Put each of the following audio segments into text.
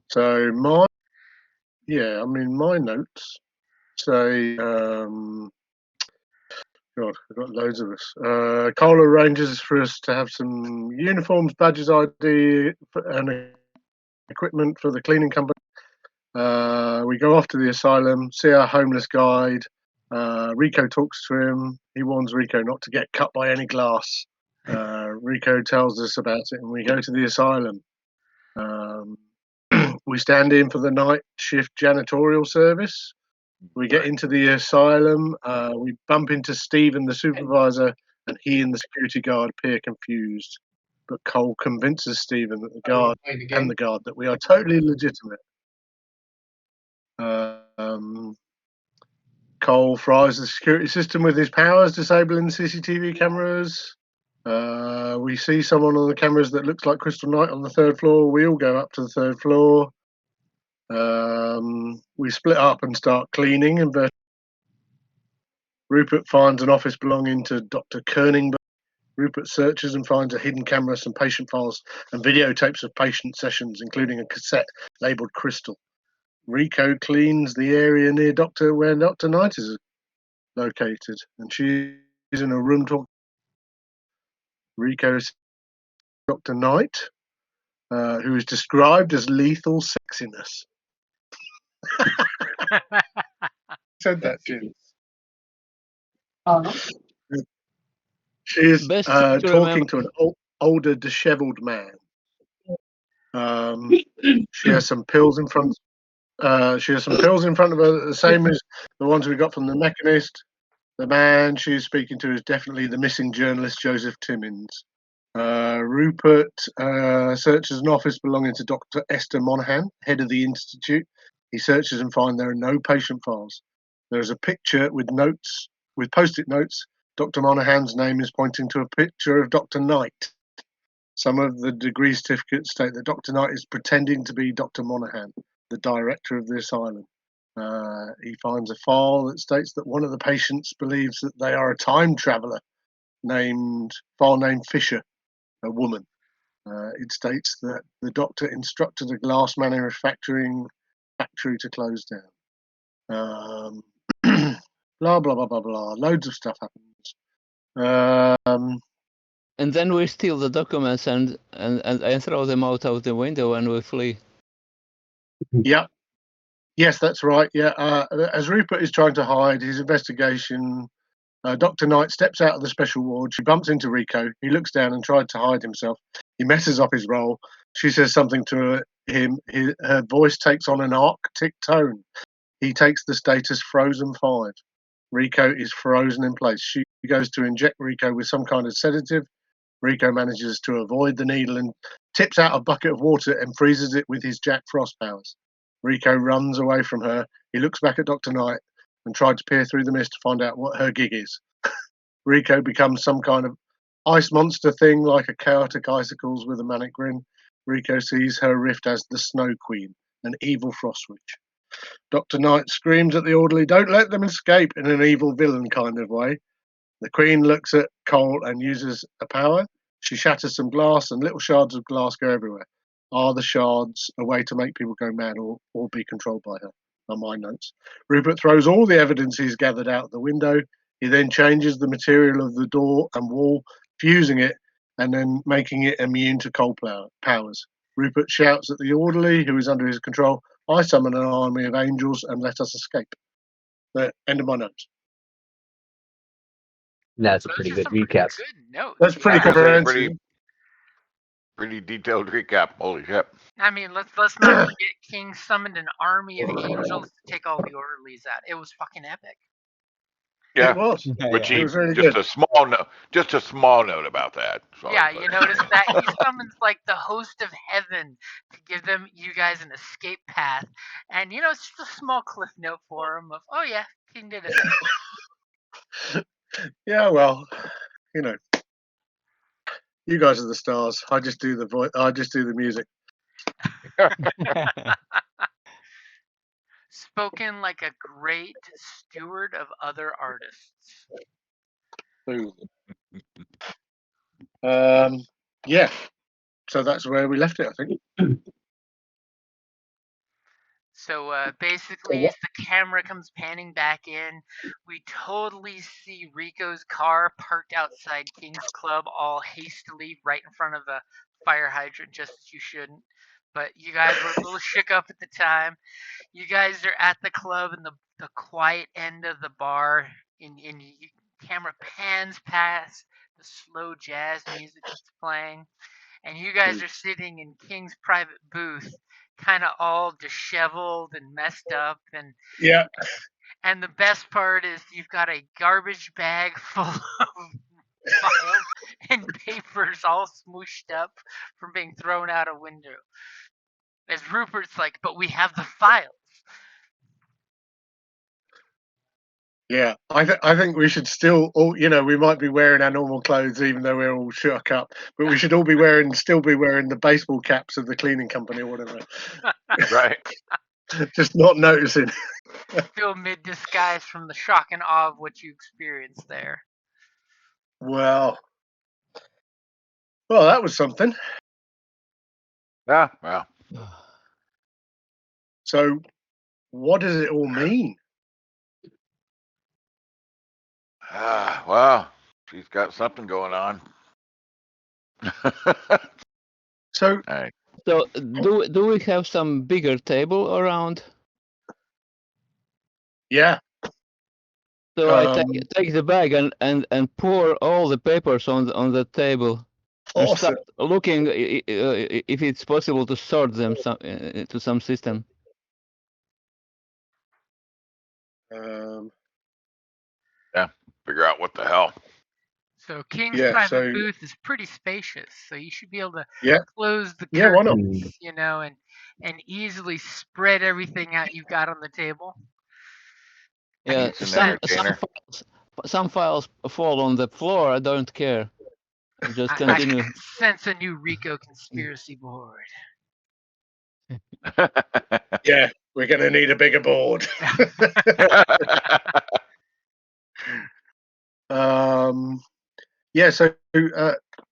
So my notes say, God, I've got loads of us. Cole arranges for us to have some uniforms, badges, ID, and equipment for the cleaning company. We go off to the asylum, see our homeless guide. Rico talks to him. He warns Rico not to get cut by any glass. Rico tells us about it, and we go to the asylum. We stand in for the night shift janitorial service. We get into the asylum. We bump into Stephen, the supervisor, and he and the security guard appear confused. But Cole convinces Stephen that the guard that we are totally legitimate. Cole fries the security system with his powers, disabling the CCTV cameras. We see someone on the cameras that looks like Crystal Knight on the third floor. We all go up to the third floor. We split up and start cleaning. And Rupert finds an office belonging to Dr. Kerningberg. Rupert searches and finds a hidden camera, some patient files, and videotapes of patient sessions, including a cassette labelled Crystal. Rico cleans the area near where Dr. Knight is located, and she's in a room talking. Rico is Dr. Knight, who is described as lethal sexiness. Said that, Jim. She is talking to an older, dishevelled man. She has some pills in front. She has some pills in front of her, the same as the ones we got from the Mechanist. The man she's speaking to is definitely the missing journalist Joseph Timmins. Rupert searches an office belonging to Dr. Esther Monahan, head of the institute. He searches and finds there are no patient files. There is a picture with notes, with post-it notes. Dr. Monahan's name is pointing to a picture of Dr. Knight. Some of the degree certificates state that Dr. Knight is pretending to be Dr. Monahan, the director of the asylum. He finds a file that states that one of the patients believes that they are a time traveller, named Fisher, a woman. It states that the doctor instructed a glass manufacturing factory to close down. Blah, blah, blah, blah, blah. Loads of stuff happens. And then we steal the documents and throw them out of the window and we flee. Yeah. Yes, that's right. Yeah. As Rupert is trying to hide his investigation, Dr. Knight steps out of the special ward. She bumps into Rico. He looks down and tries to hide himself. He messes up his role. She says something to him. Her voice takes on an Arctic tone. He takes the status Frozen 5. Rico is frozen in place. She goes to inject Rico with some kind of sedative. Rico manages to avoid the needle and tips out a bucket of water and freezes it with his Jack Frost powers. Rico runs away from her. He looks back at Dr. Knight and tried to peer through the mist to find out what her gig is. Rico becomes some kind of ice monster thing, like a chaotic icicles with a manic grin. Rico sees her rift as the Snow Queen, an evil frost witch. Dr. Knight screams at the orderly, "Don't let them escape," in an evil villain kind of way. The Queen looks at Cole and uses a power. She shatters some glass and little shards of glass go everywhere. Are the shards a way to make people go mad or be controlled by her? Are my notes. Rupert throws all the evidence he's gathered out the window. He then changes the material of the door and wall, fusing it and then making it immune to Cole powers. Rupert shouts at the orderly, who is under his control, "I summon an army of angels and let us escape." The end of my notes. That's a pretty good recap. Good notes. That's pretty comprehensive. Pretty detailed recap. Holy shit. I mean, let's not forget King summoned an army of angels to take all the orderlies out. It was fucking epic. Yeah, it was. But It was really just good. a small note. Just a small note about that. Sorry, Yeah, you notice that he summons like the host of heaven to give you guys an escape path, and it's just a small cliff note for him of, oh yeah, King did it. Yeah, well, you guys are the stars. I just do the voice. I just do the music. Spoken like a great steward of other artists. Yeah. So that's where we left it, I think. So basically, as the camera comes panning back in, we totally see Rico's car parked outside King's Club, all hastily right in front of a fire hydrant, just as you shouldn't. But you guys were a little shook up at the time. You guys are at the club in the quiet end of the bar, and camera pans past the slow jazz music that's playing, and you guys are sitting in King's private booth, kind of all disheveled and messed up, Yeah. and the best part is you've got a garbage bag full of files and papers all smooshed up from being thrown out a window. As Rupert's like, but we have the files. Yeah, I think we should still all, we might be wearing our normal clothes even though we're all shook up, but we should all still be wearing the baseball caps of the cleaning company or whatever. Right. Just not noticing. Still mid-disguise from the shock and awe of what you experienced there. Well, that was something. Yeah, well, So, what does it all mean? well, she's got something going on. So, Hey, So do we have some bigger table around? yeah, So I take the bag and pour all the papers on the table and awesome. start looking if it's possible to sort them to some system. figure out what the hell. So King's Yeah, private so- booth is pretty spacious, so you should be able to Yeah. close the Yeah, why not? curtains, and easily spread everything out you've got on the table. Yeah, It's an entertainer. some files fall on the floor. I don't care. Just continue. I sense a new Rico conspiracy board. Yeah, we're going to need a bigger board. Yeah, so in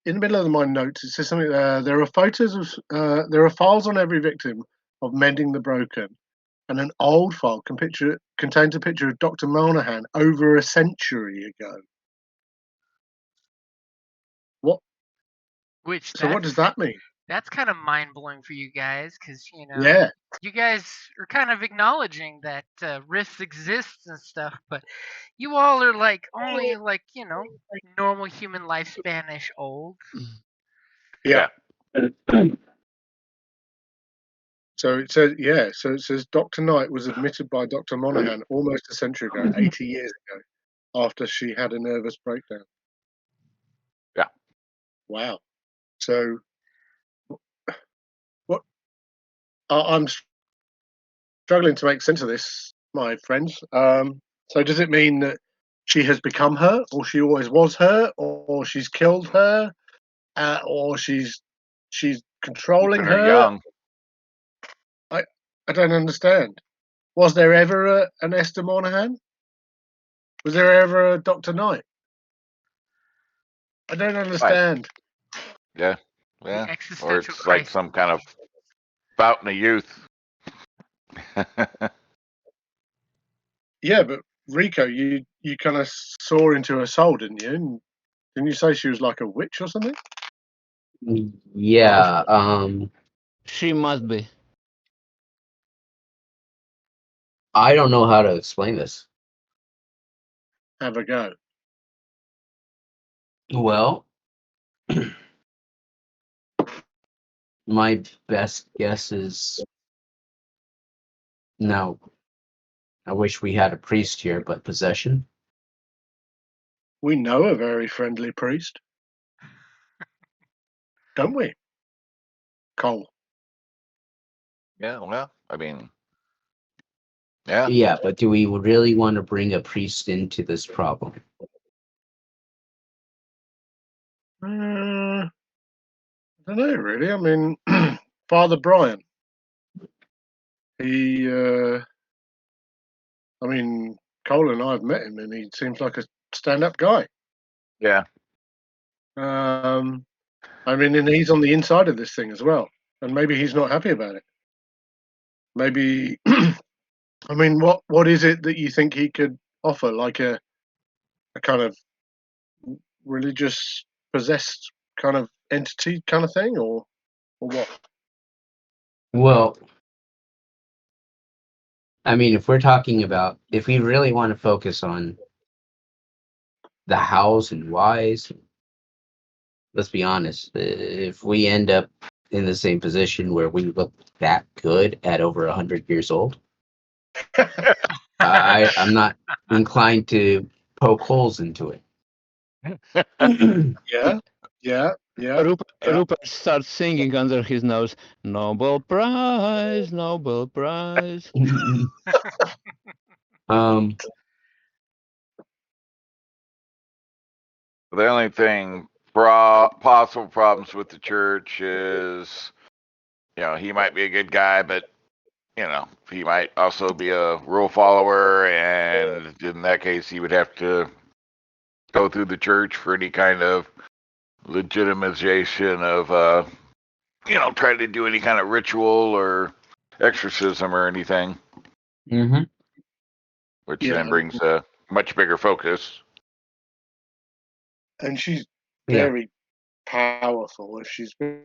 the middle of my notes, it says something. There are files on every victim of Mending the Broken, and an old file contains a picture of Dr. Monahan over a century ago. What? Which So what does that mean? That's kind of mind blowing for you guys, because Yeah, you guys are kind of acknowledging that risks exist and stuff, but you all are only normal human lifespan-ish old. yeah. So it says Dr. Knight was admitted by Dr. Monahan almost a century ago, 80 years ago, after she had a nervous breakdown. Yeah. Wow. So what? I'm struggling to make sense of this, my friends. So does it mean that she has become her, or she always was her, or she's killed her, or she's controlling Keeping her her? young. I don't understand. Was there ever an Esther Monahan? Was there ever a Dr. Knight? I don't understand. Yeah. The Yeah. Or existential it's like crisis. some kind of fountain of youth. Yeah, but Rico, you kind of saw into her soul, didn't you? And didn't you say she was like a witch or something? Yeah. She must be. I don't know how to explain this. Have a go. Well, my best guess is no. I wish we had a priest here, but possession. We know a very friendly priest, don't we, Cole? Yeah, well, I mean, yeah. Yeah, but do we really want to bring a priest into this problem? I don't know, really. I mean, Father Brian. He, I mean, Cole and I have met him, and he seems like a stand-up guy. Yeah. I mean, and he's on the inside of this thing as well, and maybe he's not happy about it. Maybe, I mean, what is it that you think he could offer? Like a kind of religious possessed kind of entity kind of thing, or what? Well, I mean, if we're talking about, if we really want to focus on the hows and whys, let's be honest. If we end up in the same position where we look that good at over 100 years old, I'm not inclined to poke holes into it. Yeah. Rupert starts singing under his nose, Nobel Prize, Nobel Prize. The only thing possible problems with the church is, he might be a good guy, but he might also be a rule follower, and in that case, he would have to go through the church for any kind of legitimization of, trying to do any kind of ritual or exorcism or anything, which then brings a much bigger focus. And she's very powerful. If she's been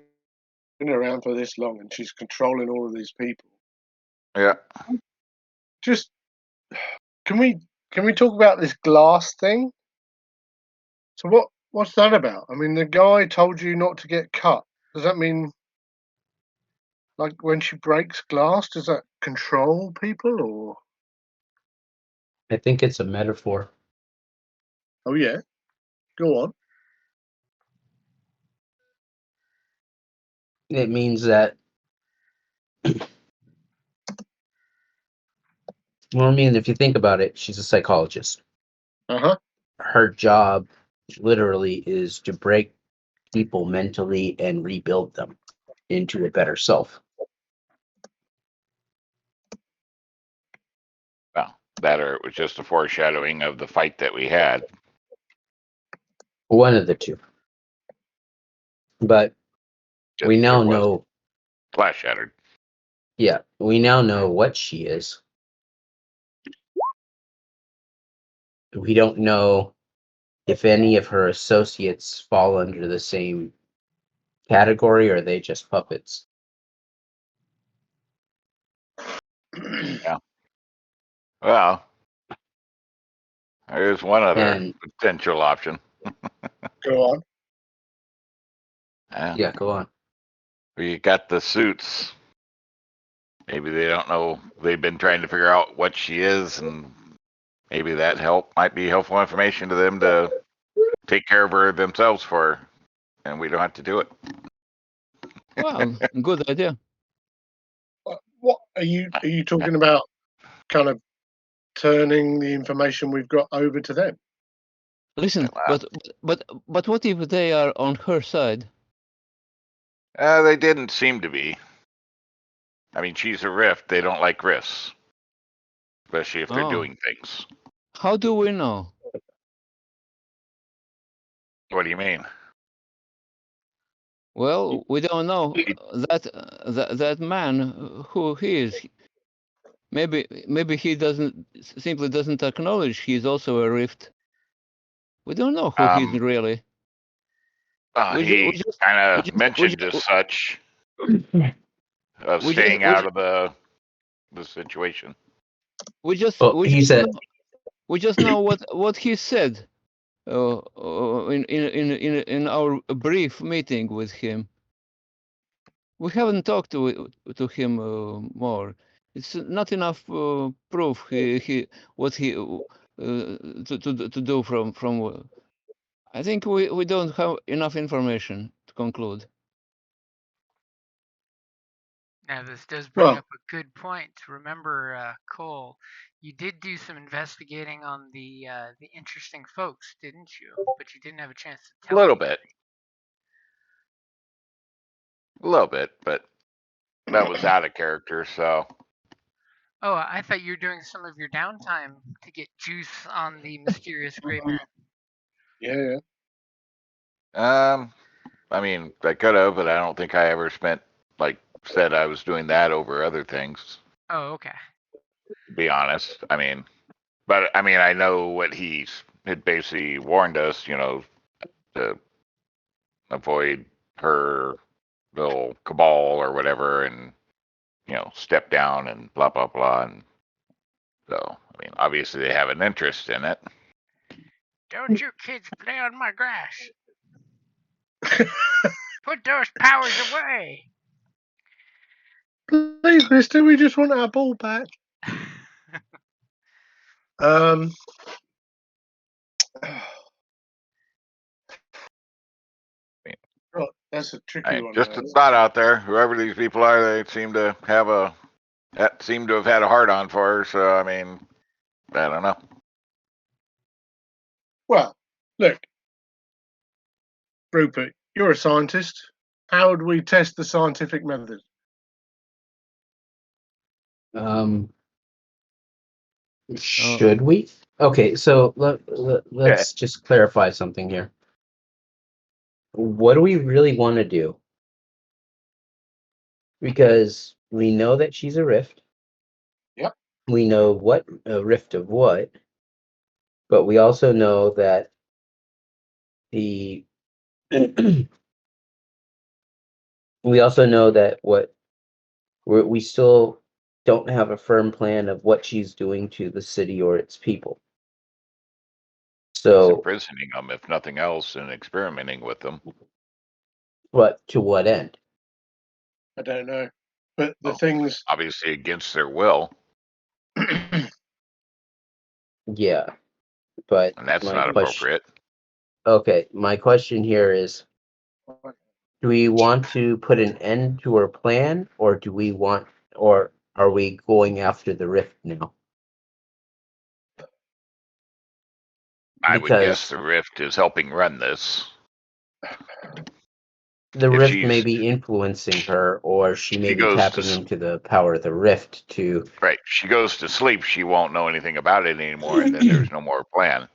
around for this long and she's controlling all of these people. Yeah. Just can we talk about this glass thing? So what's that about? I mean, the guy told you not to get cut. Does that mean, like, when she breaks glass, does that control people, or? I think it's a metaphor. Oh yeah, go on. It means that, well, I mean, if you think about it, she's a psychologist. Her job literally is to break people mentally and rebuild them into a better self. Well, that or it was just a foreshadowing of the fight that we had. One of the two. But we now know. Glass shattered. Yeah, we now know what she is. We don't know if any of her associates fall under the same category, or are they just puppets. Yeah. Well, there's one other potential option. Go on. Yeah, go on. We got the suits. Maybe they don't know. They've been trying to figure out what she is, and maybe that might be helpful information to them to take care of her themselves for her, and we don't have to do it. Well, good idea. What are you talking about? Kind of turning the information we've got over to them. Listen, but what if they are on her side? They didn't seem to be. I mean, she's a rift. They don't like rifts, especially if they're doing things. How do we know? What do you mean? Well, we don't know that man who he is. Maybe he simply doesn't acknowledge he's also a rift. We don't know who he's really. He kind of mentioned as such of staying out of the situation. We just know what he said in our brief meeting with him. We haven't talked to him more. It's not enough proof what he to do from. I think we don't have enough information to conclude. Now, this does bring up a good point. Remember, Cole, you did do some investigating on the interesting folks, didn't you? But you didn't have a chance to tell A little bit, but that was out of character, so. Oh, I thought you were doing some of your downtime to get juice on the mysterious gray man. Yeah. I mean, I could have, but I don't think I ever said I was doing that over other things. Oh, okay. To be honest, I mean, but I mean, I know what he had basically warned us, you know, to avoid her little cabal or whatever, and you know, step down and blah blah blah. And so, I mean, obviously they have an interest in it. Don't you kids play on my grass. Put those powers away. Please, mister, we just want our ball back. Um, right, that's a tricky one. Just a thought out there. Whoever these people are, they seem to have had a hard on for her. So I mean, I don't know. Well, look, Rupert, you're a scientist. How would we test the scientific method? Should we? Okay, so let's just clarify something here. What do we really want to do? Because we know that she's a rift. Yep. We know what a rift of what, but we also know that the we also know that we still don't have a firm plan of what she's doing to the city or its people. She's So, imprisoning them, if nothing else, and experimenting with them. to what end? I don't know. But the things. Obviously against their will, Yeah, but and that's my not question. appropriate. Okay, my question here is: do we want to put an end to our plan, or are we going after the rift now? I would guess Because the Rift is helping run this. the If rift may she's be influencing her, or she may she be goes to tapping into the power of the rift to. right, she goes to sleep, she won't know anything about it anymore, and then there's no more plan.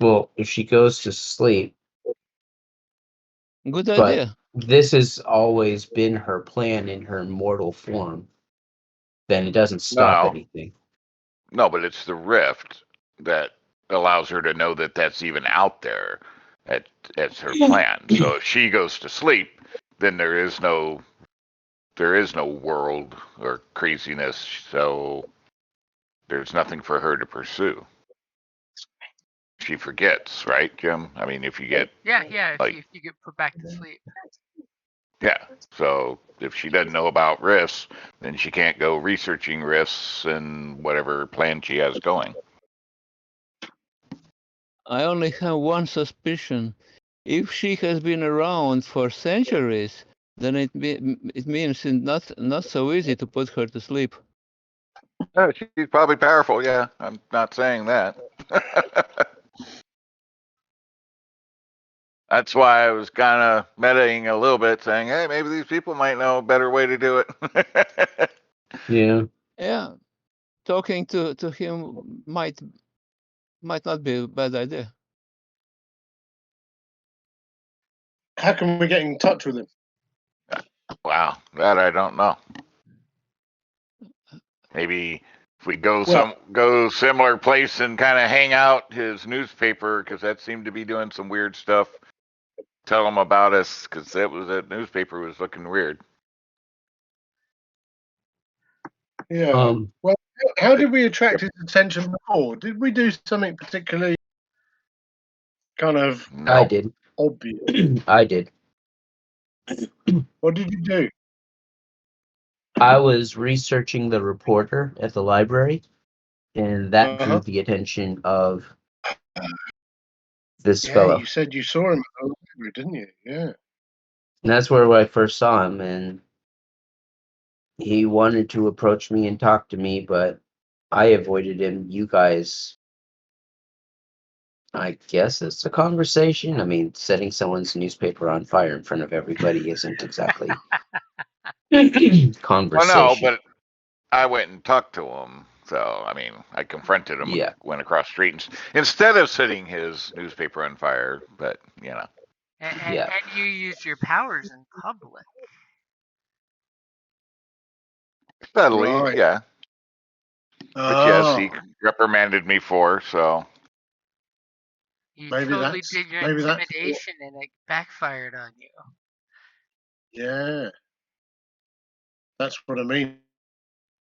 Well, if she goes to sleep, Good but idea. this has always been her plan in her mortal form, then it doesn't stop anything. No, but it's the Rift that allows her to know that that's even out there. That's her plan. So if she goes to sleep, then there is no world or craziness. So there's nothing for her to pursue. She forgets, right, Jim? I mean, if you get Yeah. like If you get put back to sleep. yeah. So if she doesn't know about rifts, then she can't go researching rifts and whatever plan she has going. I only have one suspicion. If she has been around for centuries, then it means it's not so easy to put her to sleep. Oh, she's probably powerful. Yeah, I'm not saying that. That's why I was kind of metaing a little bit, saying, "Hey, maybe these people might know a better way to do it." Yeah. Yeah, talking to him might not be a bad idea. How can we get in touch with him? Wow, that I don't know. Maybe if we go similar place and kind of hang out his newspaper, because that seemed to be doing some weird stuff. Tell him about us, because that newspaper was looking weird. Yeah. Well, how did we attract his attention before? Did we do something particularly kind of I did. obvious? I did. What did you do? I was researching the reporter at the library, and that drew Uh-huh. the attention of this Yeah, fellow. you said you saw him at the library, didn't you? Yeah. And that's where I first saw him, and he wanted to approach me and talk to me, but I avoided him. You guys, I guess it's a conversation. I mean, setting someone's newspaper on fire in front of everybody isn't exactly conversation. Well, no, but I went and talked to him. So, I mean, I confronted him, Yeah. went across the street instead of setting his newspaper on fire. But, you know. Yeah. And you used your powers in public. Subtly, Right. yeah. But yes, he reprimanded me for, so. You Maybe totally that's- did your maybe that's what- intimidation and it backfired on you. Yeah. That's what I mean.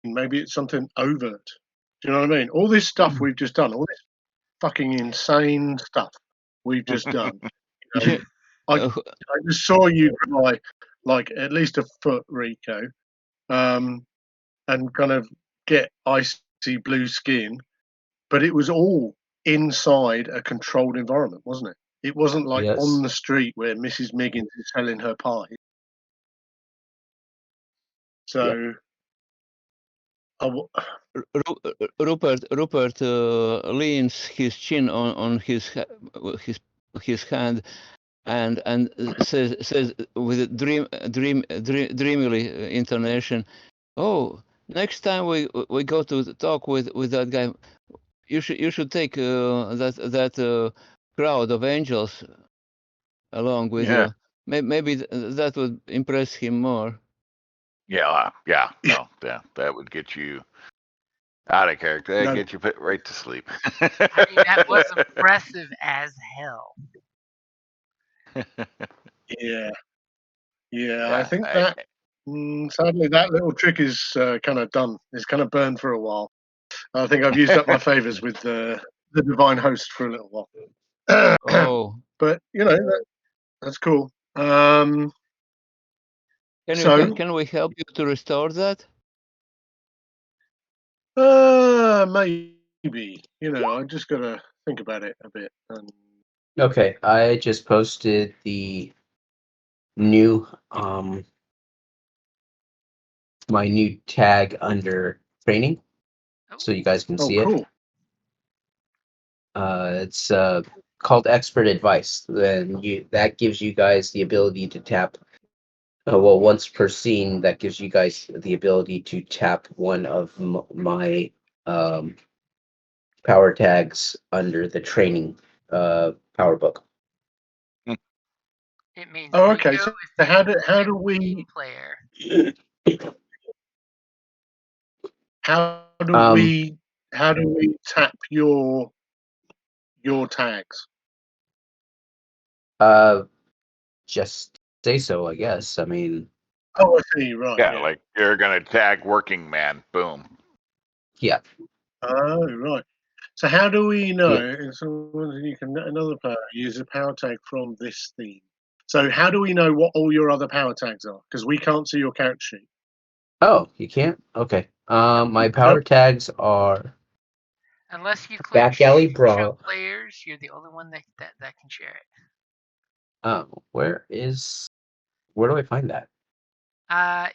Maybe it's something overt. Do you know what I mean? All this stuff we've just done, all this fucking insane stuff we've just done. You know, I just saw you like at least a foot, Rico, and kind of get icy blue skin, but it was all inside a controlled environment, wasn't it? It wasn't like Yes. on the street where Mrs. Miggins is selling her pie. So, Rupert leans his chin on his hand and says with a dreamily intonation, "Oh, next time we go to talk with that guy, you should take that crowd of angels along with you. Maybe that would impress him more." Yeah, no, that would get you out of character. That'd No. get you put right to sleep. I mean, that was impressive as hell. Yeah, Yeah, I think that sadly that little trick is kind of done. It's kind of burned for a while. I think I've used up my favors with the divine host for a little while. Oh, But you know that's cool. can So we help you to restore that? maybe I just gotta think about it a bit. And Okay, I just posted the new my new tag under training, so you guys can see it. cool. It's called expert advice. Then that gives you guys the ability to tap. Once per scene, that gives you guys the ability to tap one of my power tags under the training power book. It means Oh, okay. Rico So is how the do we team player. how do we tap your tags? Just say so, I guess. I mean, Oh, I see. Right. yeah, like you're gonna tag working man. Boom. yeah. Oh, right. So how do we know? Yeah. So you can another player use a power tag from this theme. So how do we know what all your other power tags are? Because we can't see your character sheet. Oh, you can't? Okay. My power tags are Unless you click Back Alley show Brawl. players, you're the only one that can share it. Where do I find that?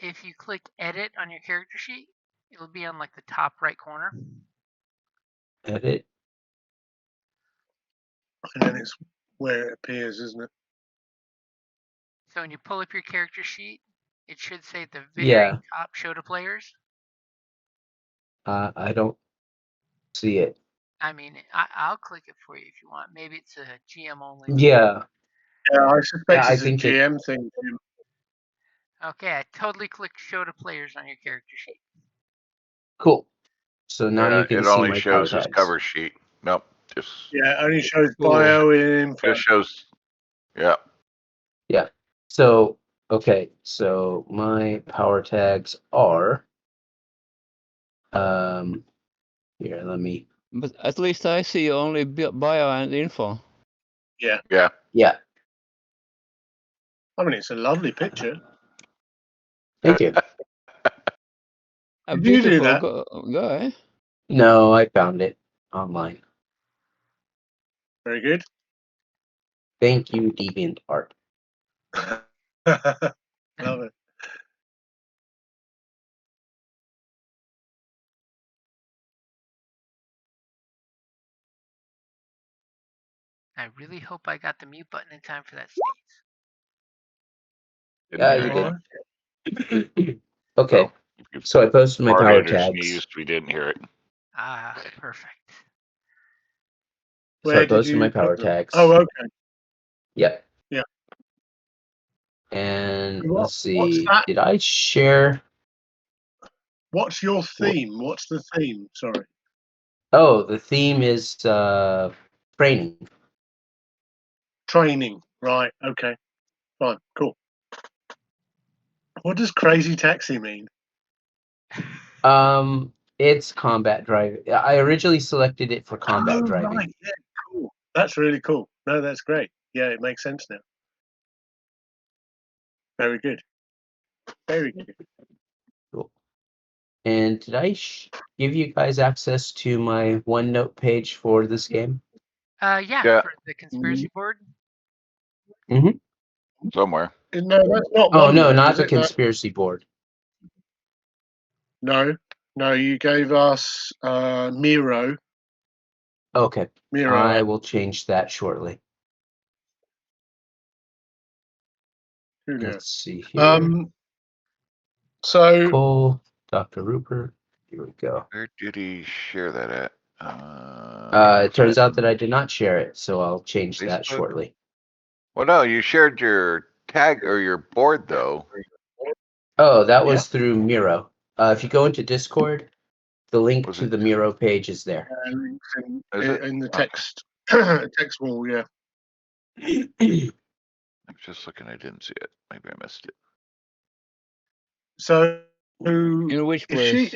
If you click edit on your character sheet, it'll be on like the top right corner. Edit. And then it's where it appears, isn't it? So when you pull up your character sheet, it should say at the very Yeah. top show to players. I don't see it. I mean, I'll click it for you if you want. Maybe it's a GM only. Yeah. Yeah, I suspect I it's a think it- GM thing. Too. Okay, I totally clicked show to players on your character sheet. Cool. So now you can it see only my shows power his tags. cover sheet. Nope, just Yeah, it only shows Cool. bio info. just shows. Yeah. Yeah. So okay. So my power tags are. Here, let me. But at least I see only bio and info. Yeah. Yeah. Yeah. I mean, it's a lovely picture. Thank you. A Did you do beautiful that? guy. No, I found it online. Very good. Thank you, DeviantArt. Love it. I really hope I got the mute button in time for that sneeze. Didn't Yeah, hear you it. did. Okay. You So I posted my power farted or tags. sneezed. We didn't hear it. Ah, perfect. So I Where did posted my you power put them? tags. Oh, okay. Yep. Yeah. And What's let's see. that? Did I share? What's your theme? What's the theme? Sorry. Oh, the theme is training. Training. Right. Okay. Fine. Cool. What does crazy taxi mean? It's combat driving. I originally selected it for combat driving. Right. Yeah. Cool. That's really cool. No, that's great. Yeah, it makes sense now. Very good. Very good. Cool. And did I give you guys access to my OneNote page for this game? Yeah. For the conspiracy board. Somewhere. No, that's not. Oh no, OneNote, not is the it? No. conspiracy board. No, you gave us Miro. Okay, Miro. I will change that shortly. Who knows? Let's see here. So Cole, Dr. Rupert. Here we go. Where did he share that at? It turns out that I did not share it, so I'll change that Facebook? shortly. Well, no, you shared your tag or your board though. Oh, that was through Miro. If you go into Discord, the link Was to it- the Miro page is there. Is it? in the Okay. text text wall, yeah. I'm just looking. I didn't see it. Maybe I missed it. So In which if place?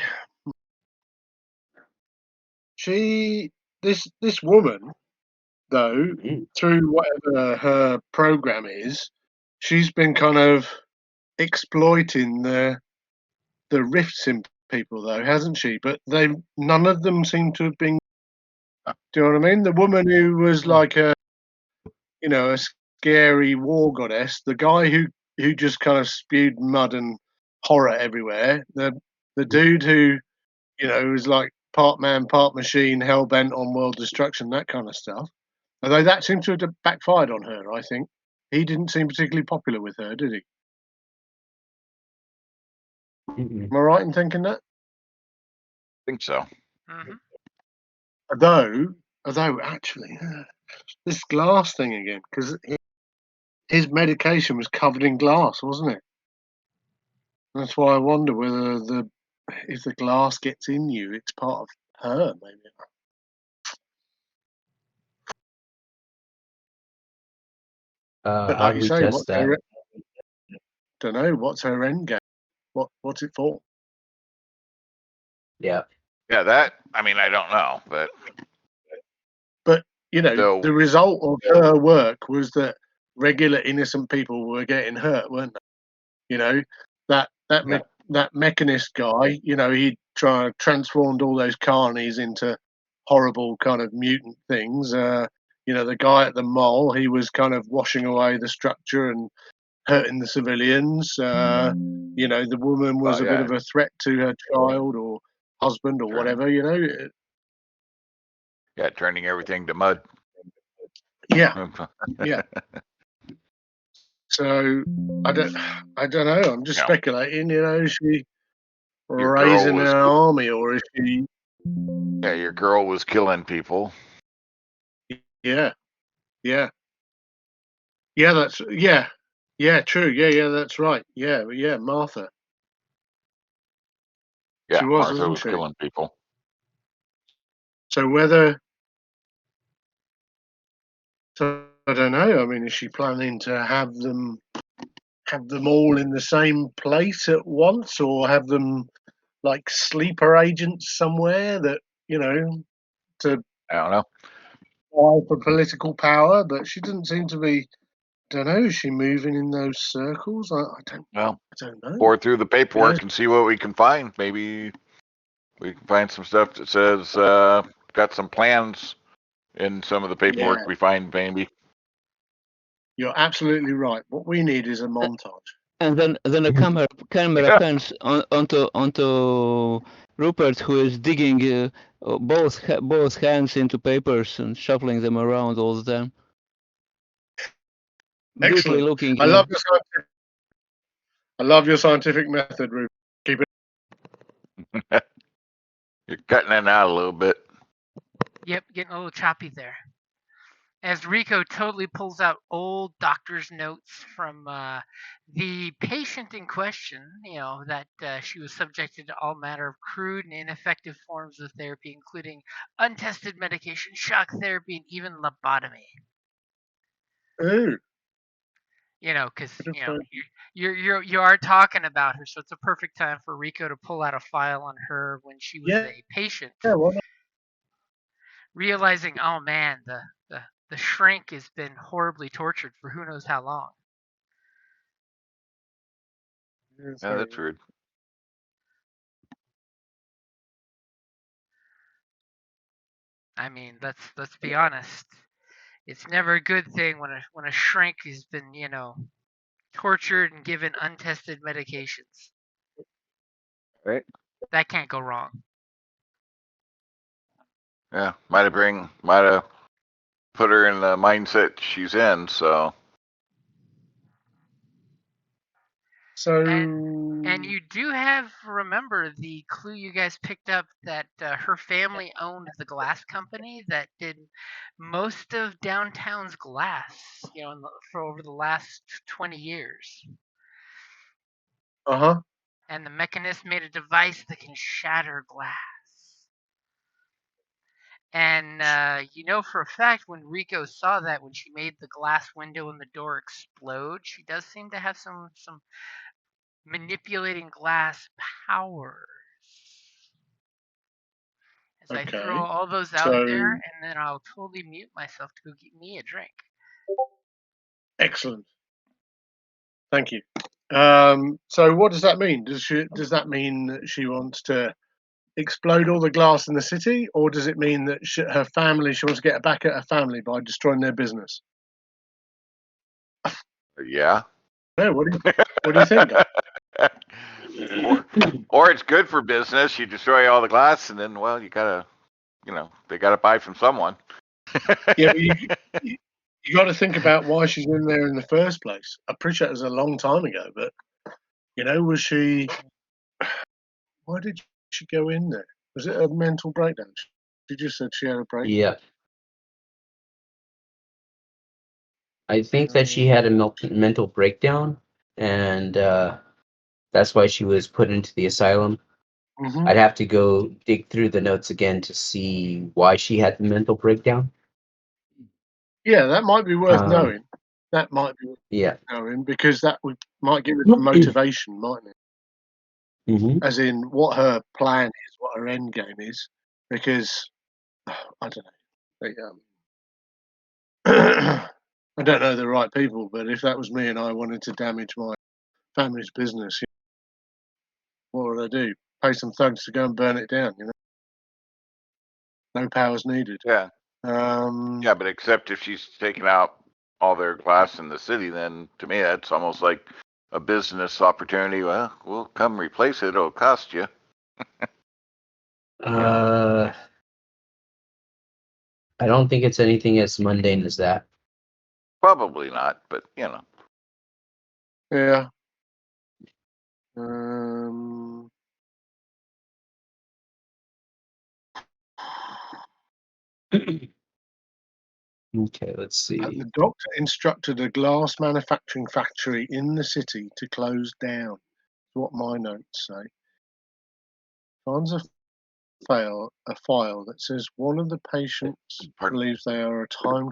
this woman, though, Mm. through whatever her program is, she's been kind of exploiting the rifts in people, though, hasn't she? But none of them seem to have been. Do you know what I mean? The woman who was like a scary war goddess, the guy who just kind of spewed mud and horror everywhere, the dude who was like part man, part machine, hell bent on world destruction, that kind of stuff. Although that seemed to have backfired on her, I think. He didn't seem particularly popular with her, did he? Mm-mm. Am I right in thinking that? I think so. Mm-hmm. Although actually, this glass thing again, because his medication was covered in glass, wasn't it? That's why I wonder whether if the glass gets in you, it's part of her, maybe. But How like do you we say, test that? don't know, what's her end game? What's it for? Yeah. Yeah, that. I mean, I don't know, but But So- the result of her work was that regular innocent people were getting hurt, weren't they? That mechanist guy, he transformed all those carnies into horrible kind of mutant things. The guy at the mall, he was kind of washing away the structure and hurting the civilians. The woman was a bit of a threat to her child or husband or Sure. whatever. yeah, turning everything to mud. Yeah. Yeah. So I don't know. I'm just Yeah. speculating. Is she Your girl raising was- an army, or is she? Yeah, your girl was killing people. Yeah, yeah, that's true. Yeah, that's right. Yeah, Martha. Yeah, She was, Martha wasn't was she? killing people. So I don't know. I mean, is she planning to have them all in the same place at once, or have them like sleeper agents somewhere that to I don't know. vie for political power? But she doesn't seem to be. Don't know. Is she moving in those circles? I don't. Well, I don't know. pour through the paperwork and see what we can find. Maybe we can find some stuff that says got some plans in some of the paperwork Yeah. we find. Maybe. You're absolutely right. What we need is a montage. And then a camera Yeah. pans onto Rupert, who is digging both hands into papers and shuffling them around all the time. Guiltily Excellent. looking. I love your scientific method, Ruth. Keep it. You're cutting it out a little bit. Yep, getting a little choppy there. As Rico totally pulls out old doctor's notes from the patient in question, that she was subjected to all manner of crude and ineffective forms of therapy, including untested medication, shock therapy, and even lobotomy. Ooh. Because you are talking about her, so it's a perfect time for Rico to pull out a file on her when she was a patient. Yeah, well, Realizing, oh man, the shrink has been horribly tortured for who knows how long. Yeah, that's weird. I mean, let's be honest. It's never a good thing when a shrink has been, tortured and given untested medications. Right. That can't go wrong. Yeah, might have put her in the mindset she's in. So And you do remember the clue you guys picked up that her family owned the glass company that did most of downtown's glass, for over the last 20 years. Uh-huh. And the Mechanist made a device that can shatter glass. And for a fact, when Rico saw that, when she made the glass window and the door explode, she does seem to have some manipulating glass powers. As I throw Okay. all those out So there, and then I'll totally mute myself to go get me a drink. excellent. Thank you. So what does that mean? Does that mean that she wants to explode all the glass in the city, or does it mean that she wants to get back at her family by destroying their business? yeah. Yeah, what do you think? or it's good for business. You destroy all the glass, and then they gotta buy from someone. Yeah, but you got to think about why she's in there in the first place. I appreciate it was a long time ago, but was she? Why did she go in there? Was it a mental breakdown? She just said she had a breakdown. Yeah. I think that she had a mental breakdown, and that's why she was put into the asylum. Mm-hmm. I'd have to go dig through the notes again to see why she had the mental breakdown. Yeah, that might be worth knowing. That might be worth knowing, because that might give us motivation, mightn't it? Mm-hmm. As in what her plan is, what her end game is. Because I don't know. I don't know the right people, but if that was me and I wanted to damage my family's business, what would I do? Pay some thugs to go and burn it down, No powers needed. Yeah. Um, Yeah, but except if she's taking out all their glass in the city, then to me that's almost like a business opportunity. Well, we'll come replace it. It'll cost you. I don't think it's anything as mundane as that. Probably not, but Yeah. Okay, let's see. The doctor instructed a glass manufacturing factory in the city to close down. That's what my notes say. Finds a file that says one of the patients believes they are a time.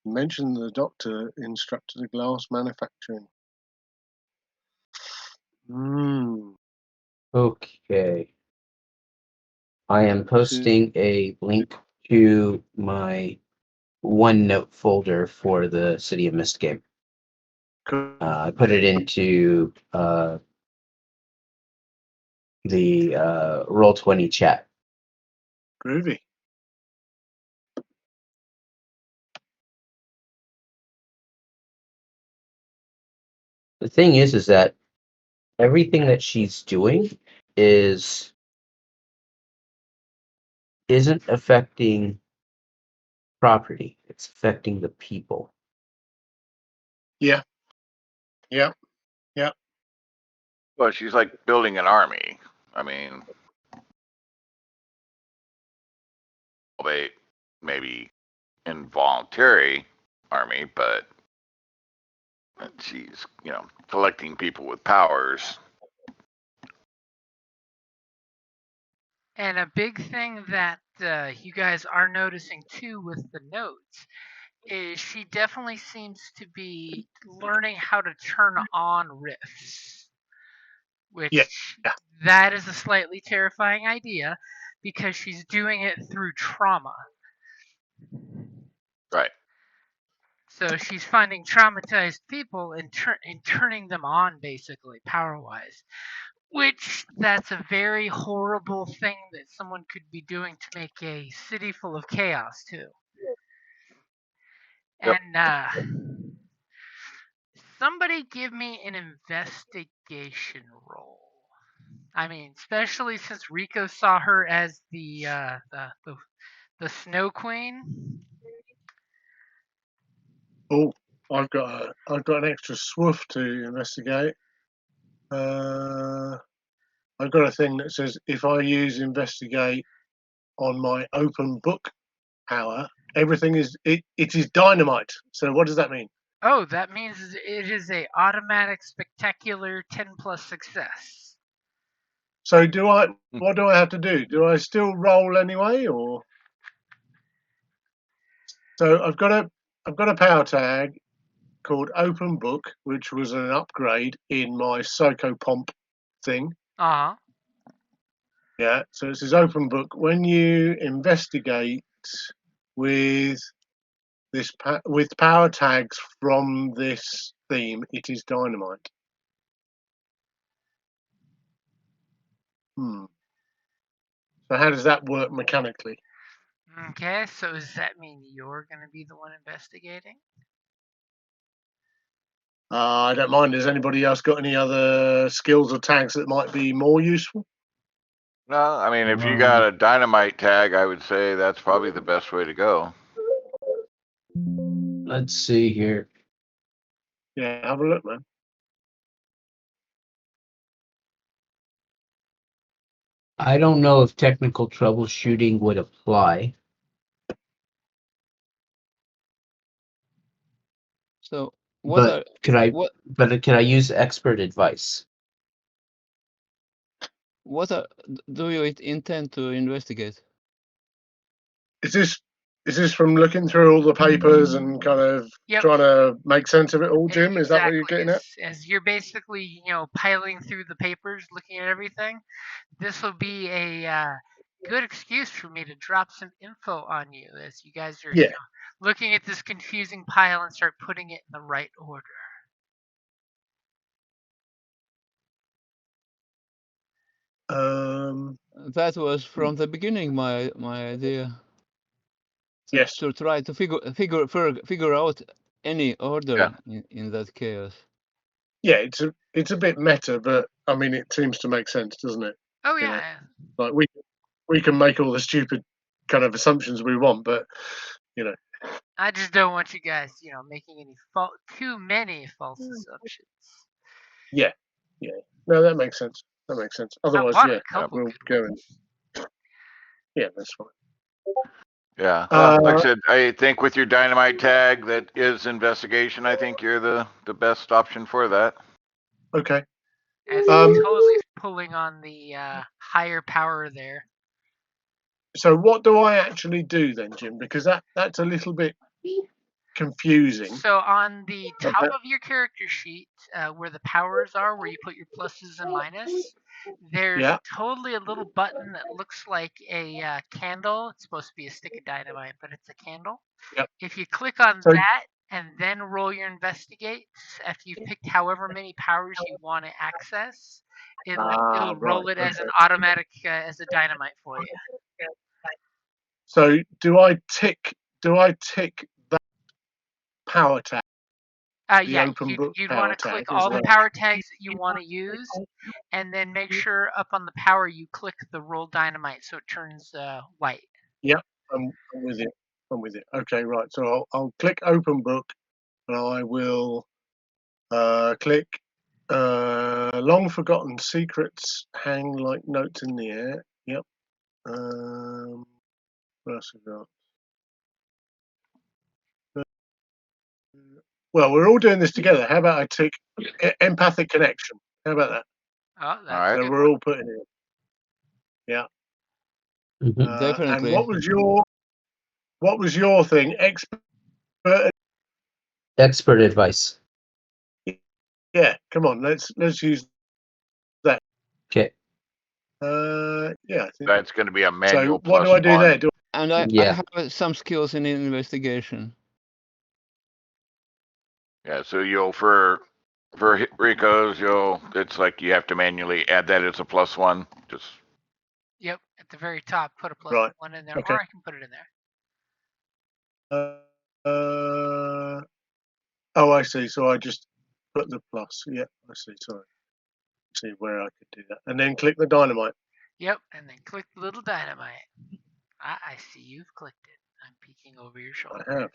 Mentioned the doctor instructed a glass manufacturing. Okay. I am posting a link to my OneNote folder for the City of Mist game. I put it into the Roll20 chat. Groovy. The thing is that everything that she's doing isn't affecting property. It's affecting the people. Yeah. well, she's like building an army. I mean, maybe involuntary army, but she's, collecting people with powers. And a big thing that you guys are noticing too with the notes is she definitely seems to be learning how to turn on riffs, which Yeah. that is a slightly terrifying idea because she's doing it through trauma. Right. So she's finding traumatized people and turning them on, basically, power-wise. Which that's a very horrible thing that someone could be doing to make a city full of chaos too. Yep. And somebody give me an investigation roll. I mean, especially since Rico saw her as the Snow Queen. Oh, I've got an extra swoof to investigate. I've got a thing that says if I use investigate on my open book power, everything is it is dynamite. So what does that mean? Oh, that means it is a automatic spectacular 10+ success. So what do I have to do? Do I still roll anyway, or? So I've got a power tag called Open Book, which was an upgrade in my Psychopomp thing. Uh-huh. Yeah, so it says Open Book. When you investigate with with power tags from this theme, it is dynamite. So how does that work mechanically? Okay, so does that mean you're going to be the one investigating? I don't mind. Has anybody else got any other skills or tags that might be more useful? No, I mean, if you got a dynamite tag, I would say that's probably the best way to go. Let's see here. Yeah, have a look, man. I don't know if technical troubleshooting would apply. So But could I use expert advice? do you intend to investigate? Is this from looking through all the papers and kind of Yep. trying to make sense of it all, Jim? Is that what you're Exactly. getting at? As you're basically, piling through the papers, looking at everything, this will be a good excuse for me to drop some info on you as you guys are, Yeah. looking at this confusing pile and start putting it in the right order. That was from the beginning my idea. Yes. To try to figure out any order in that chaos. Yeah, it's a bit meta, but I mean, it seems to make sense, doesn't it? Oh You yeah. know, like we can make all the stupid kind of assumptions we want, but I just don't want you guys, making any too many false assumptions. yeah. No, that makes sense. That makes sense. Otherwise, I bought yeah, a couple we'll good go ones. and yeah, that's fine. Yeah. Well, like I said, I think with your dynamite tag that is investigation, I think you're the best option for that. Okay. As totally pulling on the higher power there. So what do I actually do then, Jim? Because that's a little bit confusing. So on the top of your character sheet, where the powers are, where you put your pluses and minus, there's totally a little button that looks like a candle. It's supposed to be a stick of dynamite, but it's a candle. Yep. If you click on that and then roll your investigate, after you've picked however many powers you want to access, it'll roll it as an automatic as a dynamite for you. So do I tick that power tag? Yeah, you'd want to click all the power tags that you want to use, and then make sure up on the power you click the roll dynamite so it turns white. Yep, I'm with you. I'm with you. Okay, right. So I'll click open book, and I will click long forgotten secrets hang like notes in the air. Yep. What else have we got? Well, we're all doing this together. How about I tick empathic connection? How about that? Oh, that's Alright. a So good we're one. all putting it. Yeah. Mhm. Definitely. And what was your thing? Expert advice. Yeah. Come on. Let's use that. Okay. Yeah. I think. That's going to be a So manual what plus do I do one. there? And I Yeah. have some skills in investigation. Yeah, so you'll for Rico's, it's like you have to manually add that as a plus one. Just Yep, at the very top, put a plus Right. 1 in there, Okay. or I can put it in there. Oh, I see. So I just put the plus. Yeah, I see. Sorry. See where I could do that, and then click the dynamite. Yep, and then click the little dynamite. I see you've clicked it. I'm peeking over your shoulder. I have.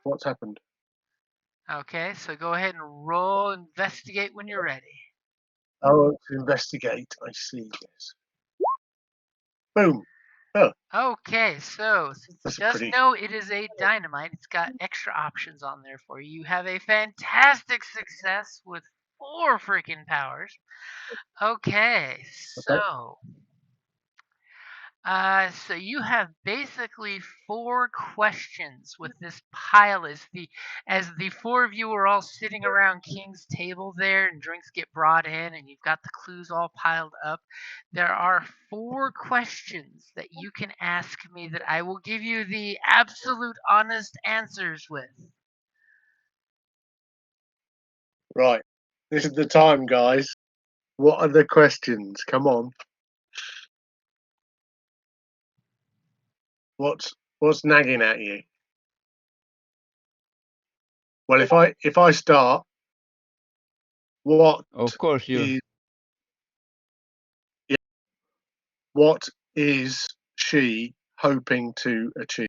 What's happened? Okay, so go ahead and roll investigate when you're ready. Oh, to investigate. I see. Yes. Boom. Okay, so since That's it does pretty. know it is a dynamite, it's got extra options on there for you. You have a fantastic success with 4 freaking powers. Okay, so so you have basically 4 questions with this pile as the 4 of you are all sitting around King's table there and drinks get brought in and you've got the clues all piled up. There are 4 questions that you can ask me that I will give you the absolute honest answers with. Right. This is the time, guys. What are the questions? Come on. What's nagging at you? Well, if I start, what Of course, you. what is she hoping to achieve?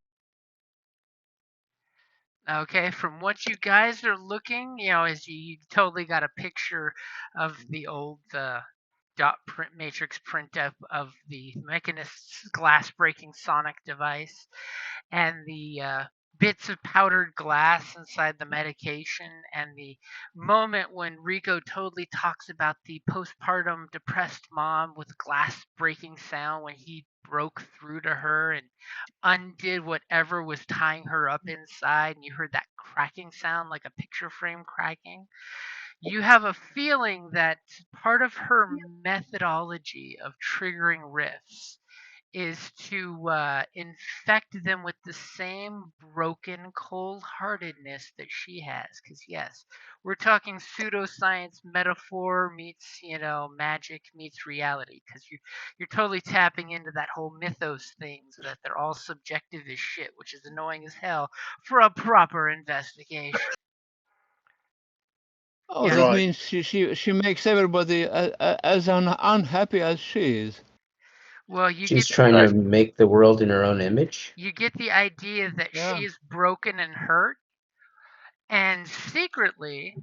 Okay, from what you guys are looking, as you totally got a picture of the old dot print matrix print of the Mechanist's glass breaking sonic device and the bits of powdered glass inside the medication and the moment when Rico totally talks about the postpartum depressed mom with glass breaking sound when he broke through to her and undid whatever was tying her up inside and you heard that cracking sound like a picture frame cracking. You have a feeling that part of her methodology of triggering rifts is to infect them with the same broken cold-heartedness that she has. Because yes, we're talking pseudoscience metaphor meets magic meets reality. Because you're totally tapping into that whole mythos things that they're all subjective as shit, which is annoying as hell for a proper investigation. Oh, Yeah. that Right. means she makes everybody as unhappy as she is. Well, you She's get trying to make the world in her own image. the idea that Yeah. she is broken and hurt, and secretly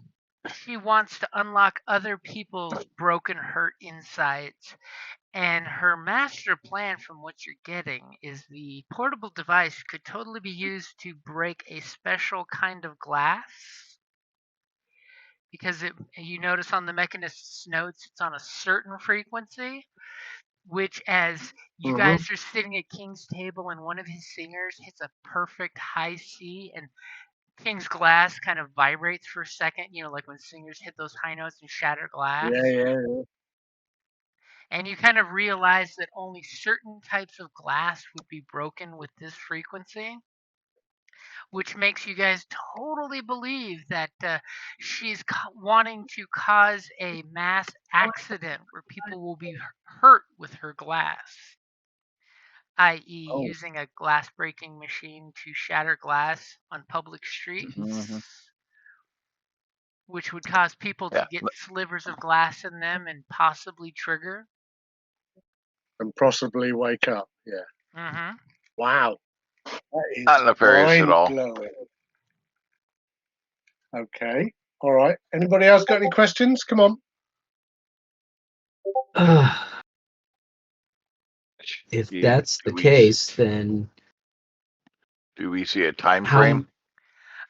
she wants to unlock other people's broken, hurt insides. And her master plan, from what you're getting, is the portable device could totally be used to break a special kind of glass. Because you notice on the Mechanist's notes, it's on a certain frequency, which as you guys are sitting at King's table and one of his singers hits a perfect high C and King's glass kind of vibrates for a second, like when singers hit those high notes and shatter glass. Yeah. And you kind of realize that only certain types of glass would be broken with this frequency, which makes you guys totally believe that she's wanting to cause a mass accident where people will be hurt with her glass, i.e., Oh. using a glass breaking machine to shatter glass on public streets, Mhm. which would cause people to get slivers of glass in them and possibly trigger. And possibly wake up. Yeah. Mm-hmm. Wow. That is not nefarious at mind all. blowing. Okay. All right. Anybody else got any questions? Come on. If Do- that's the do we case, then Do we see a time how? frame?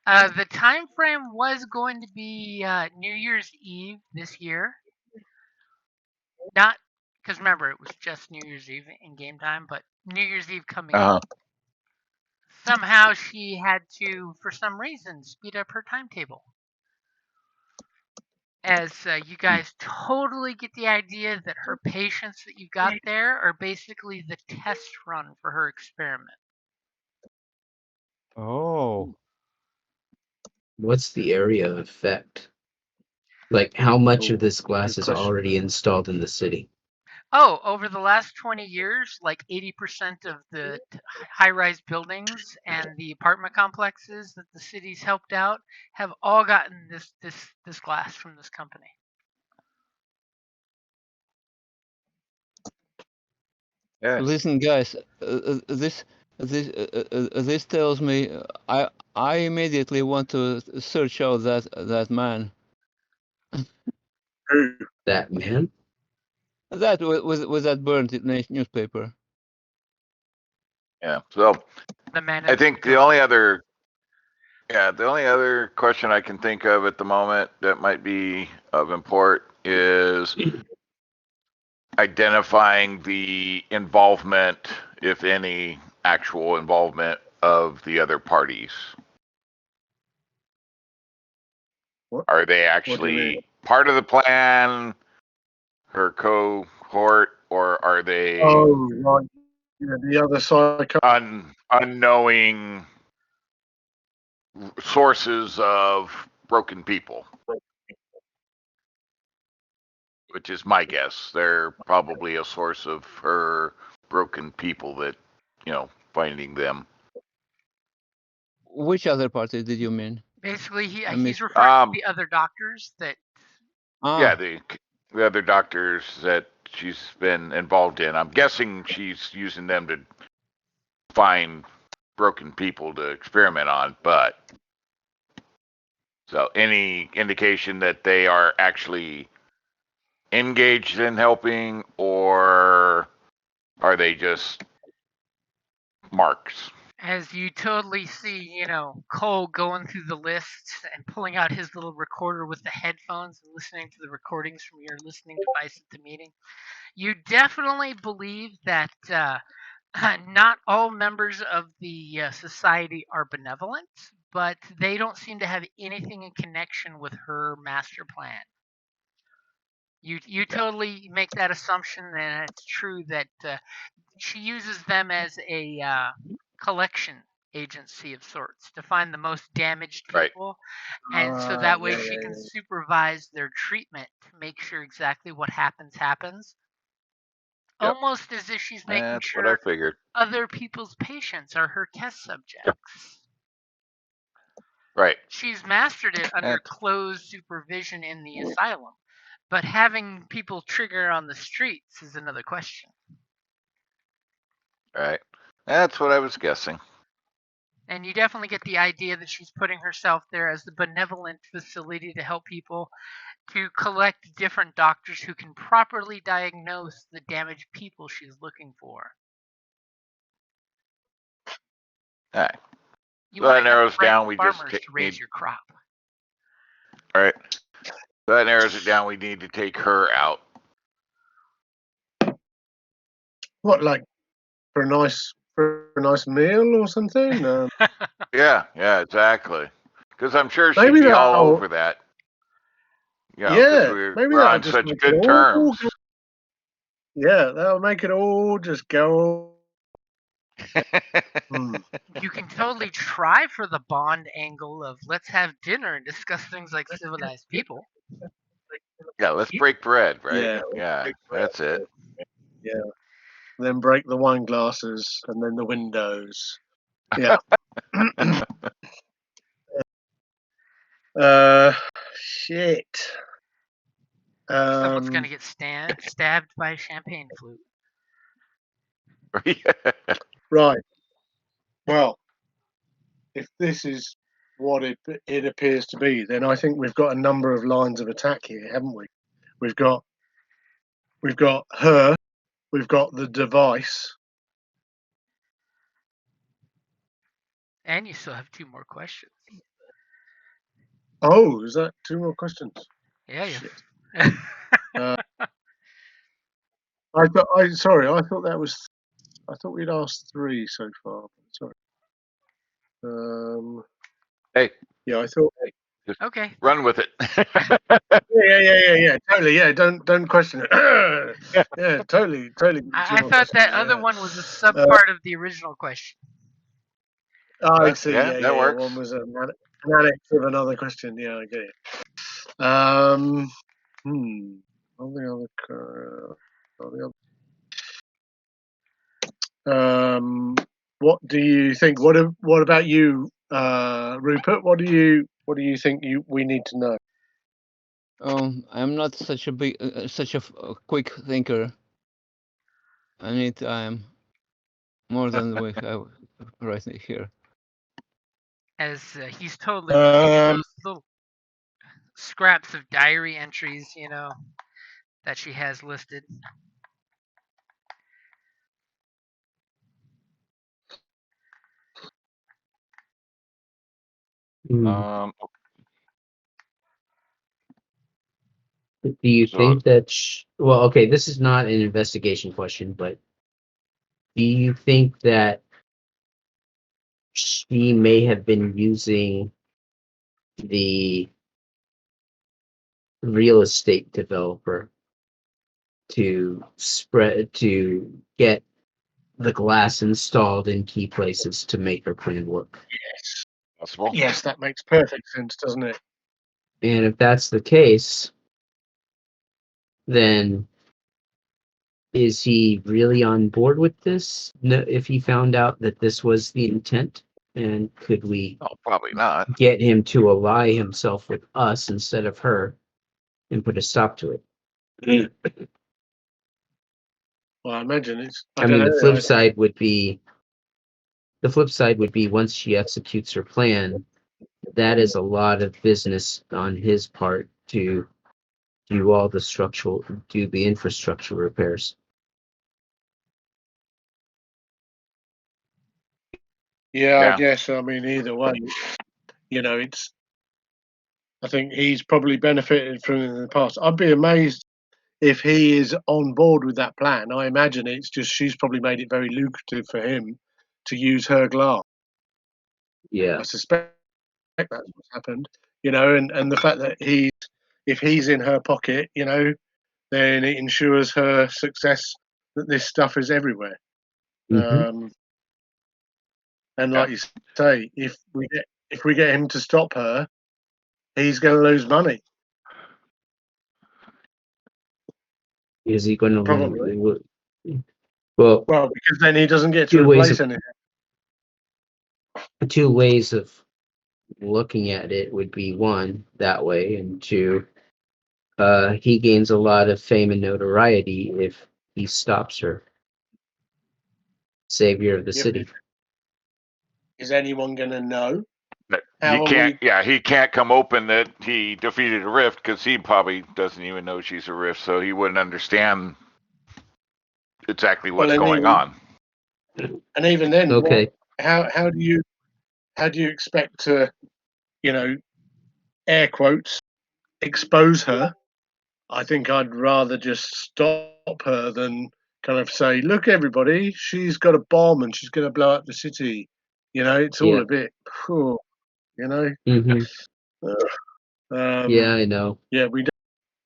The time frame was going to be New Year's Eve this year. Not because remember it was just New Year's Eve in game time, but New Year's Eve coming up. Somehow she had to, for some reason, speed up her timetable. As you guys totally get the idea that her patients that you got there are basically the test run for her experiment. Oh. What's the area of effect? Like, how much of this glass good is question. already installed in the city? Oh, over the last 20 years, like 80% of the high-rise buildings and the apartment complexes that the city's helped out have all gotten this glass from this company. Yeah. Listen, guys, this tells me I immediately want to search out that man. That man? That with that burnt newspaper. Yeah. So The man. I think the only other question I can think of at the moment that might be of import is identifying the involvement, if any, actual involvement of the other parties. What? Are they What do you actually mean? part of the plan, her cohort, or are they Oh, right. Yeah, the other psycho. unknowing sources of broken people? Which is my guess. They're probably a source of her broken people that, finding them. Which other party did you mean? Basically, I he's missed. referring to the other doctors that. Yeah, the other doctors that she's been involved in. I'm guessing she's using them to find broken people to experiment on, but so any indication that they are actually engaged in helping, or are they just marks? As you totally see, Cole going through the list and pulling out his little recorder with the headphones and listening to the recordings from your listening device at the meeting, you definitely believe that not all members of the society are benevolent, but they don't seem to have anything in connection with her master plan. You totally make that assumption, and it's true that she uses them as a collection agency of sorts to find the most damaged Right. people, and so that way Yeah, she yeah, can yeah. supervise their treatment to make sure exactly what happens. Yep. Almost as if she's making That's what I sure figured. other people's patients are her test subjects. Right. She's mastered it under closed supervision in the asylum, but having people trigger on the streets is another question. Right. That's what I was guessing. And you definitely get the idea that she's putting herself there as the benevolent facility to help people, to collect different doctors who can properly diagnose the damaged people she's looking for. All right. You So want that to narrows get down. We just farmers to raise need. your crop. All right. So that narrows it down. We need to take her out. What, like for a nice meal or something? Yeah, exactly. Because I'm sure she'd Maybe be all that'll. over that. Because Yeah, we're maybe we're that'll on just such make it good all. terms. Yeah, that'll make it all just go. You can totally try for the Bond angle of let's have dinner and discuss things like civilized people. Yeah, let's break bread, right? Yeah, That's it. yeah. Then break the wine glasses and then the windows. Yeah. Shit. Someone's gonna get stabbed by a champagne flute. Right. Well, if this is what it appears to be, then I think we've got a number of lines of attack here, haven't we? We've got her, we've got the device. And you still have 2 more questions. Oh, is that 2 more questions? Yeah, Shit. yeah. I thought that was. I thought we'd asked 3 so far. Sorry. Hey, Yeah, I thought. Okay. run with it. Yeah. Totally. Yeah, don't question it. Yeah, totally. I thought that other one was a sub part of the original question. Oh, I see. Yeah, that works. One was an annex of another question. Yeah, I get it. On the other, what do you think? What about you, Rupert? What do you think we need to know? I'm not such a big, such a quick thinker. I need time more than we have right here. As he's totally looking at Um, those little scraps of diary entries, that she has listed. Um, Do you so think that? Well, okay, this is not an investigation question, but do you think that she may have been using the real estate developer to get the glass installed in key places to make her plan work? possible. yes, that makes perfect sense, doesn't it? And if that's the case, then is he really on board with this? No, if he found out that this was the intent, and could we Oh, probably not. get him to ally himself with us instead of her and put a stop to it? Well, I imagine it's. I don't mean, know. the flip side would be once she executes her plan, that is a lot of business on his part to do the infrastructure repairs. Yeah, I Yeah. guess. I mean, either way, it's. I think he's probably benefited from it in the past. I'd be amazed if he is on board with that plan. I imagine it's just she's probably made it very lucrative for him to use her glass. Yeah. I suspect that's what's happened. And the fact that if he's in her pocket, then it ensures her success that this stuff is everywhere. Mm-hmm. And like you say, if we get him to stop her, he's going to lose money. Is he going to Probably. Well, Because then he doesn't get to two ways replace of anything. two ways of looking at it would be, one, that way, and two, he gains a lot of fame and notoriety if he stops her. Savior of the Yeah, but city. is anyone going to know? He can't. Yeah, he can't come open that he defeated a rift because he probably doesn't even know she's a rift, so he wouldn't understand exactly what's going on. And even then, Okay. how do you expect to, air quotes, expose her? I think I'd rather just stop her than kind of say, look, everybody, she's got a bomb and she's going to blow up the city. It's all Yeah. a bit, you know. Mm-hmm. Yeah, Um, I know. yeah, we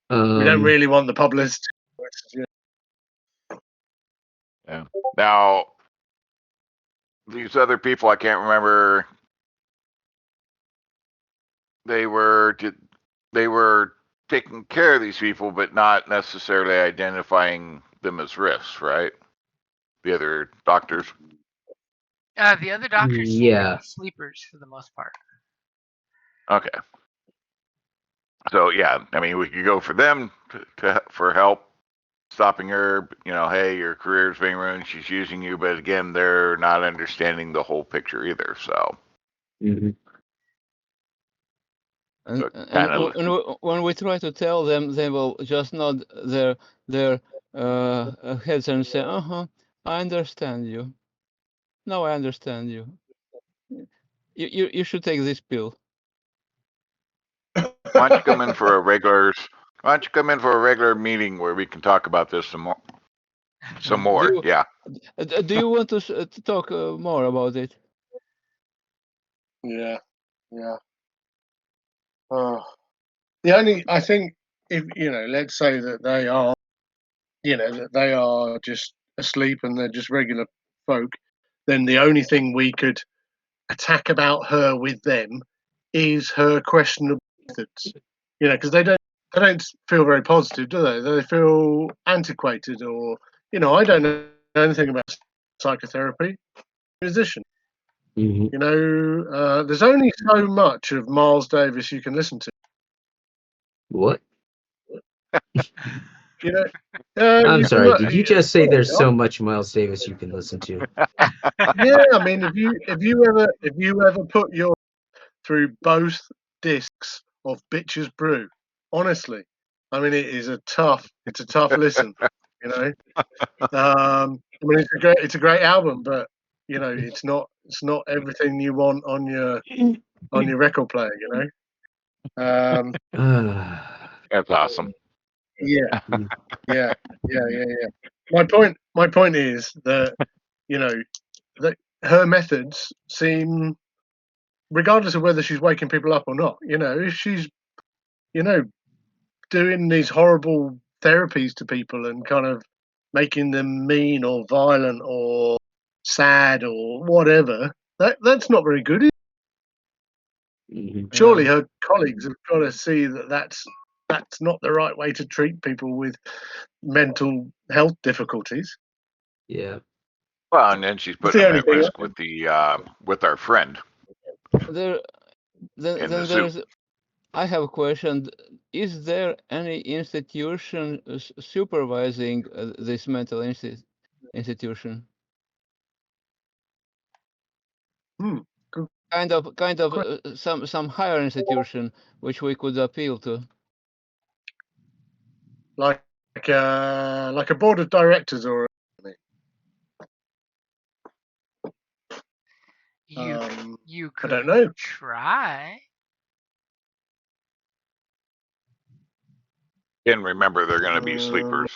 don't really want the publicity. Yeah. Now, these other people, I can't remember. They were taking care of these people, but not necessarily identifying them as rifts, right? The other doctors. The other doctors seem to be sleepers for the most part. Okay. So yeah, I mean, we could go for them for help stopping her. Hey, your career's being ruined. She's using you, but again, they're not understanding the whole picture either. So. Mm-hmm. And when we try to tell them, they will just nod their heads and say, "Uh-huh, I understand you. No, I understand you. You should take this pill." Why don't you come in for a regular? Why don't you come in for a regular meeting where we can talk about this some more? Some more, Do you, yeah. do you want to talk more about it? Yeah, yeah. The only, I think, if let's say that they are, that they are just asleep and they're just regular folk, then the only thing we could attack about her with them is her questionable methods. Because they don't feel very positive, do they? They feel antiquated, or I don't know anything about psychotherapy. Musician, Mhm. there's only so much of Miles Davis you can listen to. What? You I'm sorry. can, Did you just say there's so much Miles Davis you can listen to? yeah, I mean, if you ever put your through both discs of Bitches Brew, honestly, I mean, it's a tough listen. I mean, it's a great album, but it's not everything you want on your record player. That's awesome. Yeah, yeah. My point is that that her methods seem, regardless of whether she's waking people up or not, if she's doing these horrible therapies to people and kind of making them mean or violent or sad or whatever, that's not very good. Mhm. Surely her colleagues have got to see that that's not the right way to treat people with mental health difficulties. Yeah. Well, and then she's That's putting the them only at thing. risk with with our friend There, in the then zoo. there's. I have a question. Is there any institution supervising this mental institution? Good. Kind of some higher institution which we could appeal to. Like a board of directors or You I could don't know. try. And remember, they're going to be sleepers,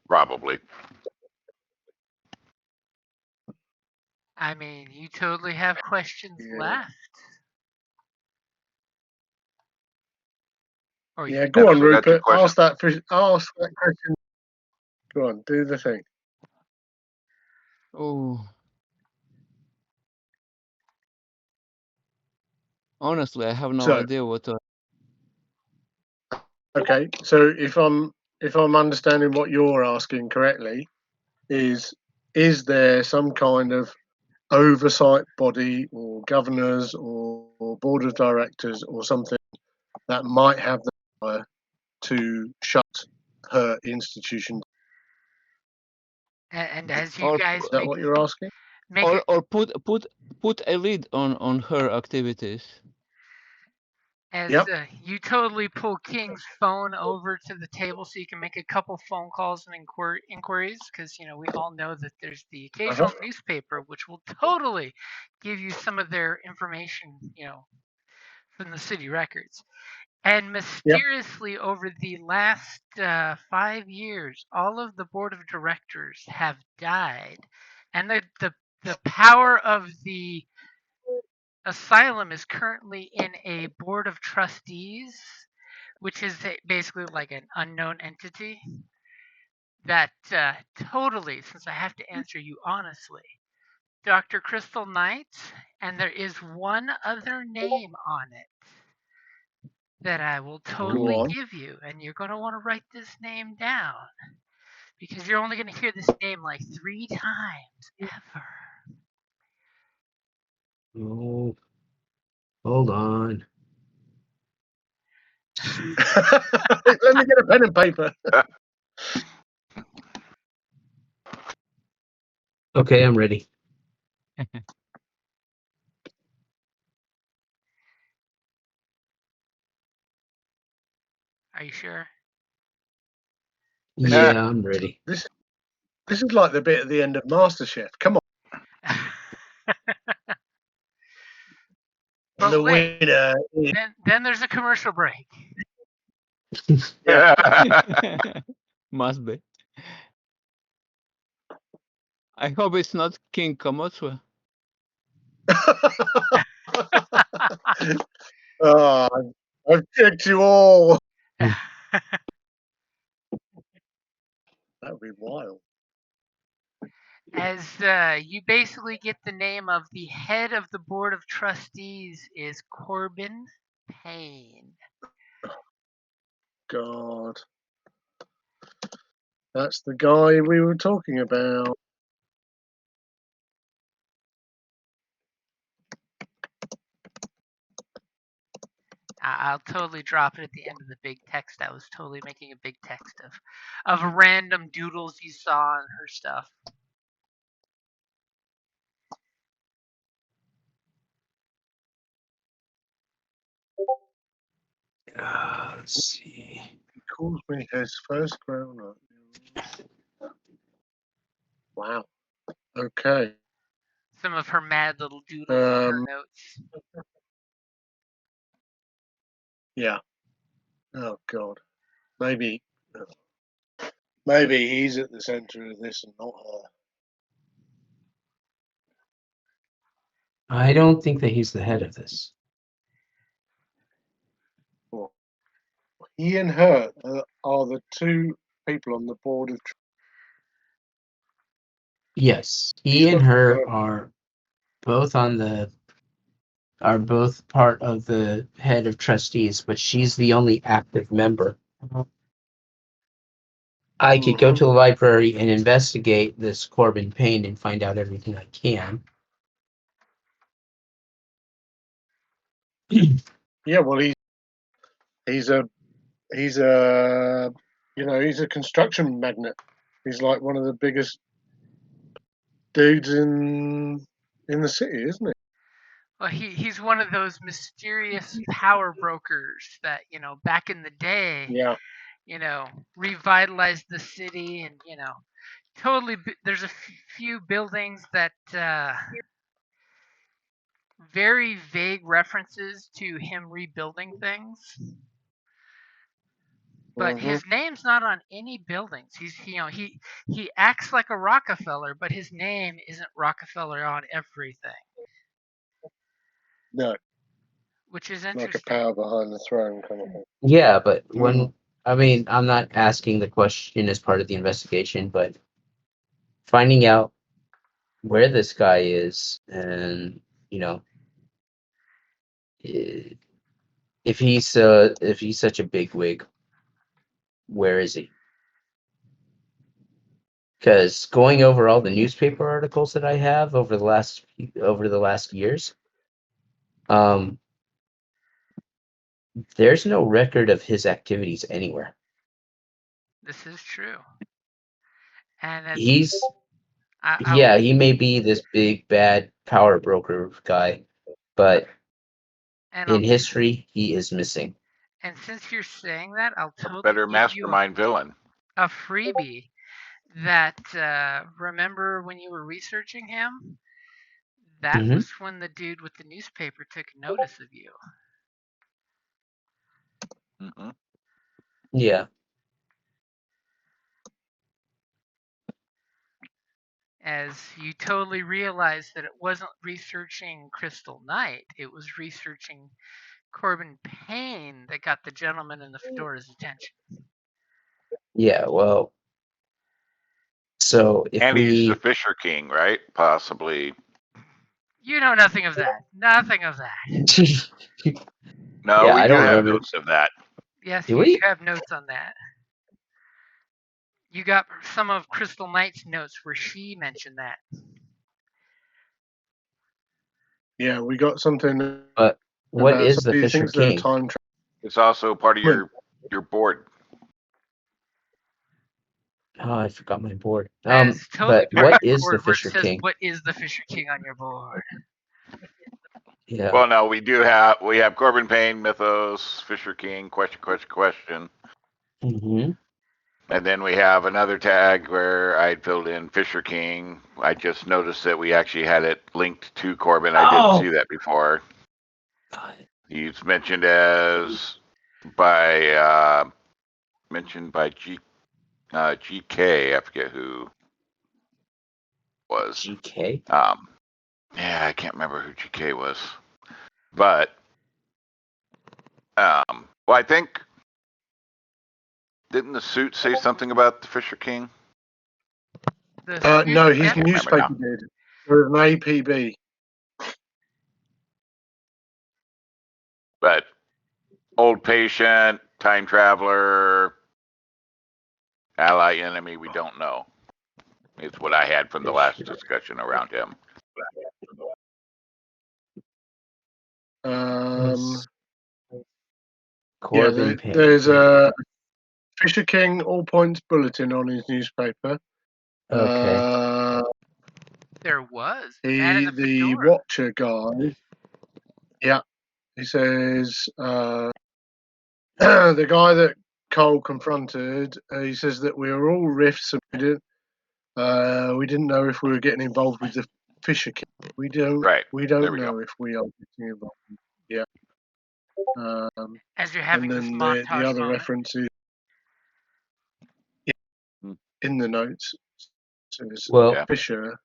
probably. I mean, you totally have questions Yeah. left. Or Yeah, you go on, So that's your Rupert. question. Ask that question. Go on, do the thing. Oh, honestly, I have no So, idea what to. okay, so if I'm understanding what you're asking correctly, is there some kind of oversight body or governors or board of directors or something that might have the power to shut her institution? and as you Or guys Is that what you're asking? make it or put a lid on her activities. as Yep. you totally pull King's phone over to the table so you can make a couple phone calls and inquiries, because we all know that there's the occasional newspaper which will totally give you some of their information, from the city records. And Yep. mysteriously, over the last 5 years, all of the board of directors have died, and the power of the asylum is currently in a board of trustees, which is basically like an unknown entity that totally, since I have to answer you honestly, Dr. Crystal Knight, and there is one other name on it that I will totally on. give you, and you're going to want to write this name down because you're only going to hear this name like 3 times ever. Oh, hold on. Let me get a pen and paper. Okay, I'm ready. Are you sure? Yeah, I'm ready. This is like the bit at the end of MasterChef. Come on. But the wait, winner is then there's a commercial break. Must be. I hope it's not King Komotsue. Oh, I've tricked you all. That would be wild. As you basically get the name of the head of the board of trustees is Corbin Payne. God. That's the guy we were talking about. I'll totally drop it at the end of the big text. I was totally making a big text of random doodles you saw on her stuff. Let's see. He calls me his first grown up. Wow. Okay. Some of her mad little doodles on her notes. Yeah. Oh God. Maybe he's at the center of this and not her. I don't think that he's the head of this. Well, he and her are the two people on the board of. Yes, He's he and not her the- are both part of the head of trustees, but she's the only active member. I could go to the library and investigate this Corbin Payne and find out everything I can. Yeah, well, he's a he's a construction magnate. He's like one of the biggest dudes in the city, isn't he? Well, he's one of those mysterious power brokers that, back in the day, Yeah. revitalized the city and, totally. There's a few buildings that very vague references to him rebuilding things. But his name's not on any buildings. He acts like a Rockefeller, but his name isn't Rockefeller on everything. No. Which is Like interesting. a power behind the throne kind of thing. Yeah, but I'm not asking the question as part of the investigation, but finding out where this guy is and, if he's such a bigwig, where is he? Because going over all the newspaper articles that I have over the last years, there's no record of his activities anywhere. This is true. And He may be this big bad power broker guy, but in history he is missing. And since you're saying that, I'll totally Better give mastermind villain. a freebie. That remember when you were researching him? That was when the dude with the newspaper took notice of you. Mm-hmm. Yeah. As you totally realized that it wasn't researching Crystal Knight, it was researching Corbin Payne that got the gentleman in the fedora's attention. Yeah, well, so if he's the Fisher King, right? Possibly. You know nothing of that. Nothing of that. No, Yeah, we I do don't have remember. notes of that. Yes, Do you we? have notes on that. You got some of Crystal Knight's notes where she mentioned that. Yeah, we got something. But what is the Fisher King? It's also part of your board. Oh, I forgot my board. Totally but what is the Fisher King? What is the Fisher King on your board? Yeah. Well, no, we have Corbin Payne, Mythos, Fisher King, question. Mm-hmm. And then we have another tag where I filled in Fisher King. I just noticed that we actually had it linked to Corbin. I didn't see that before. He's mentioned as by mentioned by GK. I forget who was. GK? Yeah, I can't remember who GK was, but well, I think didn't the suit say something about the Fisher King? The No, suit his definitely- newspaper did. With an APB. But old patient, time traveler, ally, enemy, we don't know. It's what I had from the last discussion around him. Corbin Payne. There's a Fisher King all points bulletin on his newspaper. Okay. There was. Man in the The fedora. Watcher guy. Yeah. He says the guy that Cole confronted, he says that we were all rifts and we didn't know if we were getting involved with the Fisher King. We don't Right. we There don't we know go. if we are getting involved. Yeah. As you're having And this then montage the other moment. reference is in the notes. Says Well, Fisher.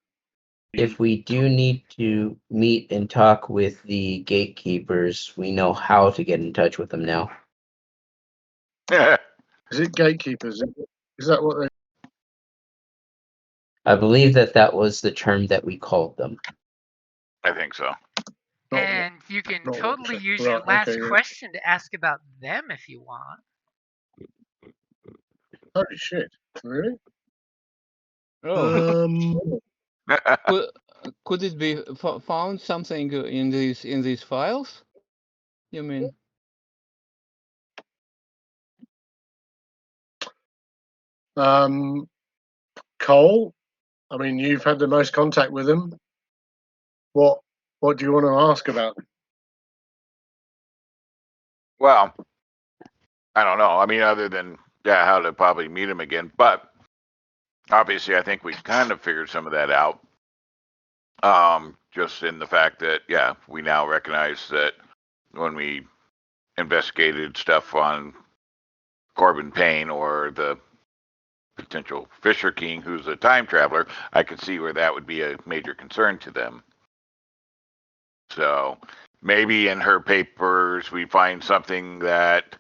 if we do need to meet and talk with the gatekeepers, we know how to get in touch with them now. Is it gatekeepers? Is that what they? I believe that was the term that we called them. I think so. And you can not totally Watcher. use Right, your last okay, yeah. question to ask about them if you want. Holy shit! Really? Oh, could it be found something in these files? You mean? Cole. I mean, you've had the most contact with them. What do you want to ask about? Well, I don't know. I mean, other than how to probably meet him again, but obviously, I think we kind of figured some of that out. Just in the fact that we now recognize that when we investigated stuff on Corbin Payne or the potential Fisher King, who's a time traveler, I could see where that would be a major concern to them. So maybe in her papers we find something that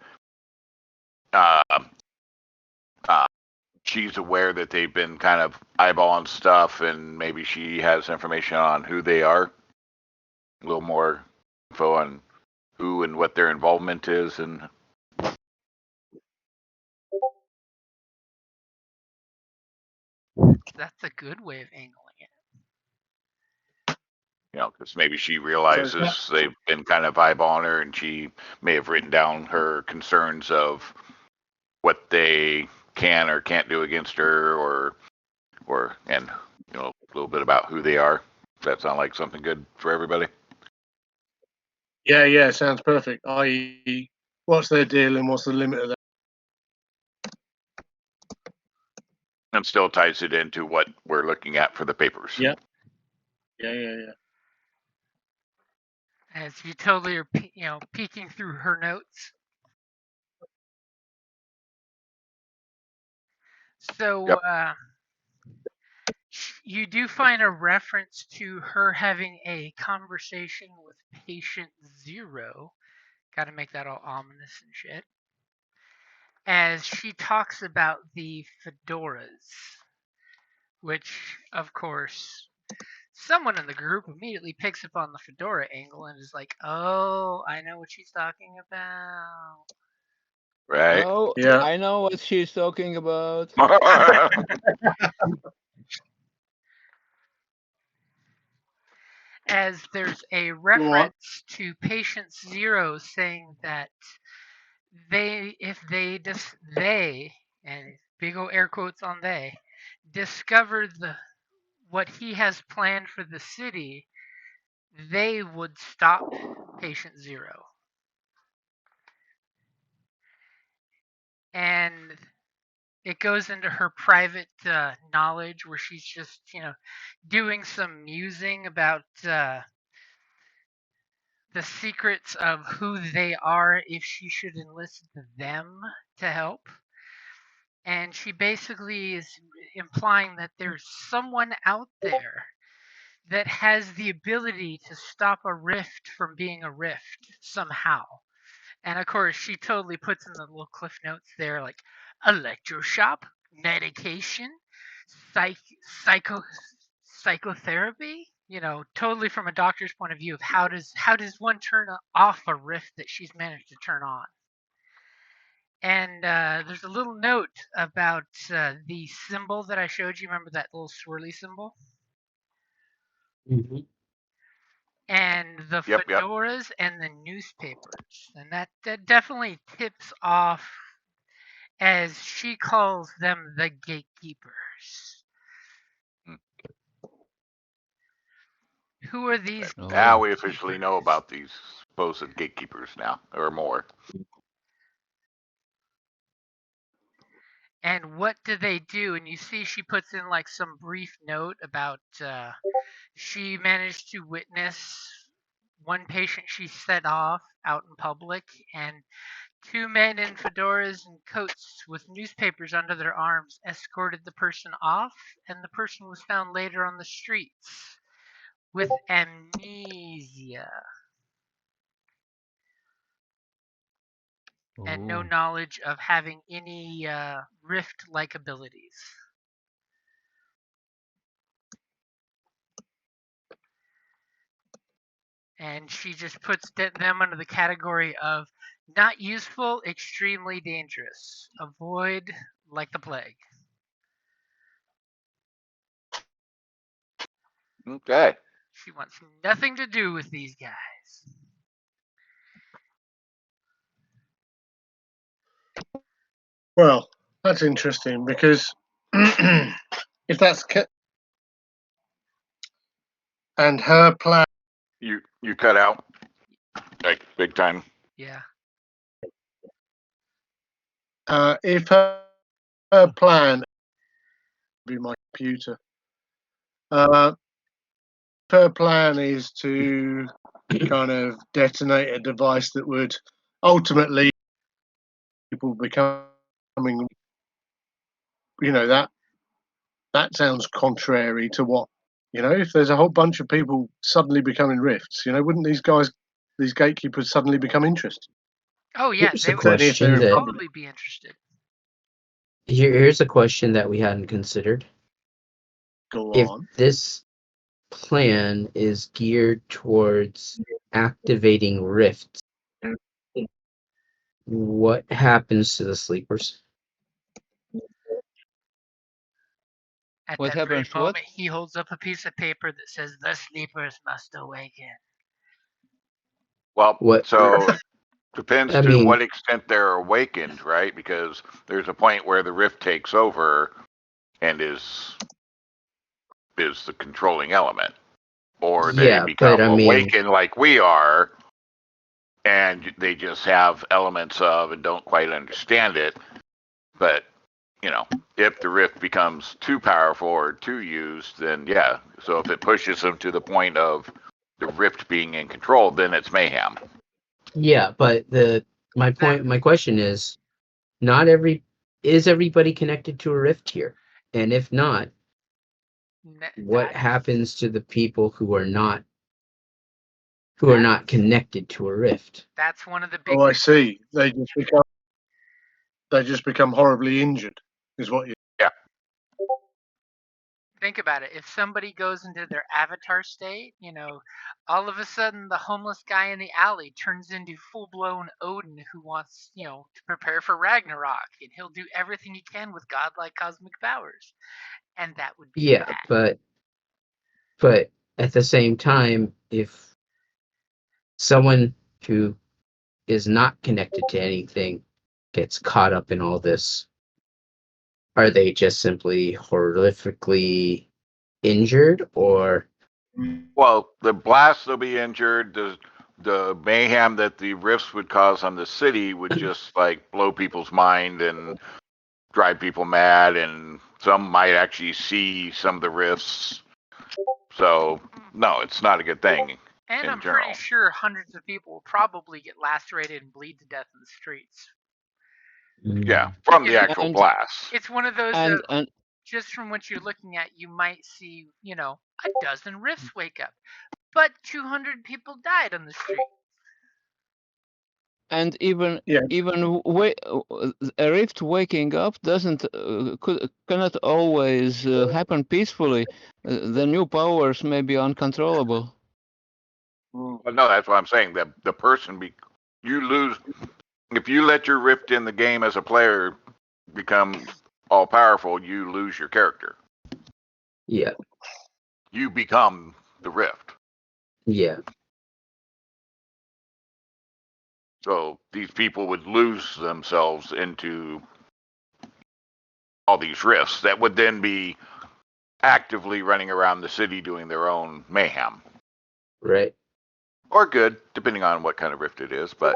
she's aware that they've been kind of eyeballing stuff, and maybe she has information on who they are, a little more info on who and what their involvement is, and That's a good way of angling it. because maybe she realizes they've been kind of eyeballing her, and she may have written down her concerns of what they can or can't do against her, or and a little bit about who they are. Does that sound like something good for everybody? Yeah, sounds perfect. I.e., what's their deal and what's the limit of that? And still ties it into what we're looking at for the papers. Yeah. As you totally are, peeking through her notes. So, you do find a reference to her having a conversation with patient 0. Got to make that all ominous and shit. As she talks about the fedoras, which, of course, someone in the group immediately picks up on the fedora angle and is like, oh, I know what she's talking about. Right? Oh, Yeah. I know what she's talking about. As there's a reference to patient 0 saying that if they, and big ol' air quotes on they, discover what he has planned for the city, they would stop patient 0. And it goes into her private knowledge where she's just, doing some musing about the secrets of who they are if she should enlist them to help. And she basically is implying that there's someone out there that has the ability to stop a rift from being a rift somehow. And of course, she totally puts in the little cliff notes there, like electroshock, medication, psych, psycho, psychotherapy. You know, totally from a doctor's point of view of how does one turn off a rift that she's managed to turn on. And there's a little note about the symbol that I showed you. Remember that little swirly symbol? Mhm. And the Yep. fedoras and the newspapers. And that definitely tips off, as she calls them, the gatekeepers. Who are these? Now Oh. we officially know about these supposed gatekeepers now, or more. And what do they do? And you see she puts in like some brief note about she managed to witness one patient she set off out in public, and two men in fedoras and coats with newspapers under their arms escorted the person off, and the person was found later on the streets with amnesia and no Oh. knowledge of having any rift-like abilities. And she just puts them under the category of not useful, extremely dangerous. Avoid like the plague. Okay. She wants nothing to do with these guys. Well, that's interesting because if that's and her plan, You cut out like big time. Yeah. if her plan be my computer, her plan is to kind of detonate a device that would ultimately people becoming, that sounds contrary to what, if there's a whole bunch of people suddenly becoming rifts, wouldn't these gatekeepers suddenly become interested? Oh yeah, Here's they a would Certainly if they're question in that public. totally be interested. here's a question that we hadn't considered. Go If on. this plan is geared towards activating rifts, what happens to the sleepers? At What that very happens? What? moment, he holds up a piece of paper that says, "The sleepers must awaken." Well, What so depends I to mean, what extent they're awakened, right? Because there's a point where the rift takes over and is the controlling element, or they yeah, but become I mean, awakened like we are, and they just have elements of and don't quite understand it. But if the rift becomes too powerful or too used, then yeah. So if it pushes them to the point of the rift being in control, then it's mayhem. yeah, but my question is, not is everybody connected to a rift here? And if not, what That happens to the people who are not that connected to a rift? that's one of the big. Oh, I see. They just become horribly injured, is what you. Yeah. Think about it. If somebody goes into their avatar state, all of a sudden the homeless guy in the alley turns into full-blown Odin who wants, to prepare for Ragnarok, and he'll do everything he can with godlike cosmic powers, and that would be Yeah, bad. but at the same time, if someone who is not connected to anything gets caught up in all this, are they just simply horrifically injured, or Well, the blast will be injured. The mayhem that the rifts would cause on the city would just like blow people's mind and drive people mad, and some might actually see some of the rifts. So no, it's not a good thing. And in I'm general. pretty sure hundreds of people will probably get lacerated and bleed to death in the streets. Yeah, from the actual And- blast. It's one of those and that, just from what you're looking at, you might see, a dozen rifts wake up. But 200 people died on the street. and even Yeah. a rift waking up cannot always happen peacefully. The new powers may be uncontrollable. Mm. Well, no, that's what I'm saying. The person you lose if you let your rift in the game as a player become all powerful. You lose your character. Yeah. You become the rift. Yeah. So these people would lose themselves into all these rifts that would then be actively running around the city doing their own mayhem. Right. Or good, depending on what kind of rift it is, but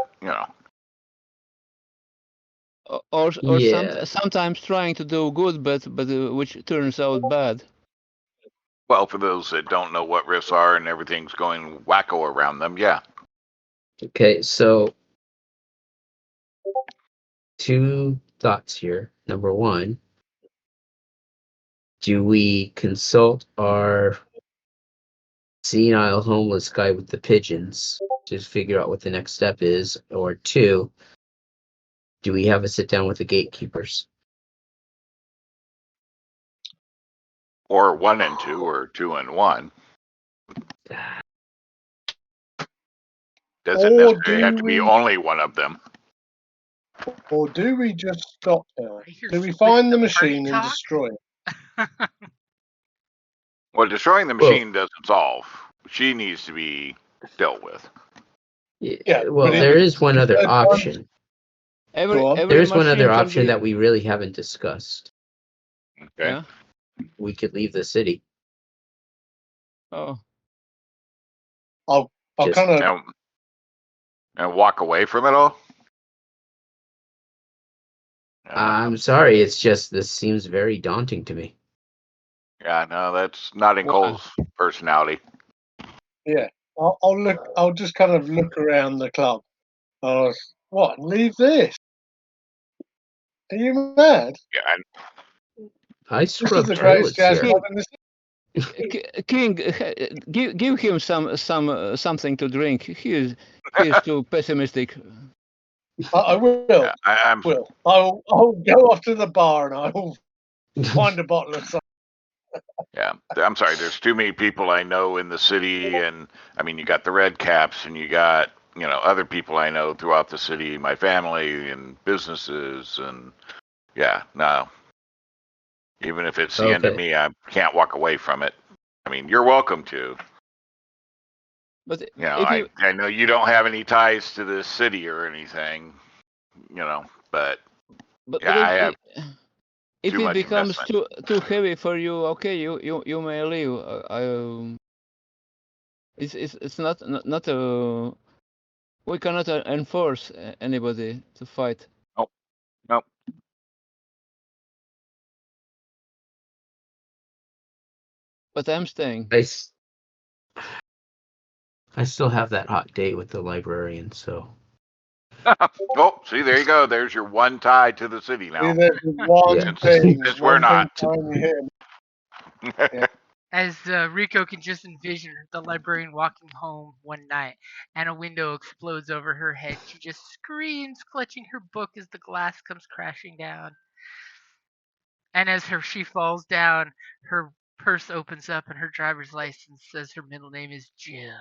Or Yeah. sometimes trying to do good, but which turns out bad. Well, for those that don't know what rifts are and everything's going wacko around them, yeah. Okay, so 2 thoughts here. Number 1, do we consult our senile homeless guy with the pigeons to figure out what the next step is? Or 2, do we have a sit down with the gatekeepers? Or 1 and 2, or 2 and 1. Doesn't Or necessarily have to be only one of them. Or do we just stop her? I hear Do we split find the the party machine and talk. destroy it? Well, destroying the Well- machine doesn't solve. She needs to be dealt with. Yeah, Well, but there is one other third time- option. Go on. There is one other machine can option be- that we really haven't discussed. Okay. Yeah. We could leave the city. Oh. I'll Just- kind of. And walk away from it all? I'm sorry, it's just this seems very daunting to me. Yeah, no, that's not in Why? Cole's personality. Yeah, I'll look. I'll just kind of look around the club. What? Leave this? Are you mad? Yeah, I This is scrubbed the greatest toilets jazz here. club in the King, give him something to drink. He is too pessimistic. I will. yeah, I'm Will. I'll go off to the bar and I will find a bottle of something. Yeah, I'm sorry. There's too many people I know in the city, and I mean, you got the Red Caps, and you got other people I know throughout the city, my family and businesses, and yeah, no. Even if it's the end of Okay. me, I can't walk away from it. I mean, you're welcome to. But I know you don't have any ties to this city or anything, but yeah, I have if too it much becomes investment. too heavy for you, okay, you may leave. It's not a. We cannot enforce anybody to fight. Nope. But I'm staying. I still have that hot date with the librarian, so Oh, see, there you go. There's your one tie to the city now. See, there's the one Yeah. thing. Since we're one not. thing behind him. As Rico can just envision the librarian walking home one night and a window explodes over her head. She just screams, clutching her book as the glass comes crashing down. And as she falls down, her purse opens up and her driver's license says her middle name is Jill.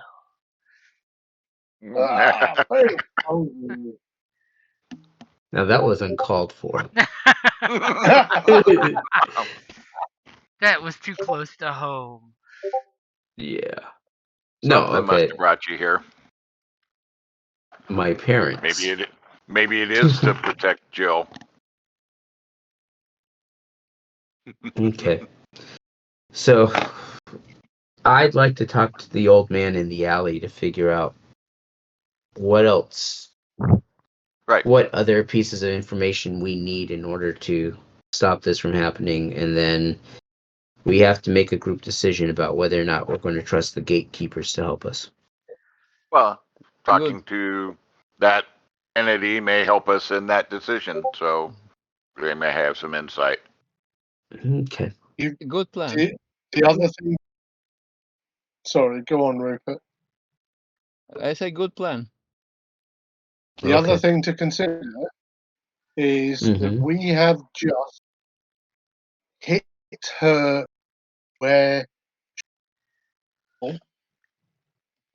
Hey, oh, now that was uncalled for. That was too close to home. Yeah. No, Something must okay. have brought you here. My parents. Maybe it is to protect Jill. Okay. So I'd like to talk to the old man in the alley to figure out what else, Right. what other pieces of information we need in order to stop this from happening, and then we have to make a group decision about whether or not we're going to trust the gatekeepers to help us. Well, talking to that entity may help us in that decision, so they may have some insight. Okay. Good plan. The other thing. Sorry, go on, Rupert. I say good plan. The other Okay. thing to consider is that Mhm. we have just hit her where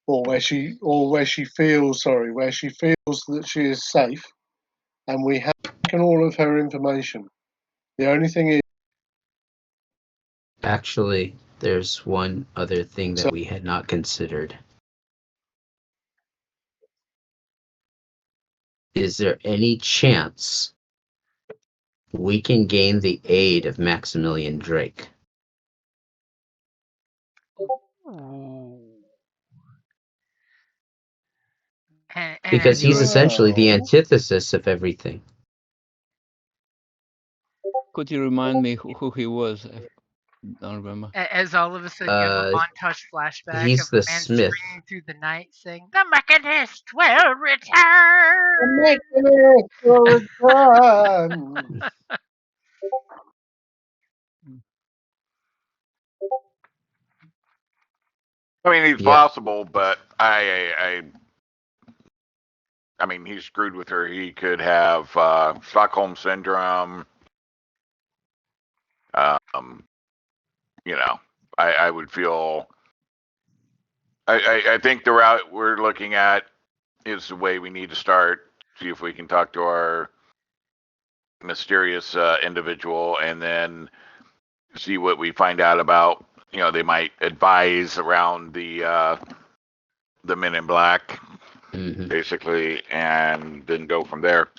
where she feels that she is safe, and we have taken all of her information. The only thing is, Actually, there's one other thing that So- we had not considered. Is there any chance we can gain the aid of Maximilian Drake? Ooh. And Because he's essentially the Well- antithesis of everything. Could you remind me who he was? I don't remember. as all of a sudden you have a montage flashback he's of the a man Smith. screaming through the night saying, "The Mechanist will return!" I mean, he's Yeah. possible, but I mean, he's screwed with her. He could have Stockholm syndrome. You know, I would feel. I think the route we're looking at is the way we need to start. See if we can talk to our mysterious individual, and then see what we find out about. You know, they might advise around the Men in Black, Mhm. basically, and then go from there.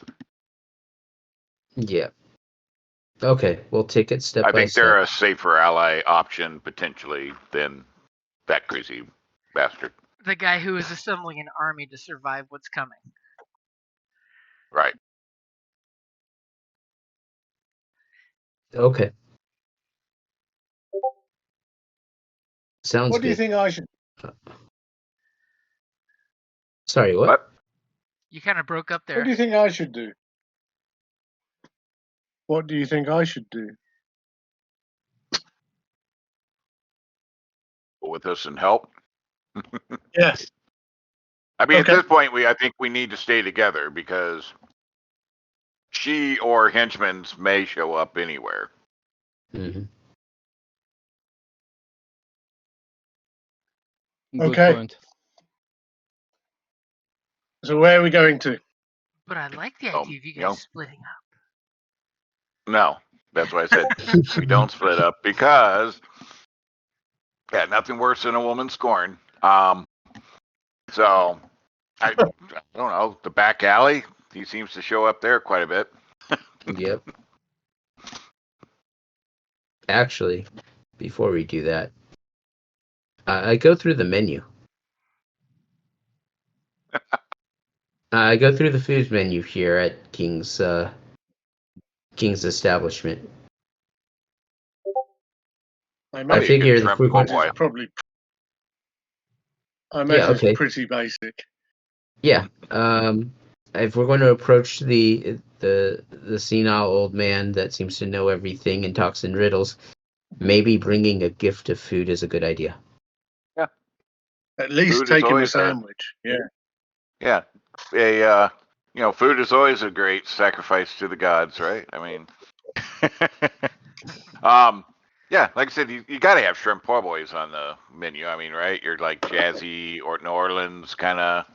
Yeah. Okay, we'll take it step I by think they're step. a safer ally option potentially than that crazy bastard. The guy who is assembling an army to survive what's coming. Right. Okay. Sounds what do you good. think I should? Sorry, what? But You kind of broke up What there. do you think I should do? What do you think I should do? with us and help. Yes. I mean, Okay. at this point, I think we need to stay together because she or henchmen may show up anywhere. Mhm. Good Okay. point. So where are we going to? But I like the idea of you guys You know, splitting up. no, that's why I said we don't split up because, yeah, nothing worse than a woman scorned. So I don't know, the back alley. He seems to show up there quite a bit. Yep. Actually, before we do that, I go through the menu. I go through the food menu here at King's establishment. I I Probably a imagine good figure the shrimp frequent. po' boy. it's probably. I Yeah, imagine okay. it's pretty basic. Yeah. If we're going to approach the senile old man that seems to know everything and talks in riddles, maybe bringing a gift of food is a good idea. At least Food is take him a always sandwich. yeah. Food is always a great sacrifice to the gods, right? I mean, yeah, like I said, you got to have shrimp po' boys on the menu. I mean, right? You're like jazzy or New Orleans kind of.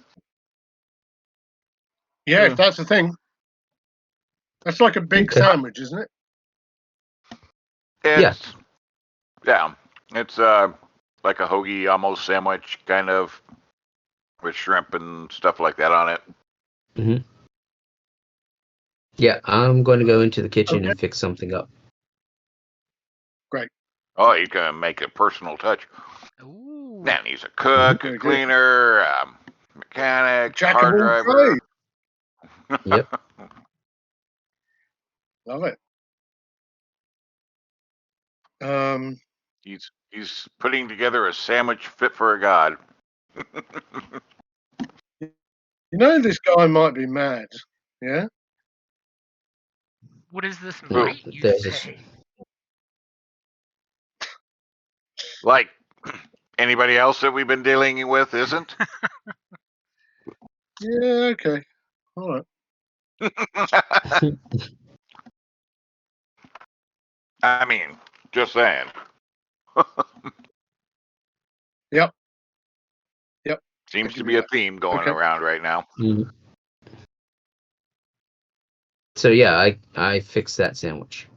Yeah, if that's the thing. That's like a big Okay. sandwich, isn't it? It's like a hoagie almost sandwich kind of with shrimp and stuff like that on it. Mm-hmm. Yeah, I'm going to go into the kitchen Okay. and fix something up. Great. Oh, you can make a personal touch. Ooh. Man, he's a cook, Very a good. cleaner, mechanic, Jack car of all driver. trades. Yep. Love it. He's putting together a sandwich fit for a god. You know this guy might be mad. Yeah. What is this No, might you there's a say? Like anybody else that we've been dealing with isn't. Yeah. Okay. All right. I mean, just saying. Yep. Seems I'll to give be you a that. theme going Okay. around right now. Mhm. So yeah, I fixed that sandwich.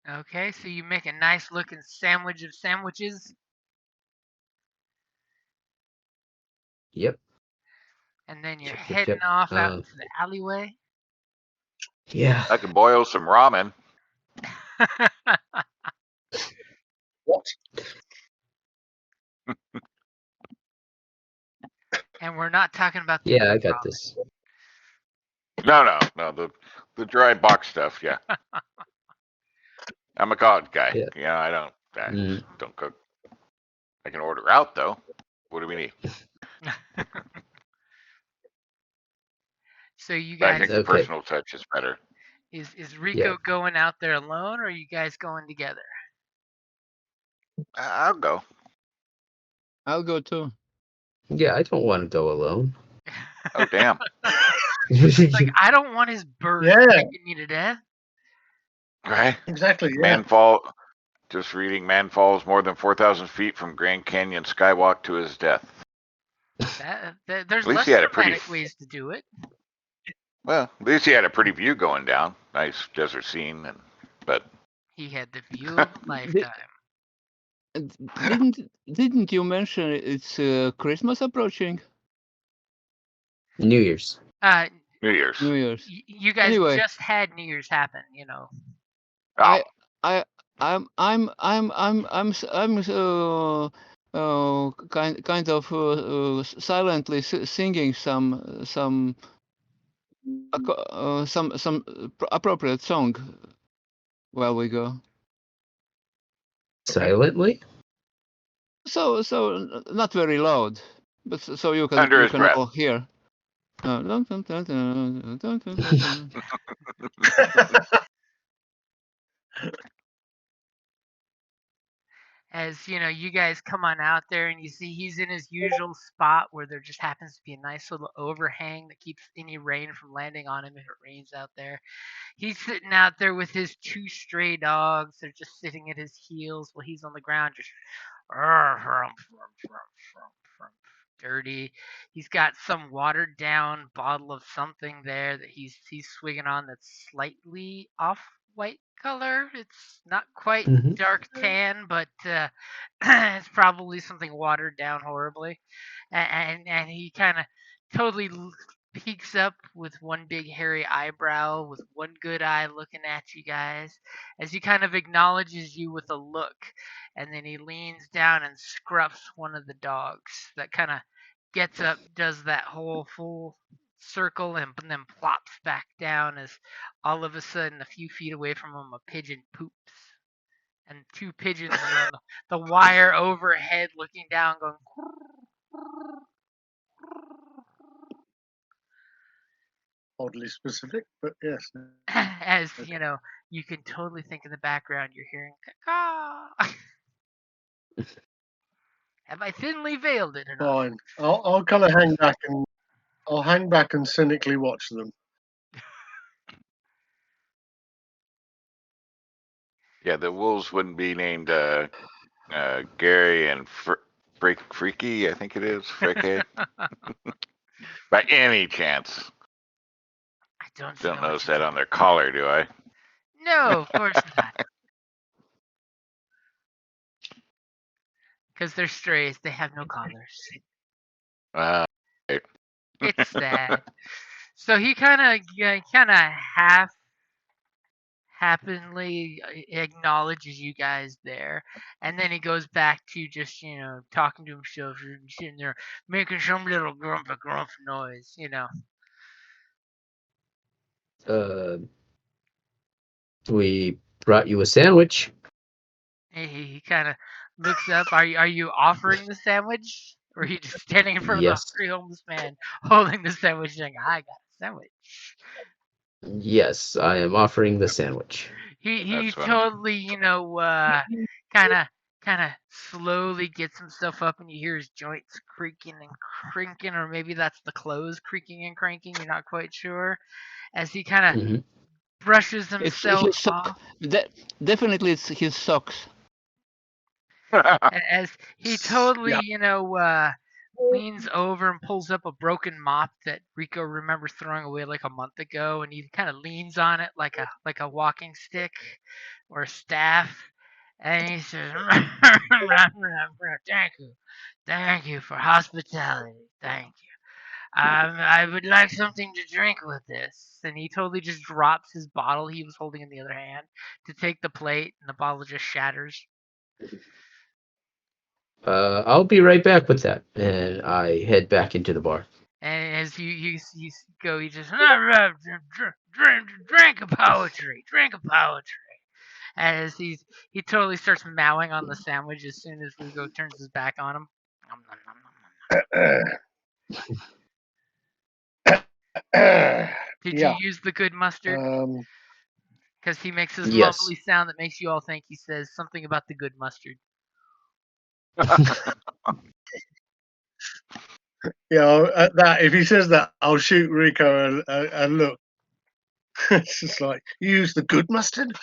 Okay, so you make a nice looking sandwich of sandwiches, Yep. and then you're Yep. heading off out Uh, into the alleyway. yeah. I can boil some ramen. What? And we're not talking about the Yeah, I good got ramen. this. No. The dry box stuff. Yeah, I'm a cod guy. Yeah. Yeah, I Mm. don't cook. I can order out though. What do we need? So you I guys, think the Okay. personal touch is better. is Rico going out there alone, or are you guys going together? I'll go. I'll go too. Yeah, I don't want to go alone. Oh damn. It's like I don't want his bird Yeah. picking me to death. Right. Exactly. Yeah. Man fall. Just reading. Man falls more than 4,000 feet from Grand Canyon skywalk to his death. There's At least less he had a pretty. dramatic ways to do it. Well, at least he had a pretty view going down. Nice desert scene, but He had the view of a lifetime. Didn't you mention it's Christmas approaching? New Year's. New Year's. New Year's. You guys Anyway. just had New Year's happen, you know. Oh, I'm kind of silently singing some appropriate song while we go. Silently? So not very loud, but so you under his can breath. all hear. As you know, you guys come on out there and you see he's in his usual spot where there just happens to be a nice little overhang that keeps any rain from landing on him if it rains out there. He's sitting out there with his two stray dogs. They're just sitting at his heels while he's on the ground just dirty. He's got some watered down bottle of something there that he's swigging on that's slightly off white color. It's not quite Mhm. dark tan, but it's probably something watered down horribly. And he kind of totally peeks up with one big hairy eyebrow, with one good eye looking at you guys, as he kind of acknowledges you with a look, and then he leans down and scruffs one of the dogs. That kind of gets up, does that whole full circle, and then plops back down as all of a sudden, a few feet away from him, a pigeon poops. And two pigeons are on the wire overhead looking down, going. Oddly specific, but yes. As you know, you can totally think in the background you're hearing caw. Have I thinly veiled it enough? Fine. I'll kind of hang back and cynically watch them. Yeah, the wolves wouldn't be named Gary and Freaky, I think it is. Freaky. By any chance. I don't Don't know. notice that on their collar, do I? No, of course not. Because they're strays, they have no collars. It's sad. So he kind of half happily acknowledges you guys there, and then he goes back to just talking to himself, sitting there making some little grump noise, We brought you a sandwich. He kind of looks up. Are you offering the sandwich, Or are you just standing in front of Yes. the hungry homeless man holding the sandwich saying, I got a sandwich? Yes, I am offering the sandwich. He That's funny. totally, kind of slowly gets himself up, and you hear his joints creaking and crinking, or maybe that's the clothes creaking and cranking. You're not quite sure. As he kind of hmm brushes It's himself his off, sock. Definitely, it's his socks. as he totally, Yeah. leans over and pulls up a broken mop that Rico remembers throwing away like a month ago, and he kind of leans on it like a walking stick or a staff, and he says, thank you for hospitality, thank you. I would like something to drink with this." And he totally just drops his bottle he was holding in the other hand to take the plate, and the bottle just shatters. I'll be right back with that, and I head back into the bar. And as you go, he just drink a poetry, drink a poetry. As he totally starts mowing on the sandwich as soon as Rico turns his back on him. Nom, nom, nom, nom, nom. Did you Yeah. use the good mustard? Um, Because he makes this Yes. mumbly sound that makes you all think he says something about the good mustard. yeah. At that, if he says that, I'll shoot Rico and look. It's just like, you use the good mustard?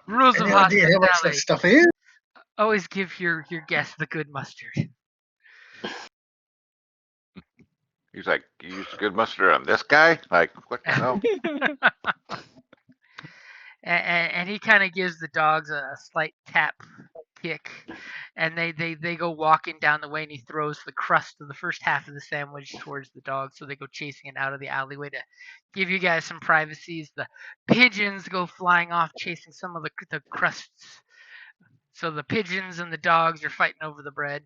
Rules of Any idea how much that hospitality. stuff is? Always give your guest the good mustard. He's like, you used good mustard on this guy? Like, what the hell? And he kind of gives the dogs a slight tap kick, and they go walking down the way, and he throws the crust of the first half of the sandwich towards the dogs, so they go chasing it out of the alleyway to give you guys some privacies. The pigeons go flying off chasing some of the crusts, so the pigeons and the dogs are fighting over the bread.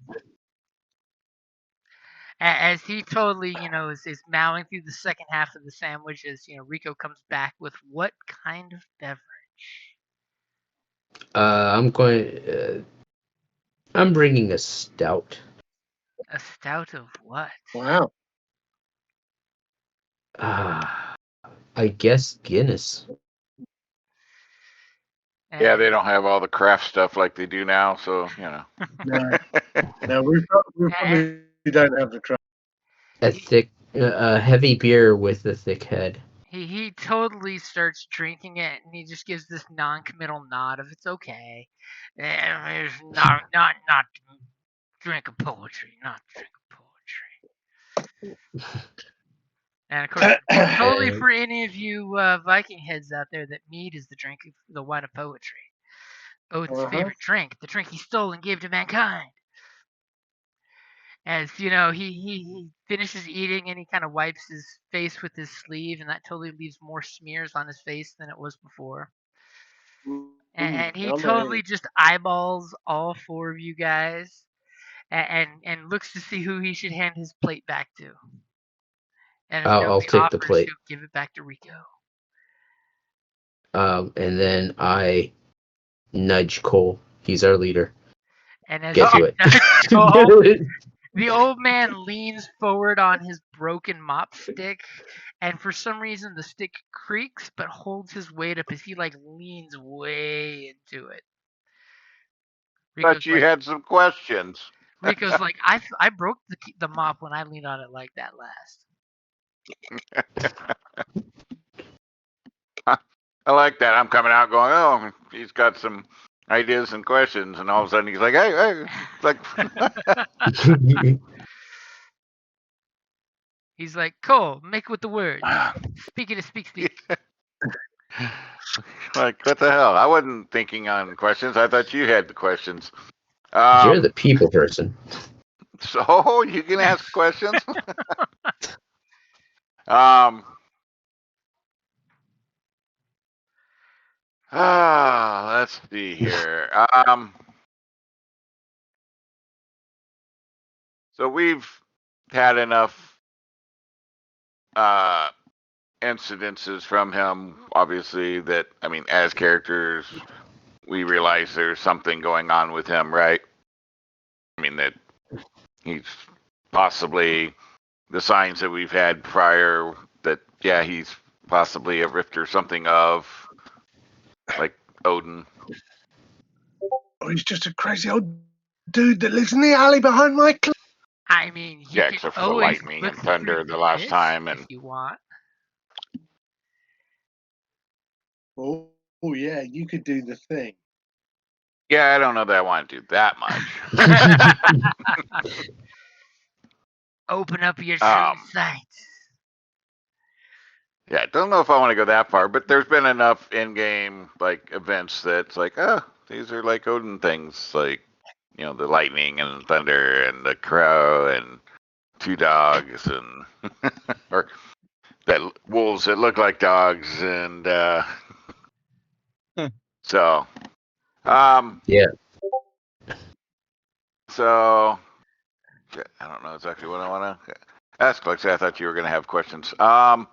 As he totally, is mowing through the second half of the sandwich, as Rico comes back with what kind of beverage? I'm going. I'm bringing a stout. A stout of what? Wow. I guess Guinness. Yeah, they don't have all the craft stuff like they do now, so, No, no, we probably don't have the craft. A heavy beer with a thick head. He totally starts drinking it, and he just gives this non-committal nod of it's okay. There's not drink of poetry, not drink of poetry. And of course, totally for any of you Viking heads out there, that mead is the drink of the wine of poetry. Odin's favorite drink, the drink he stole and gave to mankind. As he finishes eating, and he kind of wipes his face with his sleeve, and that totally leaves more smears on his face than it was before. And he totally just eyeballs all four of you guys, and looks to see who he should hand his plate back to. And if I'll nobody take the offers, plate. he'll give it back to Rico. And then I nudge Cole. He's our leader. And as Get you to it. nudge Cole, the old man leans forward on his broken mop stick, and for some reason the stick creaks but holds his weight up as he leans way into it. But you had some questions. Rico's like, I broke the mop when I leaned on it like that last. I like that. I'm coming out going, oh, he's got some ideas and questions, and all of a sudden he's like, hey, like. He's like, Cole, make with the words. Speak it, speak. Like, what the hell? I wasn't thinking on questions. I thought you had the questions. You're the people person. So you can ask questions. Let's see here. So we've had enough incidences from him, obviously, that, I mean, as characters, we realize there's something going on with him, right? I mean, that he's possibly the signs that we've had prior that, yeah, he's possibly a rift or something of, like Odin. Oh, he's just a crazy old dude that lives in the alley behind my club. I mean, you Yeah, could except for the always lightning look and thunder through the last this time, and if you want. Oh, yeah, you could do the thing. yeah, I don't know that I want to do that much. Open up your true sight. Yeah, I don't know if I want to go that far, but there's been enough in-game like events that's like, oh, these are like Odin things, like, you know, the lightning and thunder and the crow and two dogs and or that wolves that look like dogs and so Yeah. so I don't know exactly what I want to ask. Lexi, I thought you were going to have questions. I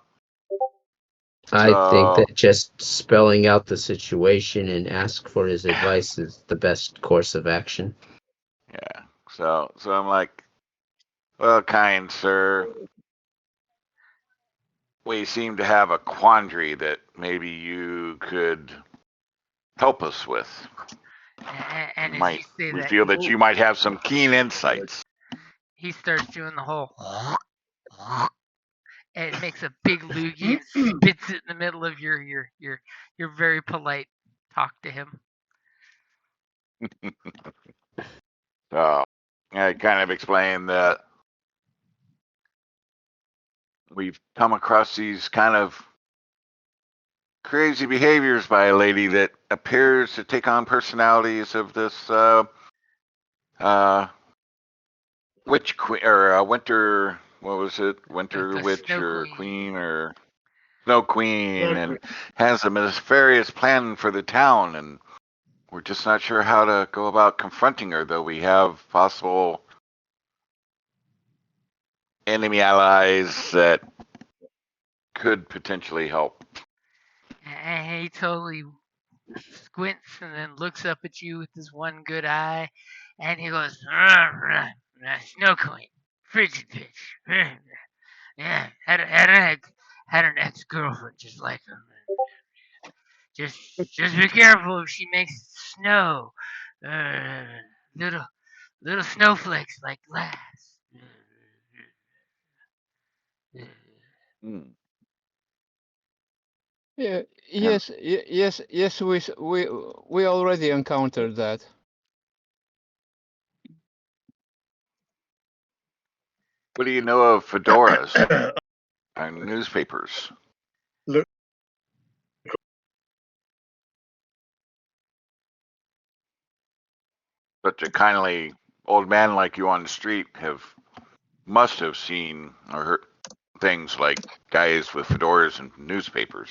think that just spelling out the situation and ask for his advice is the best course of action. Yeah. So I'm like, well, kind sir, we seem to have a quandary that maybe you could help us with. And we as might, you say we that, feel that you might have some keen insights. he starts doing the whole and makes a big loogie and spits it in the middle of your very polite talk to him. So I kind of explained that we've come across these kind of crazy behaviors by a lady that appears to take on personalities of this witch queen or winter. What was it? Winter The witch Snow or Queen. queen or Snow Queen, Snow and has a nefarious plan for the town, and we're just not sure how to go about confronting her. Though we have possible enemy allies that could potentially help. And he totally squints and then looks up at you with his one good eye, and he goes, Snow Queen, frigid bitch. Yeah, had an ex-girlfriend just like him. Just be careful if she makes it snow. Little snowflakes like glass. Hmm. Yeah, yes, yes. We already encountered that. What do you know of fedoras and newspapers? Look, Such a kindly old man like you on the street must have seen or heard things like guys with fedoras and newspapers.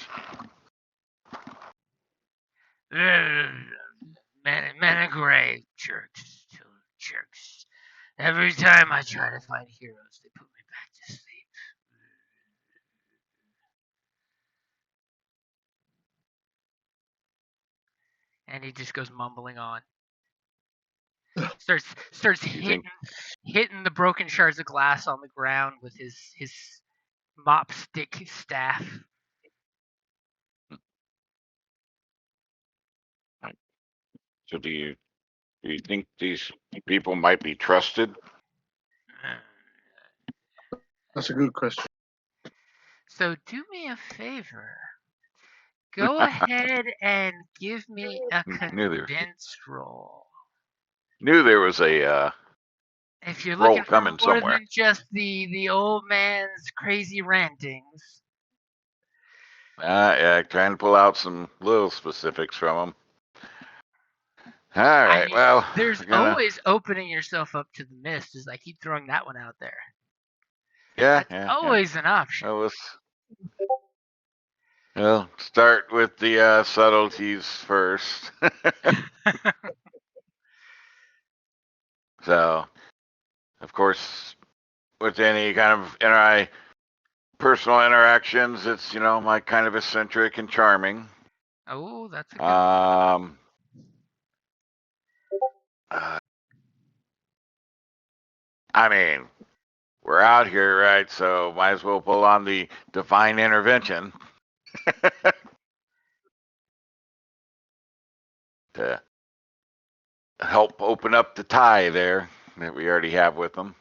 Men of gray, jerks, jerks. Every time I try to find heroes, they put me back to sleep. And he just goes mumbling on. Starts hitting the broken shards of glass on the ground with his mop stick staff. So do you think these people might be trusted? that's a good question. So do me a favor. Go ahead and give me a convince roll. Knew there was a If you're roll looking for coming more somewhere. than just the old man's crazy rantings. Yeah, trying to pull out some little specifics from them. All right, I mean, well, there's always opening yourself up to the mist. Is I keep throwing that one out there. That's always an option. Well, start with the subtleties first. So, of course, with any kind of personal interactions, it's, my kind of eccentric and charming. Oh, that's a good one. I mean, we're out here, right? So might as well pull on the divine intervention to help open up the tie there that we already have with them.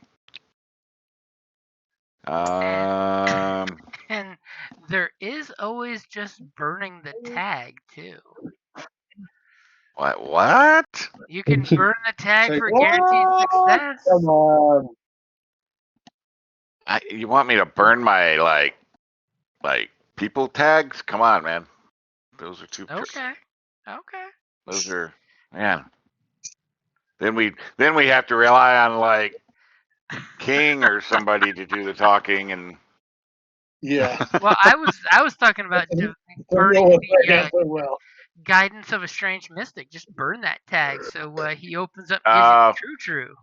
And there is always just burning the tag too. What? You can burn the tag Say, for guaranteed "What? success. Come on. You want me to burn my like people tags? Come on, man. Those are too. Okay. Those are, man. Then we have to rely on like King or somebody to do the talking and. Yeah. Well, I was talking about Doesn't burning work the out so well. guidance of a strange mystic. Just burn that tag so he opens up his true.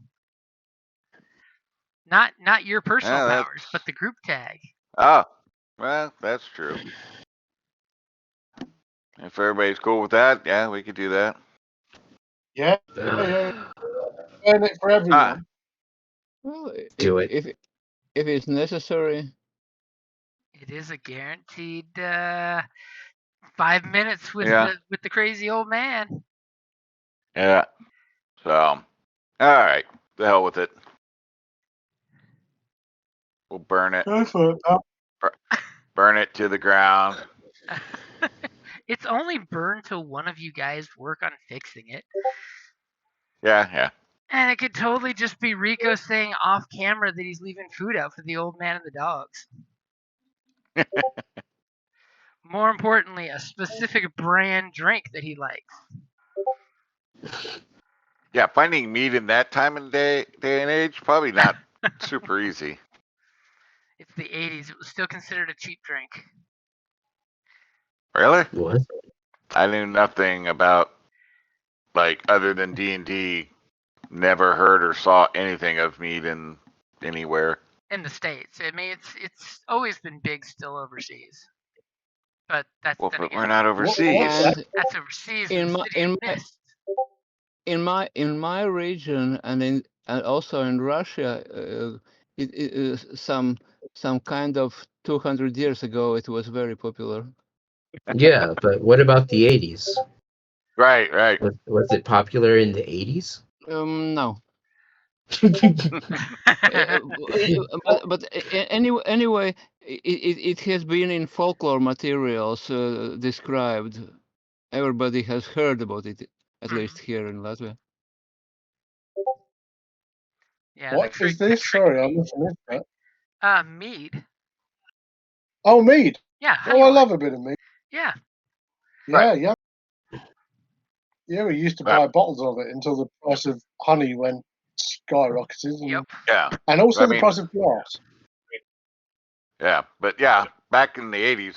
Not your personal powers, but the group tag. Oh, well, that's true. If everybody's cool with that, yeah, we could do that. Yeah. Burn it for everyone. Well, Do it. if it's necessary. It is a guaranteed 5 minutes with the crazy old man. Yeah. So, all right, the hell with it. We'll burn it. Go for it, pal. Burn it to the ground. It's only burned till one of you guys work on fixing it. Yeah. And it could totally just be Rico saying off camera that he's leaving food out for the old man and the dogs. More importantly, a specific brand drink that he likes. Yeah, finding meat in that time and day and age, probably not super easy. It's the 80s. It was still considered a cheap drink. Really? What? I knew nothing about, like, other than D&D. Never heard or saw anything of meat in anywhere. In the States. I mean, it's always been big still overseas. But that's Well, then but again, we're not overseas. And that's overseas in in the my city of Mist. in my region and also in Russia, some kind of 200 years ago it was very popular. Yeah, but what about the 80s? Right. Was it popular in the 80s? No. But anyway, it has been in folklore materials described. Everybody has heard about it, at least here in Latvia. Yeah, What is this? Sorry, I must have missed that. mead. Oh, mead. Yeah, Oh, honey I wine. love a bit of mead. Yeah. Yeah. Yeah, we used to buy bottles of it until the price of honey went skyrocketed. Yep. Yeah. And also I the mean, price of glass. Yeah, but yeah, back in the 80s,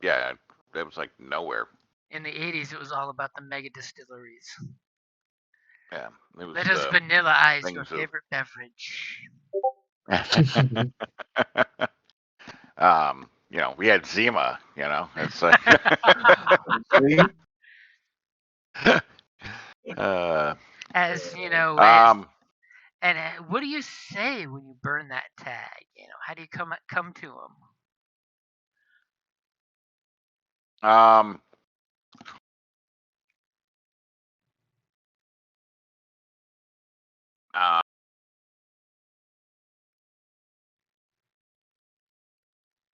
that was like nowhere. In the 80s, it was all about the mega distilleries. Yeah, it was. Let us vanilla ice your things of- favorite beverage. We had Zima. It's like. As you know, and what do you say when you burn that tag? How do you come to him?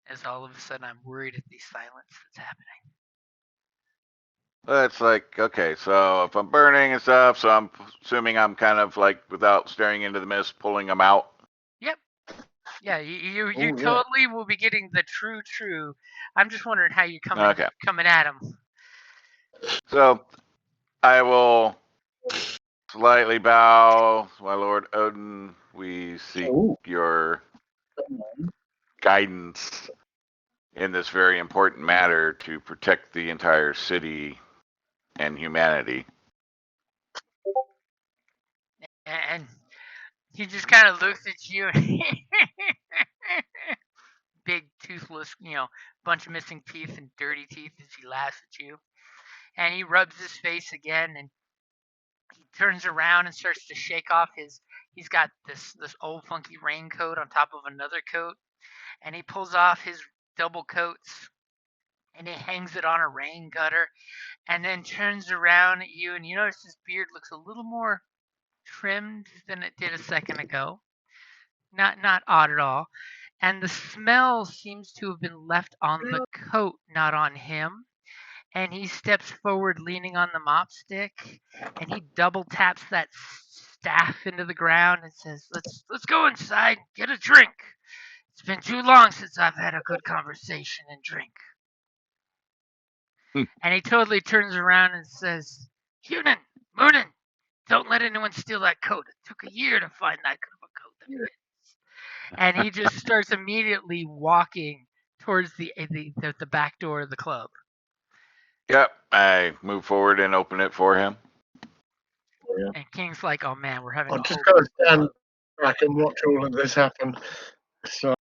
As all of a sudden I'm worried at the silence that's happening. It's like, okay, so if I'm burning and stuff, so I'm assuming I'm kind of like, without staring into the mist, pulling them out. Yep. Yeah, you totally will be getting the true. I'm just wondering how you're coming at him. So I will slightly bow, my lord Odin. We seek your guidance in this very important matter to protect the entire city and humanity. And he just kind of looks at you. Big toothless, bunch of missing teeth and dirty teeth as he laughs at you. And he rubs his face again and he turns around and starts to shake off his he's got this old funky raincoat on top of another coat, and he pulls off his double coats and he hangs it on a rain gutter, and then turns around at you, and you notice his beard looks a little more trimmed than it did a second ago. Not odd at all. And the smell seems to have been left on the coat, not on him. And he steps forward leaning on the mop stick, and he double taps that staff into the ground and says, let's go inside and get a drink. It's been too long since I've had a good conversation and drink. And he totally turns around and says, Hunan, Moonin, don't let anyone steal that coat. It took a year to find that kind of a coat that fits. And he just starts immediately walking towards the back door of the club. Yep, I move forward and open it for him. And King's like, oh man, we're having I'm a just whole going to stand back and watch all of this happen. So,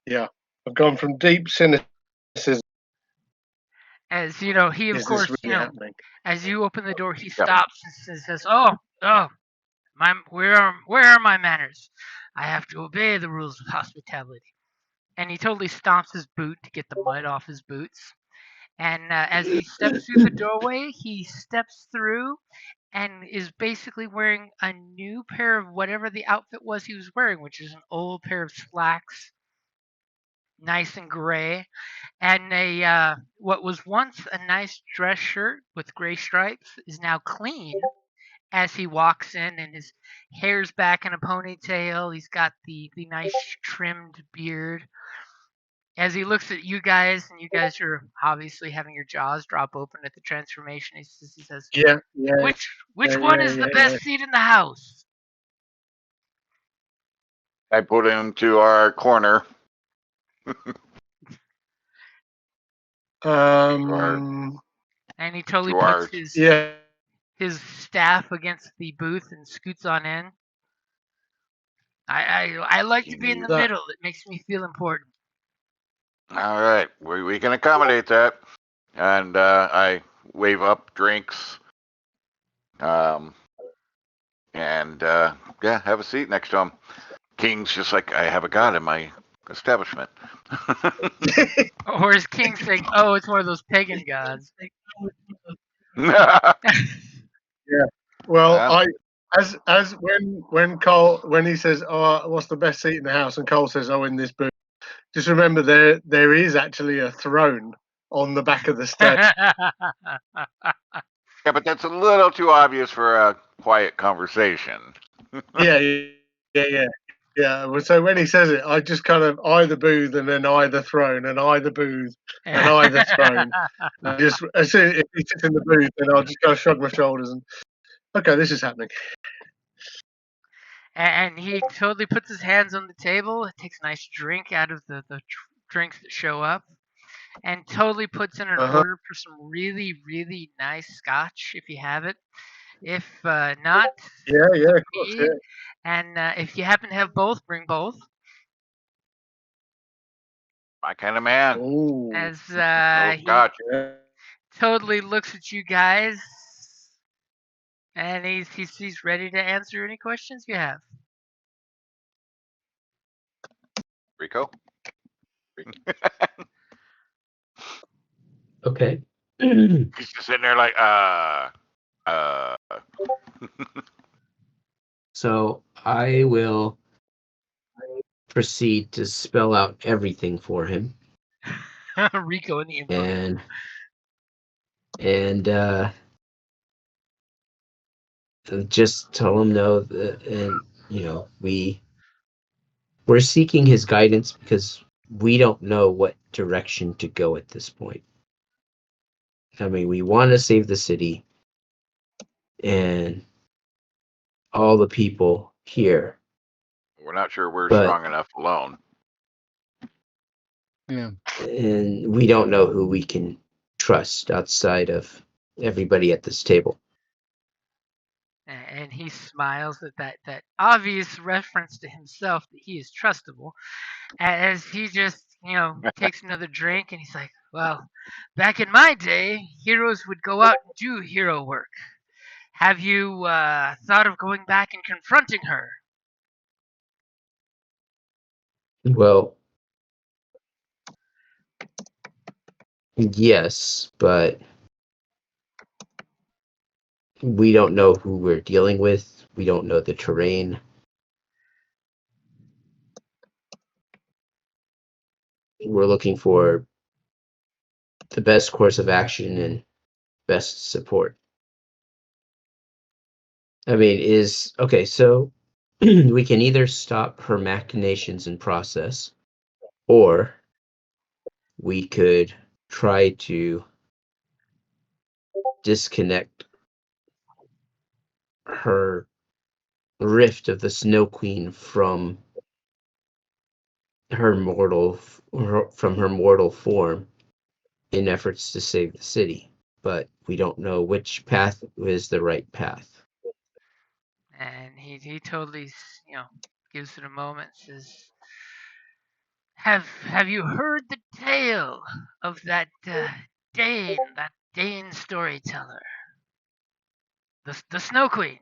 yeah, I've gone from deep cynicism. as you know, he of Is course, this really happening? as you open the door, he Yep. stops and says, "Oh, where are my manners? I have to obey the rules of hospitality." And he totally stomps his boot to get the mud off his boots. And as he steps through the doorway, he steps through and is basically wearing a new pair of whatever the outfit was he was wearing, which is an old pair of slacks, nice and gray, and a what was once a nice dress shirt with gray stripes is now clean as he walks in, and his hair's back in a ponytail. He's got the nice trimmed beard. As he looks at you guys, and you guys are obviously having your jaws drop open at the transformation, he says, Yeah. which one is the best seat in the house? I put him to our corner. Um. And he totally To puts ours. his staff against the booth and scoots on in. I like to be in the That- middle. It makes me feel important. All right, we can accommodate that. And I wave up drinks. And yeah, have a seat next to him. King's just like, I have a god in my establishment. Or is King saying, "Oh, it's one of those pagan gods"? Well, Yeah. as when he says, "Oh, what's the best seat in the house?" and Cole says, "Oh, in this booth." Just remember there is actually a throne on the back of the stage. Yeah, but that's a little too obvious for a quiet conversation. Yeah. Well, so when he says it, I just kind of eye the booth and then eye the throne and eye the booth and eye the throne. And just as soon if he sits in the booth, then I'll just go shrug my shoulders and okay, this is happening. And he totally puts his hands on the table, takes a nice drink out of the drinks that show up, and totally puts in an order for some really, really nice scotch if you have it. If not, Yeah, of course. me. And if you happen to have both, bring both. My kind of man. Ooh. As Oh, he God. totally looks at you guys, and he's ready to answer any questions you have. Rico? Okay. He's just sitting there like, So I will proceed to spell out everything for him, Rico in the info. and just tell him no, and we're seeking his guidance because we don't know what direction to go at this point. I mean, we want to save the city and all the people here. we're not sure we're But- strong enough alone. Yeah. And we don't know who we can trust outside of everybody at this table. And he smiles at that obvious reference to himself that he is trustable, as he just takes another drink, and he's like, well, back in my day, heroes would go out and do hero work. Have you thought of going back and confronting her? Well, yes, but we don't know who we're dealing with. We don't know the terrain. We're looking for the best course of action and best support. I mean, so we can either stop her machinations and process, or we could try to disconnect her rift of the Snow Queen from her mortal form in efforts to save the city. But we don't know which path is the right path. And he totally, gives it a moment. Says, Have you heard the tale of that Dane storyteller, the Snow Queen?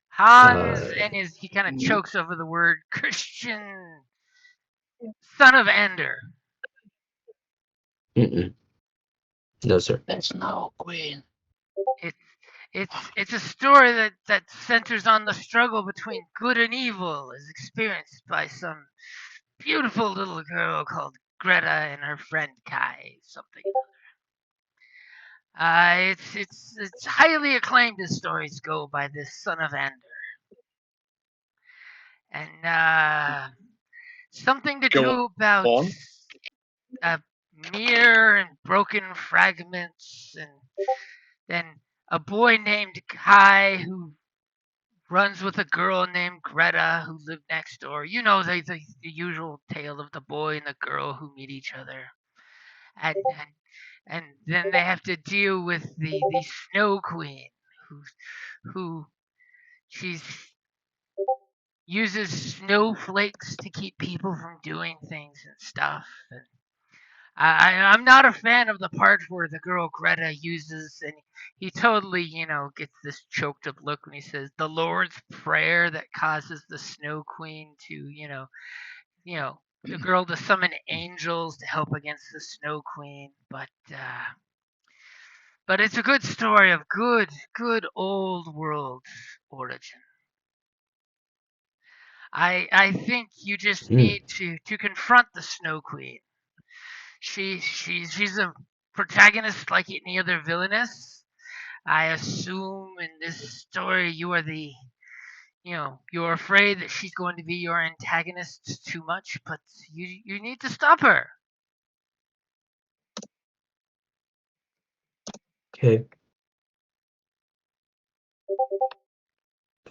Hans, and he kind of chokes over the word Christian, son of Ender. Mm-mm. No, sir. The Snow Queen. It's a story that centers on the struggle between good and evil, as experienced by some beautiful little girl called Greta and her friend Kai, something. It's highly acclaimed as stories go by this son of Ender, and something to do about mirror and broken fragments, and then a boy named Kai who runs with a girl named Greta who lived next door. You know the usual tale of the boy and the girl who meet each other, and and then they have to deal with the Snow Queen who she's uses snowflakes to keep people from doing things and stuff. And I'm not a fan of the part where the girl Greta uses, and he totally, gets this choked up look when he says the Lord's Prayer that causes the Snow Queen to, the girl to summon angels to help against the Snow Queen. But it's a good story of good old world origin. I think you just need to confront the Snow Queen. She's a protagonist like any other villainess. I assume in this story you are you're afraid that she's going to be your antagonist too much, but you need to stop her. Okay.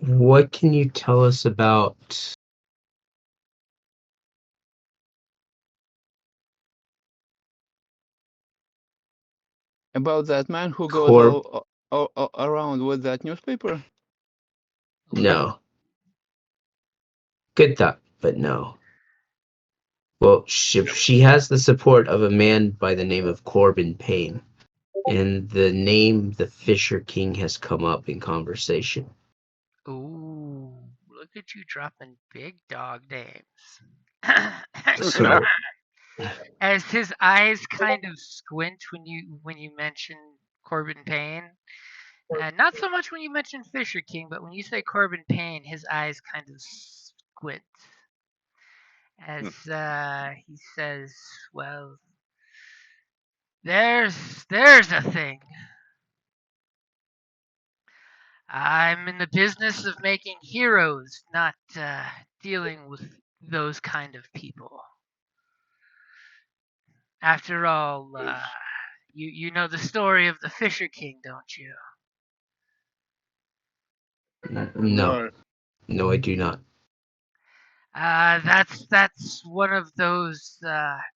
What can you tell us about About that man who goes around with that newspaper? No. Good thought, but no. Well, she has the support of a man by the name of Corbin Payne, and the name the Fisher King has come up in conversation. Ooh, look at you dropping big dog names. So, As his eyes kind of squint when you mention Corbin Payne, and not so much when you mention Fisher King, but when you say Corbin Payne, his eyes kind of squint as he says, "Well, there's a thing. I'm in the business of making heroes, not dealing with those kind of people. After all, you know the story of the Fisher King, don't you?" no, I do not. That's one of those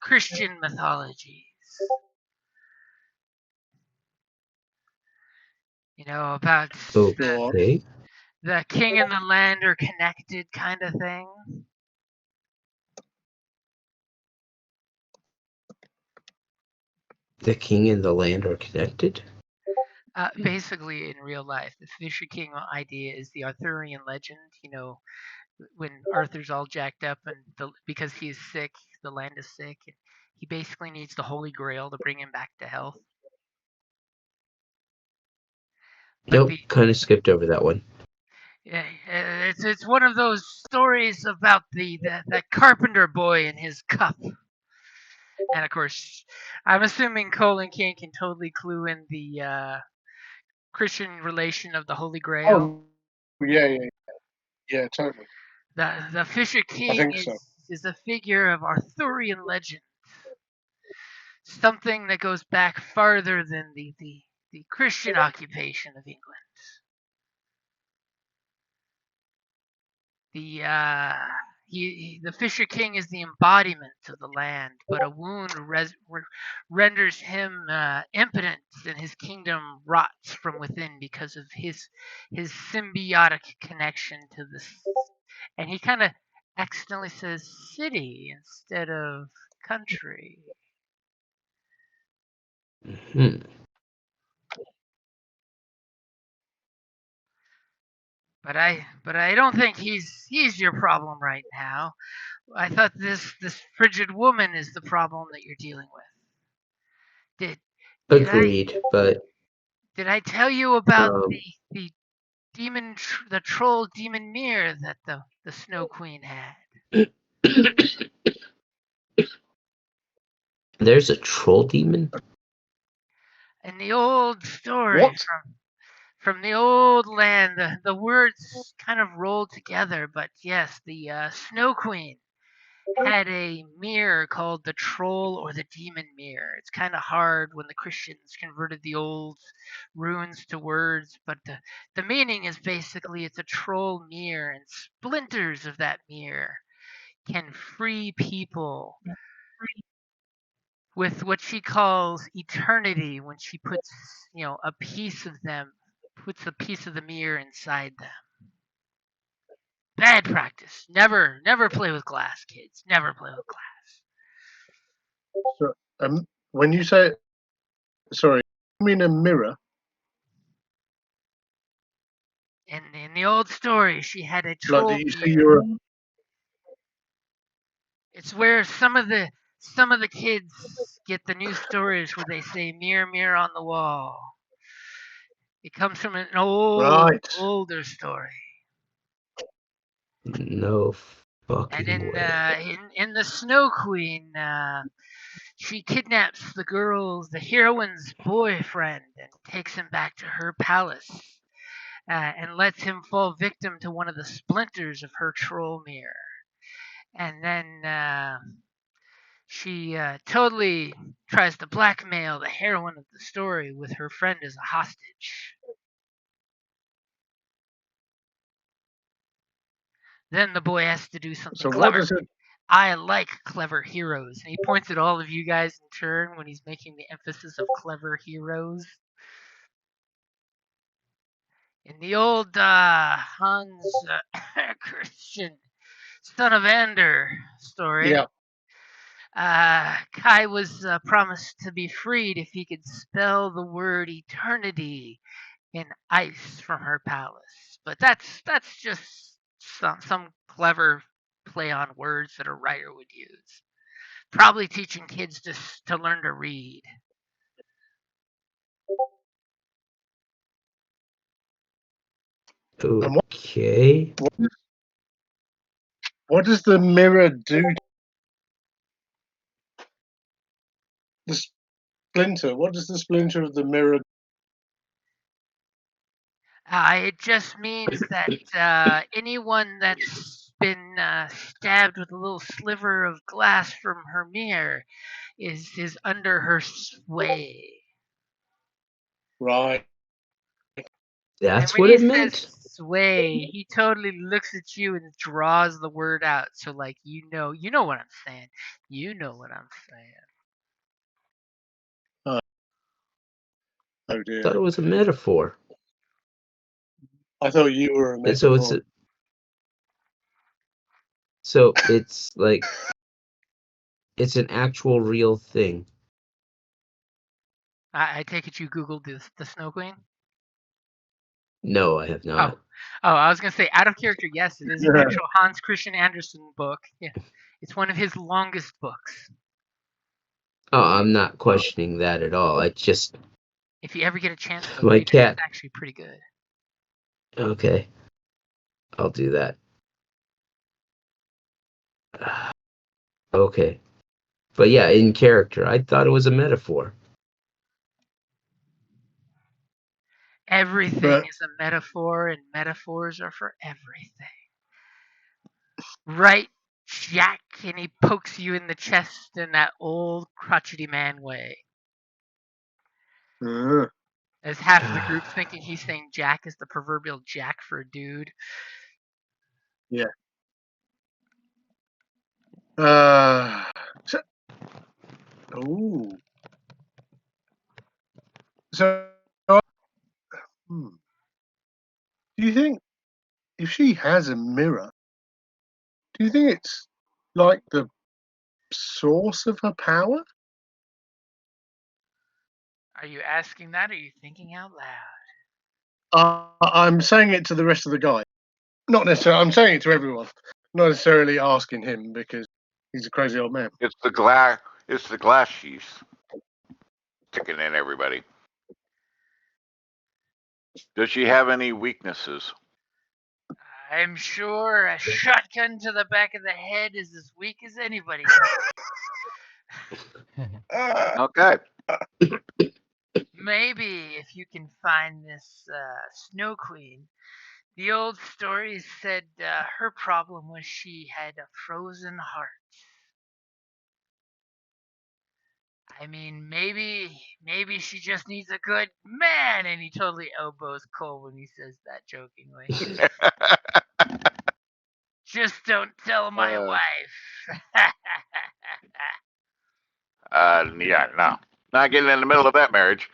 Christian mythologies. About Okay. the king and the land are connected kind of thing. The king and the land are connected? Basically, in real life, the Fisher King idea is the Arthurian legend. when Arthur's all jacked up and because he's sick, the land is sick. And he basically needs the Holy Grail to bring him back to health. But Nope, kind of skipped over that one. yeah, it's one of those stories about that carpenter boy and his cup. And of course, I'm assuming Colin King can totally clue in the Christian relation of the Holy Grail. Oh, yeah, totally. The Fisher I King think so. is a figure of Arthurian legend, something that goes back farther than the Christian occupation of England. The Fisher King is the embodiment of the land, but a wound renders him impotent, and his kingdom rots from within because of his symbiotic connection to this. And he kind of accidentally says city instead of country. Hmm. But I don't think he's your problem right now. I thought this frigid woman is the problem that you're dealing with. Agreed, but Did I tell you about um, the the troll demon mirror that the Snow Queen had? there's a troll demon? In the old story What? from the old land, the words kind of roll together, but yes, the Snow Queen had a mirror called the troll or the demon mirror. It's kind of hard when the Christians converted the old runes to words, but the meaning is basically it's a troll mirror, and splinters of that mirror can free people with what she calls eternity when she puts, a piece of them, puts a piece of the mirror inside them. Bad practice. Never play with glass, kids. Never play with glass. So, when you say, sorry, you mean a mirror? In the old story, she had a Like troll that you see mirror. your It's where some of the kids get the new stories where they say mirror mirror on the wall. It comes from an right. older story. No And fucking way. in the Snow Queen, she kidnaps the heroine's boyfriend, and takes him back to her palace, and lets him fall victim to one of the splinters of her troll mirror. And then she totally tries to blackmail the heroine of the story with her friend as a hostage. Then the boy has to do something So clever. what does it? I like clever heroes. And he points at all of you guys in turn when he's making the emphasis of clever heroes. In the old Hans Christian, son of Ander story, Yeah. Kai was promised to be freed if he could spell the word eternity in ice from her palace. But that's just some clever play on words that a writer would use. Probably teaching kids to learn to read. Okay. What does the mirror do? The splinter. What does the splinter of the mirror? It just means that anyone that's been stabbed with a little sliver of glass from her mirror is under her sway. Right. That's And when what he it says meant? sway, he totally looks at you and draws the word out. So like you know what I'm saying. You know what I'm saying. Oh I dear. thought it was a metaphor. I thought you were a And so metaphor. it's like it's an actual real thing. I take it you Googled the Snow Queen? No, I have not. Oh, I was gonna say out of character. Yes, it is an actual Hans Christian Andersen book. Yeah, it's one of his longest books. Oh, I'm not questioning that at all. It's just If you ever get a chance to my read it, cat. it's actually pretty good. Okay, I'll do that. Okay, but yeah, in character, I thought it was a metaphor. Everything But- is a metaphor, and metaphors are for everything. Right, Jack? And he pokes you in the chest in that old crotchety man way. As half of the group's thinking he's saying Jack is the proverbial Jack for a dude. So, ooh. So, do you think if she has a mirror, do you think it's like the source of her power? Are you asking that, or are you thinking out loud? I'm saying it to the rest of the guy. Not necessarily. I'm saying it to everyone. Not necessarily asking him because he's a crazy old man. It's the glass. It's the glass sheath sticking in everybody. Does she have any weaknesses? I'm sure a shotgun to the back of the head is as weak as anybody. Okay. Maybe if you can find this Snow Queen. The old stories said her problem was she had a frozen heart. I mean, maybe she just needs a good man, and he totally elbows Cole when he says that jokingly. Just don't tell my wife. Yeah, no. Not getting in the middle of that marriage.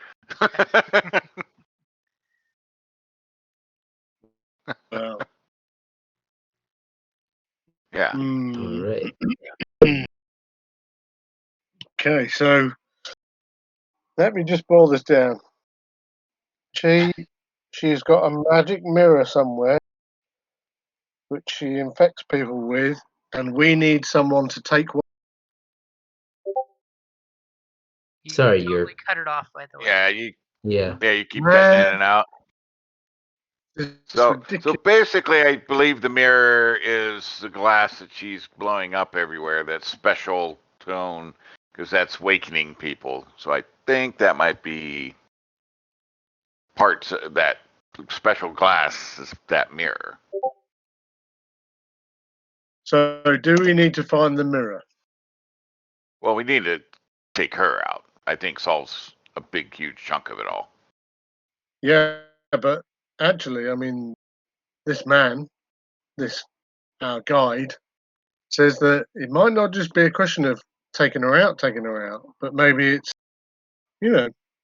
Well, Yeah. All right. Okay, so let me just boil this down. She's got a magic mirror somewhere, which she infects people with, and we need someone to take one. You Sorry, totally you're. cut it off, by the way. Yeah, you keep cutting Man. in and out. It's So ridiculous. basically, I believe the mirror is the glass that she's blowing up everywhere. That special tone, because that's wakening people. So I think that might be parts of that special glass is that mirror. So, do we need to find the mirror? Well, we need to take her out. I think solves a big, huge chunk of it all. Yeah, but actually, I mean, this man, this guide, says that it might not just be a question of taking her out, but maybe it's,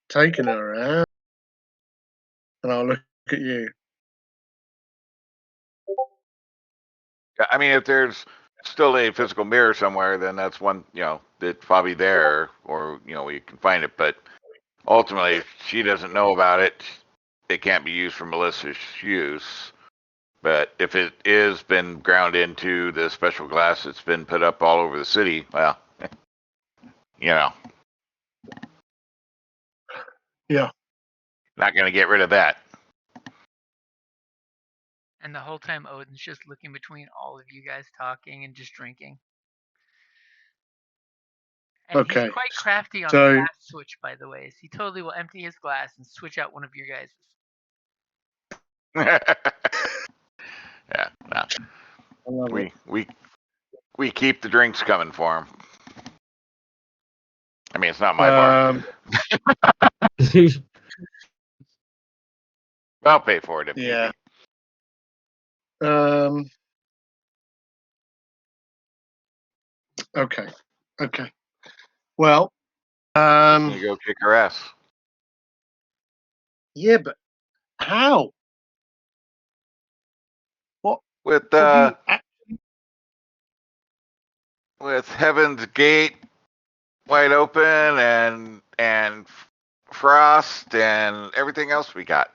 taking her out. And I'll look at you. I mean, if there's still a physical mirror somewhere, then that's one, that's probably there, or, we can find it. But ultimately, if she doesn't know about it, it can't be used for malicious use. But if it is been ground into the special glass that's been put up all over the city, well, Yeah. not going to get rid of that. And the whole time Odin's just looking between all of you guys talking and just drinking. And Okay, he's quite crafty on so- the glass switch, by the way. So he totally will empty his glass and switch out one of your guys'. Yeah, no. I love it. We keep the drinks coming for him. I mean, it's not my bar. I'll pay for it if need Yeah. be. Okay. Well, I'm gonna go kick her ass. yeah, but how? With Have you with Heaven's Gate wide open and Frost and everything else we got.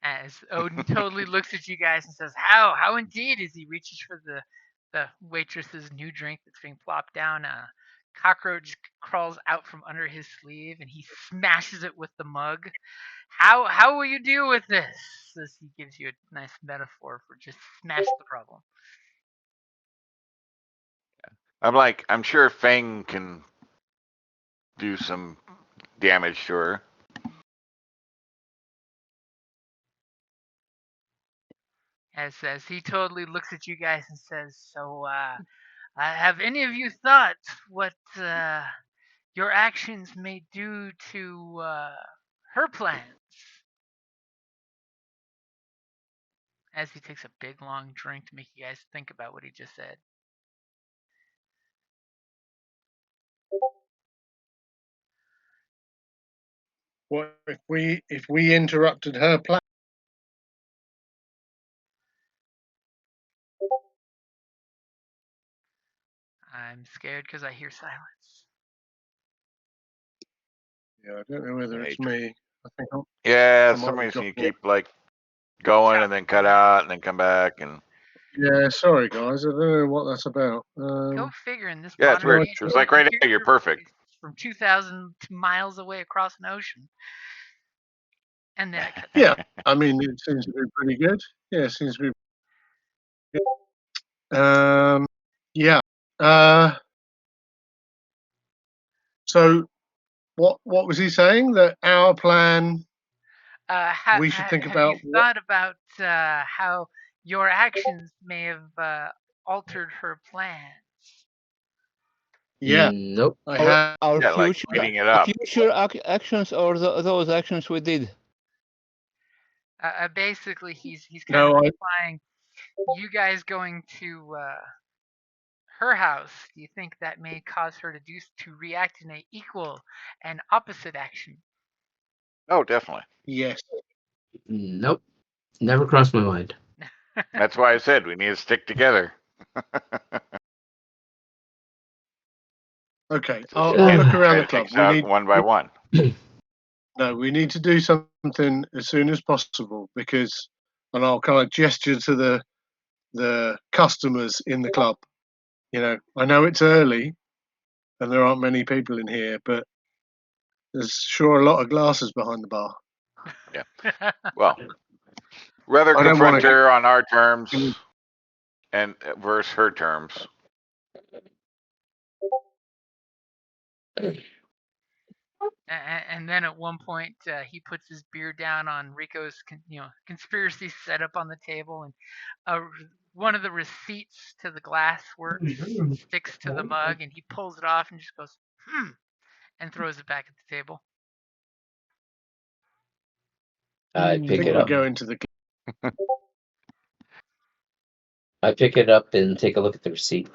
As Odin totally looks at you guys and says, "How indeed?" As he reaches for the waitress's new drink that's being plopped down. A cockroach crawls out from under his sleeve, and he smashes it with the mug. How will you deal with this? As he gives you a nice metaphor for just smash the problem. I'm sure Fang can do some damage to her. As he totally looks at you guys and says, "So, have any of you thought what your actions may do to her plans?" As he takes a big long drink to make you guys think about what he just said. What if we interrupted her plan? I'm scared because I hear silence. Yeah, I don't know whether it's me. I think Yeah, I might somebody's have gonna got keep like going and then cut out and then come back and. Yeah, sorry guys, I don't know what that's about. Go figure. In this Yeah, it's modern weird. age, It was like right now. You're perfect. from 2,000 miles away across an ocean, and then it cuts. Yeah, I mean it seems to be pretty good. Yeah, it seems to be. Yeah. So what was he saying? That our plan? We should think Have you about what? thought about how your actions may have altered her plans? Yeah, Nope. I have. Our Yeah, like future, speeding it up. future actions or those actions we did. Basically, he's kind No, of implying you guys going to her house. Do you think that may cause her to react in a equal and opposite action? Oh, definitely. yes. Nope. Never crossed my mind. That's why I said we need to stick together. Okay, So I'll she can't look around the try to club. take us We out need one by one. no, we need to do something as soon as possible because, and I'll kind of gesture to the customers in the club. You know, I know it's early and there aren't many people in here, but there's sure a lot of glasses behind the bar. Well, rather I don't wanna confront her on our terms and versus her terms. And then at one point, he puts his beer down on Rico's, conspiracy setup on the table, and one of the receipts to the glass works sticks to the mug, and he pulls it off and just goes, and throws it back at the table. I I pick think it we up. go into the. I pick it up and take a look at the receipt.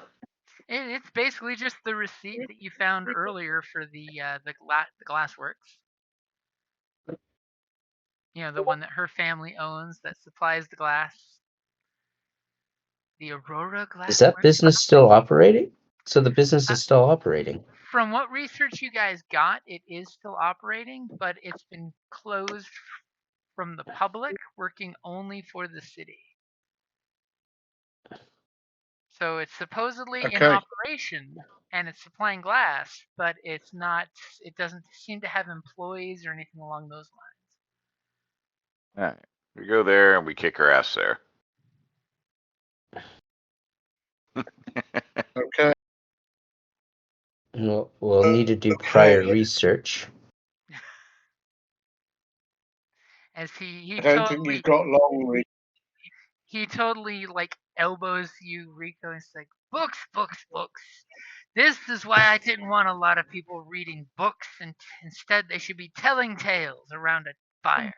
It's basically just the receipt that you found earlier for the glass works. You know, the one that her family owns that supplies the glass. The Aurora Glass. Is that business still operating? So the business is still operating. From what research you guys got, it is still operating, but it's been closed from the public, working only for the city. So it's supposedly in Okay. operation and it's supplying glass, but it's not. It doesn't seem to have employees or anything along those lines. All right. We go there and we kick her ass there. Okay. We'll need to do prior research. As he I don't think you've got long. Rick. he totally like elbows you, Rico. It's like books, books, books. This is why I didn't want a lot of people reading books, and instead they should be telling tales around a fire.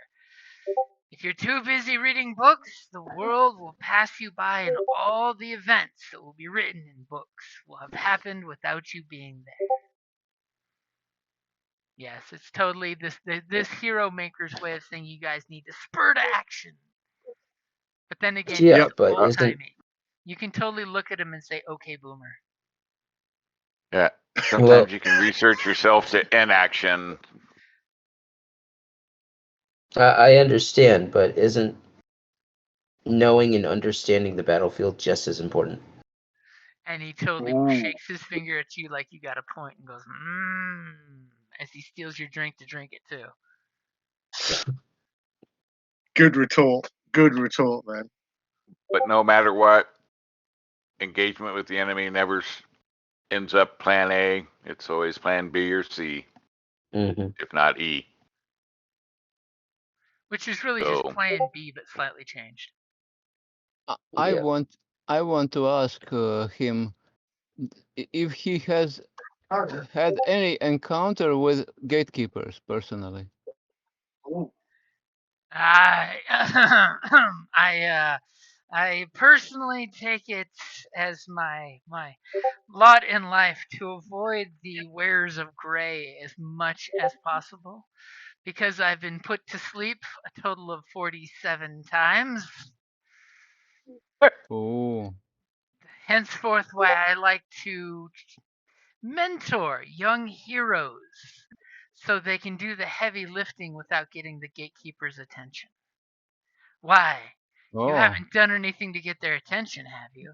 If you're too busy reading books, the world will pass you by, and all the events that will be written in books will have happened without you being there. Yes, it's totally this hero maker's way of saying you guys need to spur to action. But then again, Yeah, he's but old isn't timey. You can totally look at him and say, "Okay, boomer." Yeah. Sometimes you can research yourself to inaction. I understand, but isn't knowing and understanding the battlefield just as important? And he totally Ooh. shakes his finger at you like you got a point and goes, as he steals your drink to drink it too. Good retort. Good retort, man. But no matter what, engagement with the enemy never ends up plan A. It's always plan B or C, if not E. Which is really So- just plan B but slightly changed. I Yeah. want to ask him if he has had any encounter with gatekeepers personally. I personally take it as my lot in life to avoid the wares of gray as much as possible, because I've been put to sleep a total of 47 times. Oh, Henceforth, why I like to mentor young heroes so they can do the heavy lifting without getting the gatekeeper's attention. Why? You oh, haven't done anything to get their attention, have you?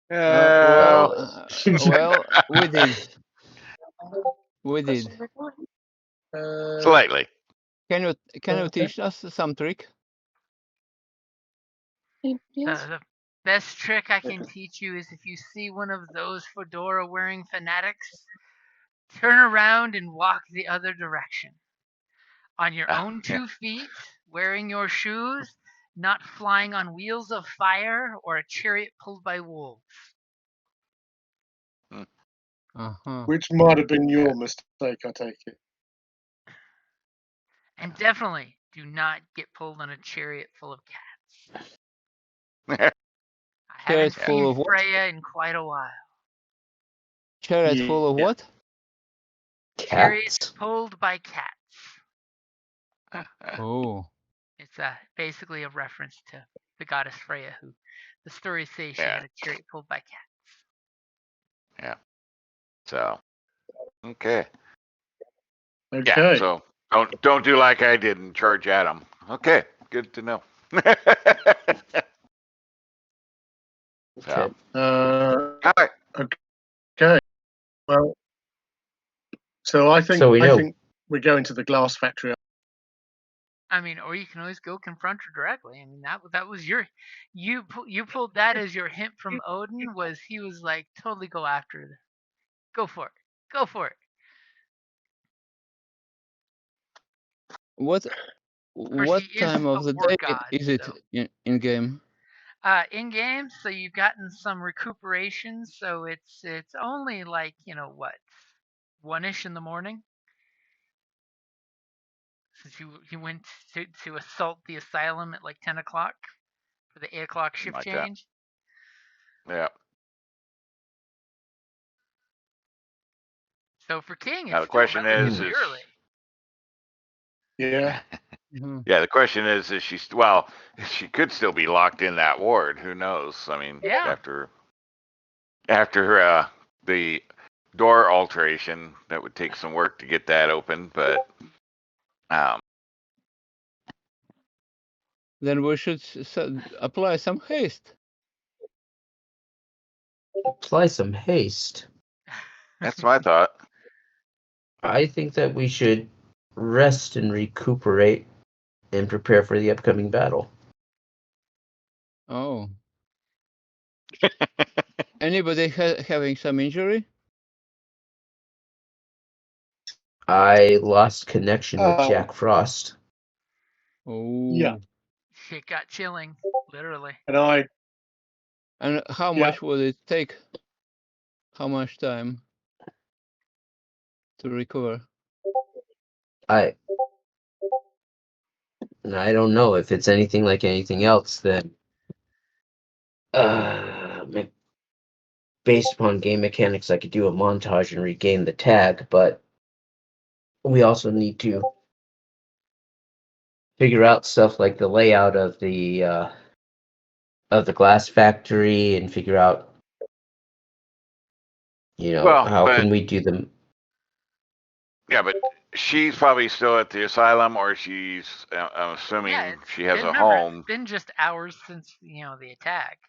well, Well, well, we did. We did. slightly. Can you teach us some trick? The best trick I can teach you is if you see one of those fedora wearing fanatics, turn around and walk the other direction. On your own Yeah. 2 feet, wearing your shoes, not flying on wheels of fire or a chariot pulled by wolves. Uh-huh. Which might have been your mistake, I take it. And definitely do not get pulled on a chariot full of cats. I haven't Chariot full seen of what? Freya in quite a while. Chariot full of Yeah. what? Chariots Cats? pulled by cats. Oh, It's basically a reference to the goddess Freya, who the stories say she Yeah. had a chariot pulled by cats. Yeah. So, okay. Okay. Yeah. So don't do like I did and charge at him. Okay. Good to know. Okay. All right. Okay. Well, so I think So we know. think we're going to the glass factory. I mean, or you can always go confront her directly. I mean, that was your you pulled that as your hint from Odin. Was he was like totally go after her. Go for it. Go for it. what Of course, he is time of a the war day god. is it So. in game? In game, so you've gotten some recuperation. So it's only like what 1ish in the morning. Since you went to assault the asylum at like 10 o'clock for the 8 o'clock shift Like that. change. Yeah. So for King, Now it's the still question relatively is early. Yeah. Mhm. yeah, the question is she she could still be locked in that ward. Who knows? I mean, Yeah. after the door alteration, that would take some work to get that open, but Then we should apply some haste. Apply some haste. that's my thought. I think that we should rest and recuperate and prepare for the upcoming battle. Oh. Anybody having some injury? I lost connection with Oh. Jack Frost. Oh. Yeah. Shit got chilling, literally. And And how Yeah. much would it take? How much time to recover? I don't know if it's anything like anything else that based upon game mechanics I could do a montage and regain the tag, but we also need to figure out stuff like the layout of the glass factory and figure out Well, how but- can we do them. Yeah, but she's probably still at the asylum, or she's. I'm assuming Yeah, she has a remember, home. it's been just hours since the attack.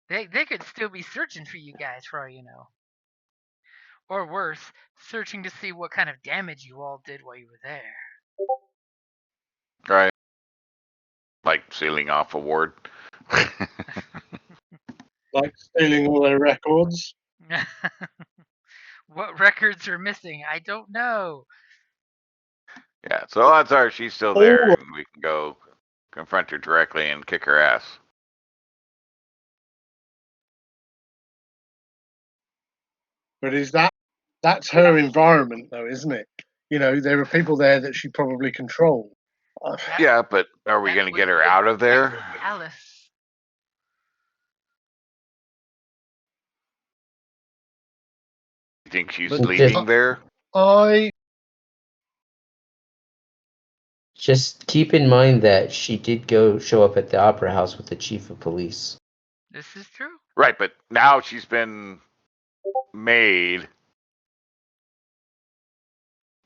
They could still be searching for you guys for all you know. Or worse, searching to see what kind of damage you all did while you were there. Right. Like sealing off a ward. Like stealing all their records. What records are missing? I don't know. Yeah, so odds are she's still there, and we can go confront her directly and kick her ass. But that's her environment, though, isn't it? There are people there that she probably controls. Yeah, but are we going to get her out of there? Alice. You think she's But- leaving there? I Just keep in mind that she did show up at the Opera House with the chief of police. This is true. Right, but now she's been made,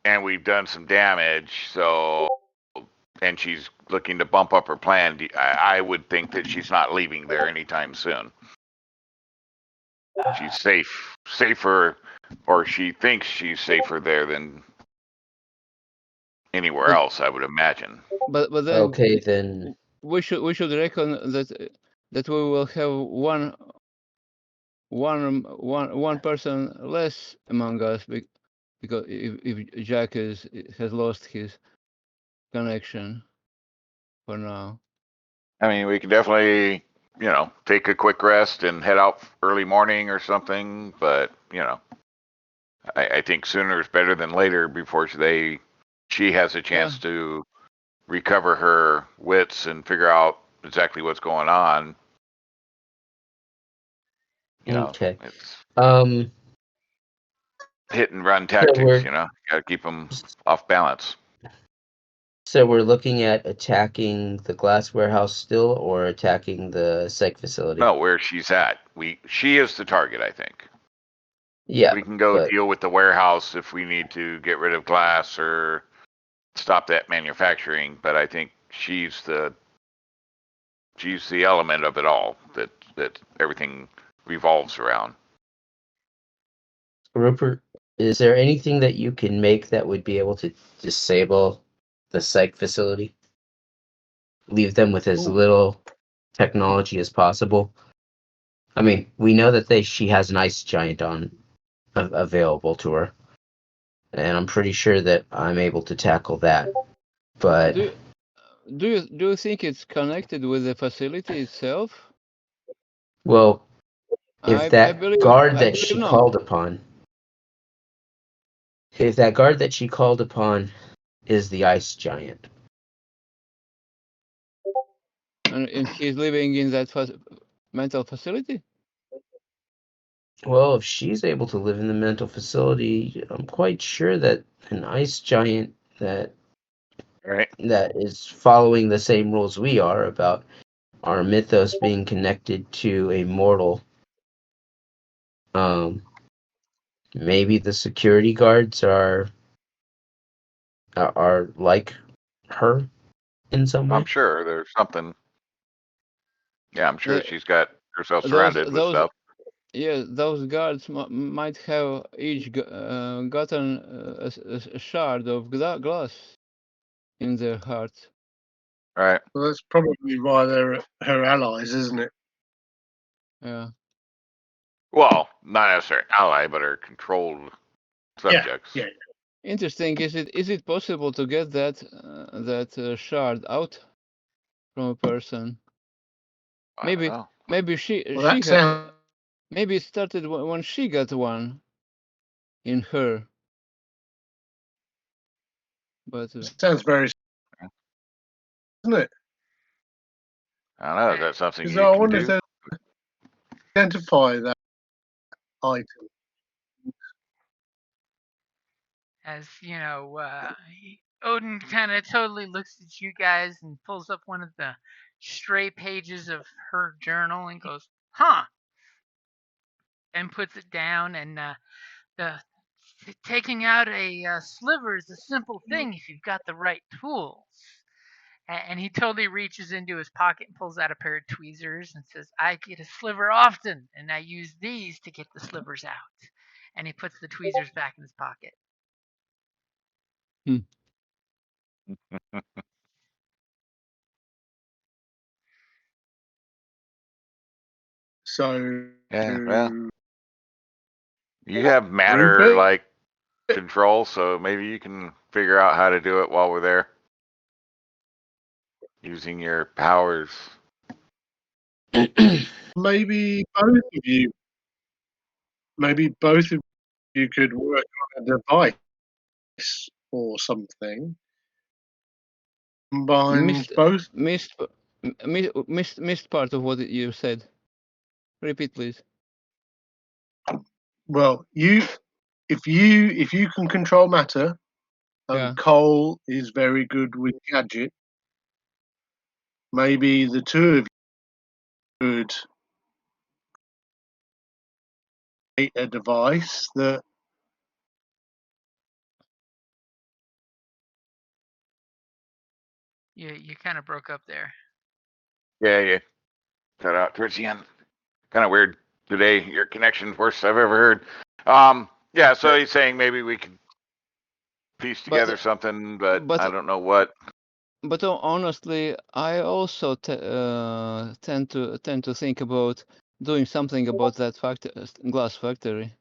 and we've done some damage, and she's looking to bump up her plan. I would think that she's not leaving there anytime soon. She's safer, or she thinks she's safer there than anywhere else, I would imagine. But then Okay, then we should reckon that we will have one person less among us because if Jack has lost his connection for now. I mean, we could definitely, take a quick rest and head out early morning or something, but, I think sooner is better than later before she has a chance to recover her wits and figure out exactly what's going on. okay. It's Um, hit and run tactics, we're- Got to keep them off balance. So we're looking at attacking the glass warehouse still, or attacking the psych facility? No, where she's at. She is the target, I think. Yeah, We can go but- deal with the warehouse if we need to get rid of glass or stop that manufacturing, but I think she's the element of it all that everything revolves around. Rupert, is there anything that you can make that would be able to disable the psych facility? Leave them with as little technology as possible? I mean, we know that she has an ice giant available to her, and I'm pretty sure that I'm able to tackle that. But Do you think it's connected with the facility itself? well, if I that believe, guard I that believe she not. called upon, if that guard that she called upon is the ice giant, And he's living in that mental facility? well, if she's able to live in the mental facility, I'm quite sure that an ice giant that is following the same rules we are about our mythos being connected to a mortal. Maybe the security guards are like her in some way. I'm sure there's something. Yeah, I'm sure The- she's got herself surrounded with stuff. Yeah, those guards might have each gotten a shard of glass in their hearts. Right. Well, that's probably why they're her allies, isn't it? Yeah. Well, not necessarily ally, but her controlled subjects. Yeah. Interesting. Is it possible to get that shard out from a person? I don't know. Maybe she Well, that sounds. maybe it started when she got one in her. But Sounds very, isn't it? I don't know. Is that something Because you I can wonder do? if they identify that item. As Odin kind of totally looks at you guys and pulls up one of the stray pages of her journal and goes, "Huh," and puts it down. And the Taking out a sliver is a simple thing if you've got the right tools. And he totally reaches into his pocket and pulls out a pair of tweezers and says, I get a sliver often, and I use these to get the slivers out. And he puts the tweezers back in his pocket. So, Yeah, well, you have matter Rupert? like control, so maybe you can figure out how to do it while we're there using your powers. maybe both of you, could work on a device or something. Combine Missed, both. missed, missed part of what you said. Repeat, please. Well, if you can control matter, and Yeah. Cole is very good with gadget, maybe the two of you could create a device that You kind of broke up there. Yeah, you cut out towards the end. Kind of weird today. Your connection's worst I've ever heard. Yeah, so he's saying maybe we could piece together something, but I don't know what. But honestly, I also tend to think about doing something about that glass factory.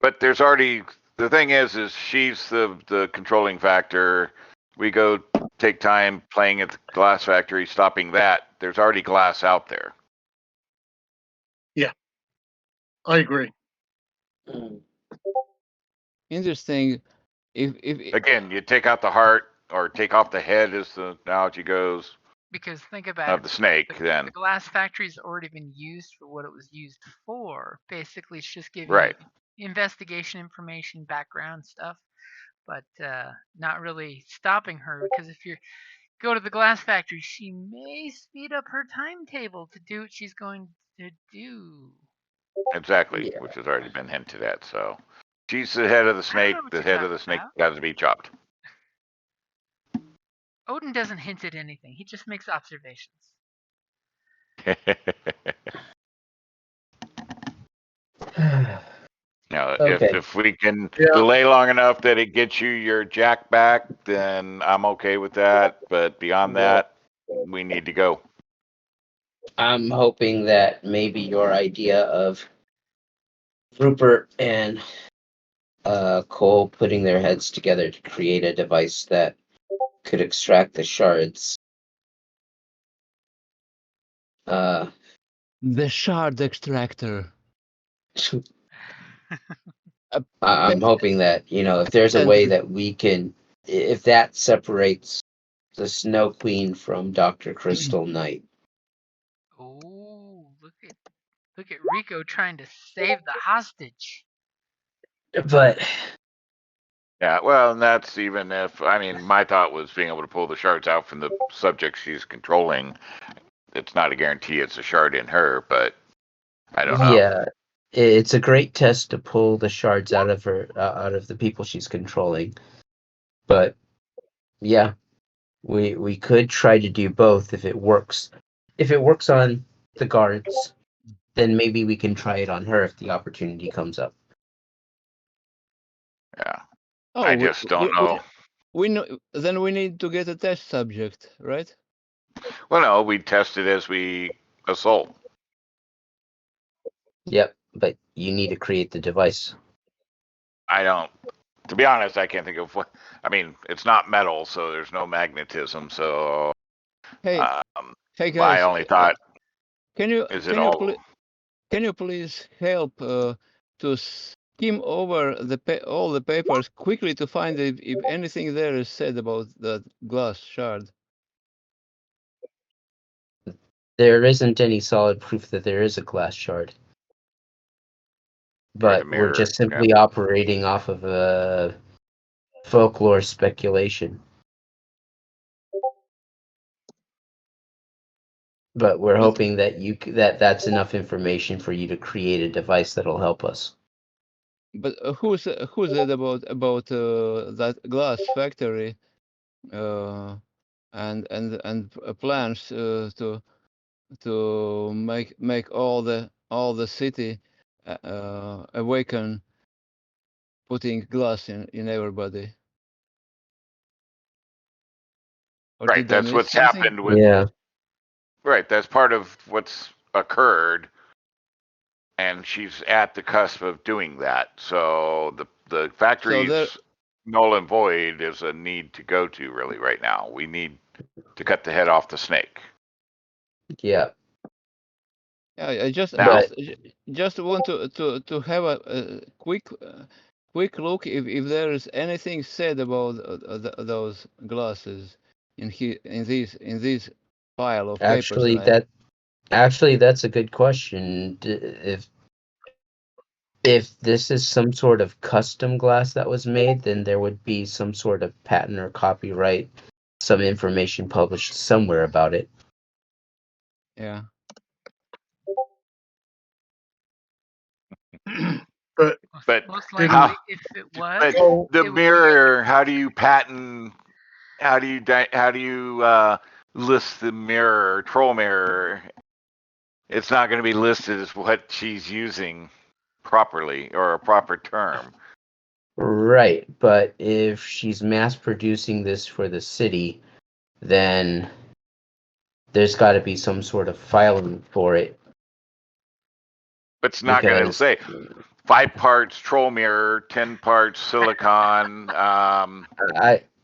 But there's already the thing is she's the controlling factor. We go take time playing at the glass factory, stopping that. There's already glass out there. I agree. Interesting. If Again, you take out the heart or take off the head, as the analogy goes, Because think about of it. the snake. Then The glass factory's already been used for what it was used for. Basically, it's just giving right, you investigation information, background stuff, but not really stopping her. Because if you go to the glass factory, she may speed up her timetable to do what she's going to do. exactly, Yeah. which has already been hinted at. So she's the head of the I don't snake. know what The you're head of talking the snake about. got to be chopped. Odin doesn't hint at anything. He just makes observations. Now, Okay. if we can Yeah. delay long enough that it gets you your jack back, then I'm okay with that. But beyond that, we need to go. I'm hoping that maybe your idea of Rupert and Cole putting their heads together to create a device that could extract the shards. the shard extractor. I'm hoping that, if there's a way that we can, if that separates the Snow Queen from Dr. Crystal Knight. Oh, look at Rico trying to save the hostage. But Yeah, well, and that's even if, I mean, my thought was being able to pull the shards out from the subject she's controlling. It's not a guarantee it's a shard in her, but I don't know. yeah, it's a great test to pull the shards out of her, out of the people she's controlling. But yeah, we could try to do both if it works. If it works on the guards, then maybe we can try it on her if the opportunity comes up. Yeah, Oh, I just don't know. We know. Then we need to get a test subject, right? Well, no, we test it as we assault. Yep, but you need to create the device. I don't. To be honest, I can't think of what. I mean, it's not metal, so there's no magnetism. So, Hey, hey my guys, only thought can you is can it you all. can you please help to skim over all the papers quickly to find if anything there is said about that glass shard? There isn't any solid proof that there is a glass shard. Or the But we're mirror. just simply operating off of a folklore speculation. But we're But hoping that that's enough information for you to create a device that'll help us. but who said about that glass factory and plans to make all the city awaken, putting glass in everybody? Or Right. did I That's miss what's something? happened with. Yeah. Right. That's part of what's occurred, and she's at the cusp of doing that. So the So factory's null and void is a need to go to really right now. We need to cut the head off the snake. Yeah. yeah, I Now, just want to have a quick look if there is anything said about those glasses in this pile of papers. Actually, that's a good question. If this is some sort of custom glass that was made, then there would be some sort of patent or copyright, some information published somewhere about it. Yeah. But but Most didn't likely, if it was, but oh, the it would be mirror, how do you patent? How do you list the mirror, troll mirror? It's not going to be listed as what she's using properly or a proper term. Right, but if she's mass producing this for the city, then there's got to be some sort of filing for it But it's not going to because say 5 parts troll mirror, 10 parts silicon.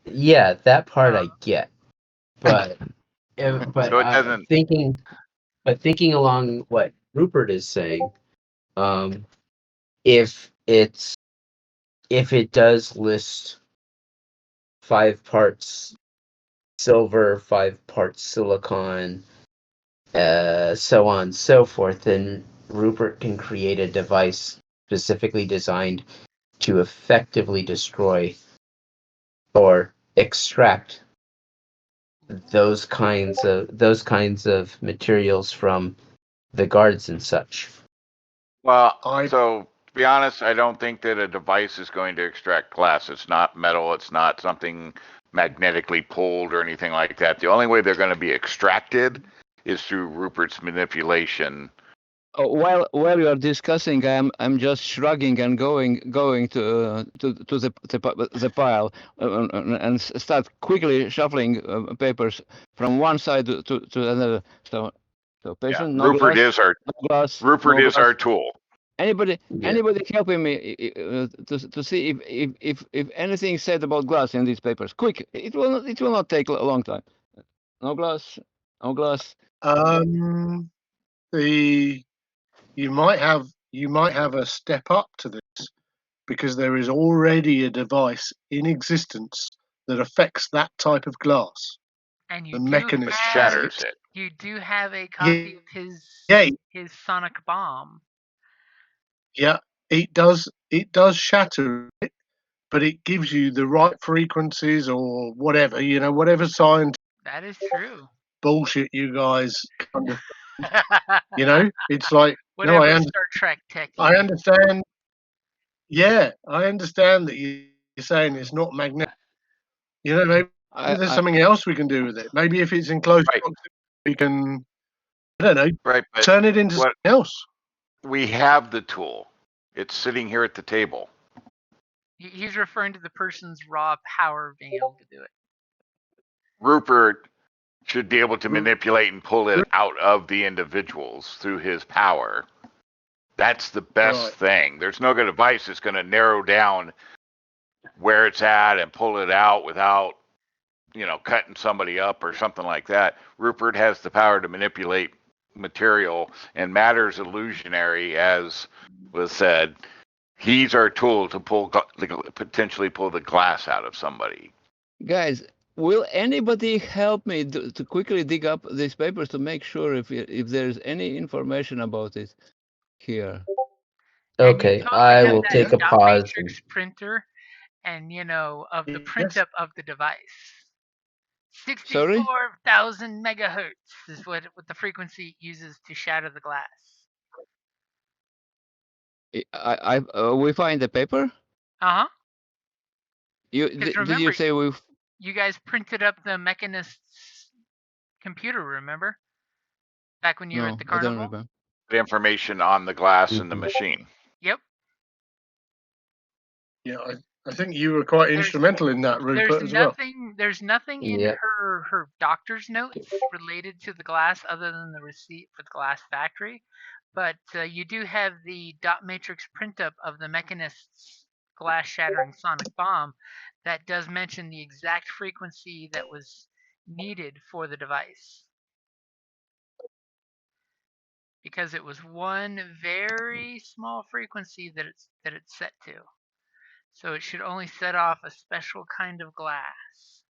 yeah, that part uh, I get, but So it doesn't. thinking along what Rupert is saying, if it does list 5 parts silver, 5 parts silicon, so on and so forth, then Rupert can create a device specifically designed to effectively destroy or extract those kinds of materials from the guards and such. Well, I so to be honest, I don't think that a device is going to extract glass. It's not metal. It's not something magnetically pulled or anything like that. The only way they're going to be extracted is through Rupert's manipulation. While you are discussing, I'm just shrugging and going to the pile and start quickly shuffling papers from one side to another. So Yeah, patient, no Rupert glass, is our no glass, Rupert no is glass. our tool. Anybody Yeah. helping me to see if anything said about glass in these papers? Quick! It will not take a long time. No glass, no glass. the you might have a step up to this because there is already a device in existence that affects that type of glass. and The mechanist has Shatters it. it. you do have a Yeah, copy of yeah, his sonic bomb. yeah. It does shatter it, but it gives you the right frequencies or whatever, whatever science That is true. bullshit you guys kind of, it's like, no, Whatever Star Trek tech I you understand. Yeah, I understand that you're saying it's not magnetic. Maybe there's I something else we can do with it. Maybe if it's in close Right, proximity, we can, I don't know, right. But turn it into what something else. we have the tool. It's sitting here at the table. He's referring to the person's raw power of being able to do it. Rupert should be able to Ru- manipulate and pull it out of the individuals through his power. That's the best Right. thing. There's no good device that's going to narrow down where it's at and pull it out without, cutting somebody up or something like that. Rupert has the power to manipulate material, and matter's illusionary, as was said. He's our tool to potentially pull the glass out of somebody. Guys, will anybody help me to quickly dig up these papers to make sure if there's any information about it here? And you Okay, totally I have will that take a dot pause. matrix printer and of the print Yes. up of the device. Sorry? 64,000 megahertz is what the frequency uses to shatter the glass. We find the paper. Uh huh. Did you remember, say we? You guys printed up the Mechanist's computer, remember? Back when you were No, at the I don't carnival? remember. The information on the glass in the machine. Yep. Yeah, I think you were quite instrumental in that, Rupert, as well. There's nothing in Yep. her doctor's notes related to the glass other than the receipt for the glass factory. But you do have the dot matrix print up of the Mechanist's glass shattering sonic bomb that does mention the exact frequency that was needed for the device. Because it was one very small frequency that it's set to. So it should only set off a special kind of glass.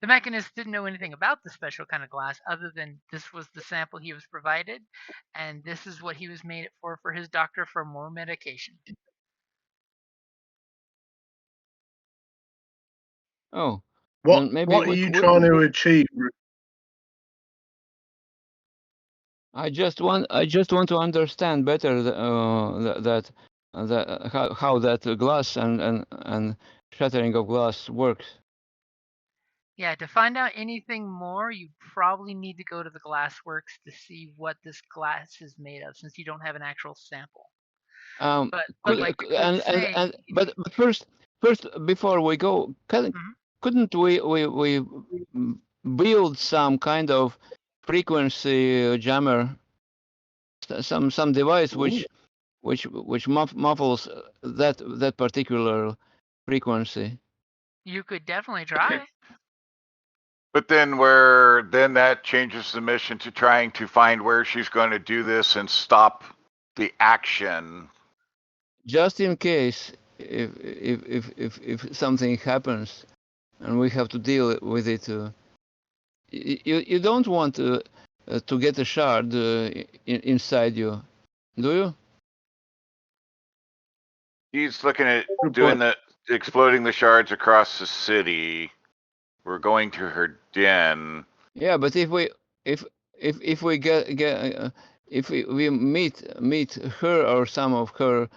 The Mechanist didn't know anything about the special kind of glass other than this was the sample he was provided, and this is what he was made it for his doctor for more medication. Oh, What then maybe What are you trying to achieve? I just want to understand better how that glass and shattering of glass works. Yeah, to find out anything more, you probably need to go to the glassworks to see what this glass is made of, since you don't have an actual sample. But first before we go, couldn't we build some kind of frequency jammer, some device which muffles that particular frequency? You could definitely try. But then that changes the mission to trying to find where she's going to do this and stop the action. Just in case if something happens and we have to deal with it, you don't want to get a shard inside you, do you? He's looking at exploding the shards across the city. We're going to her den. Yeah, but if we meet her or some of her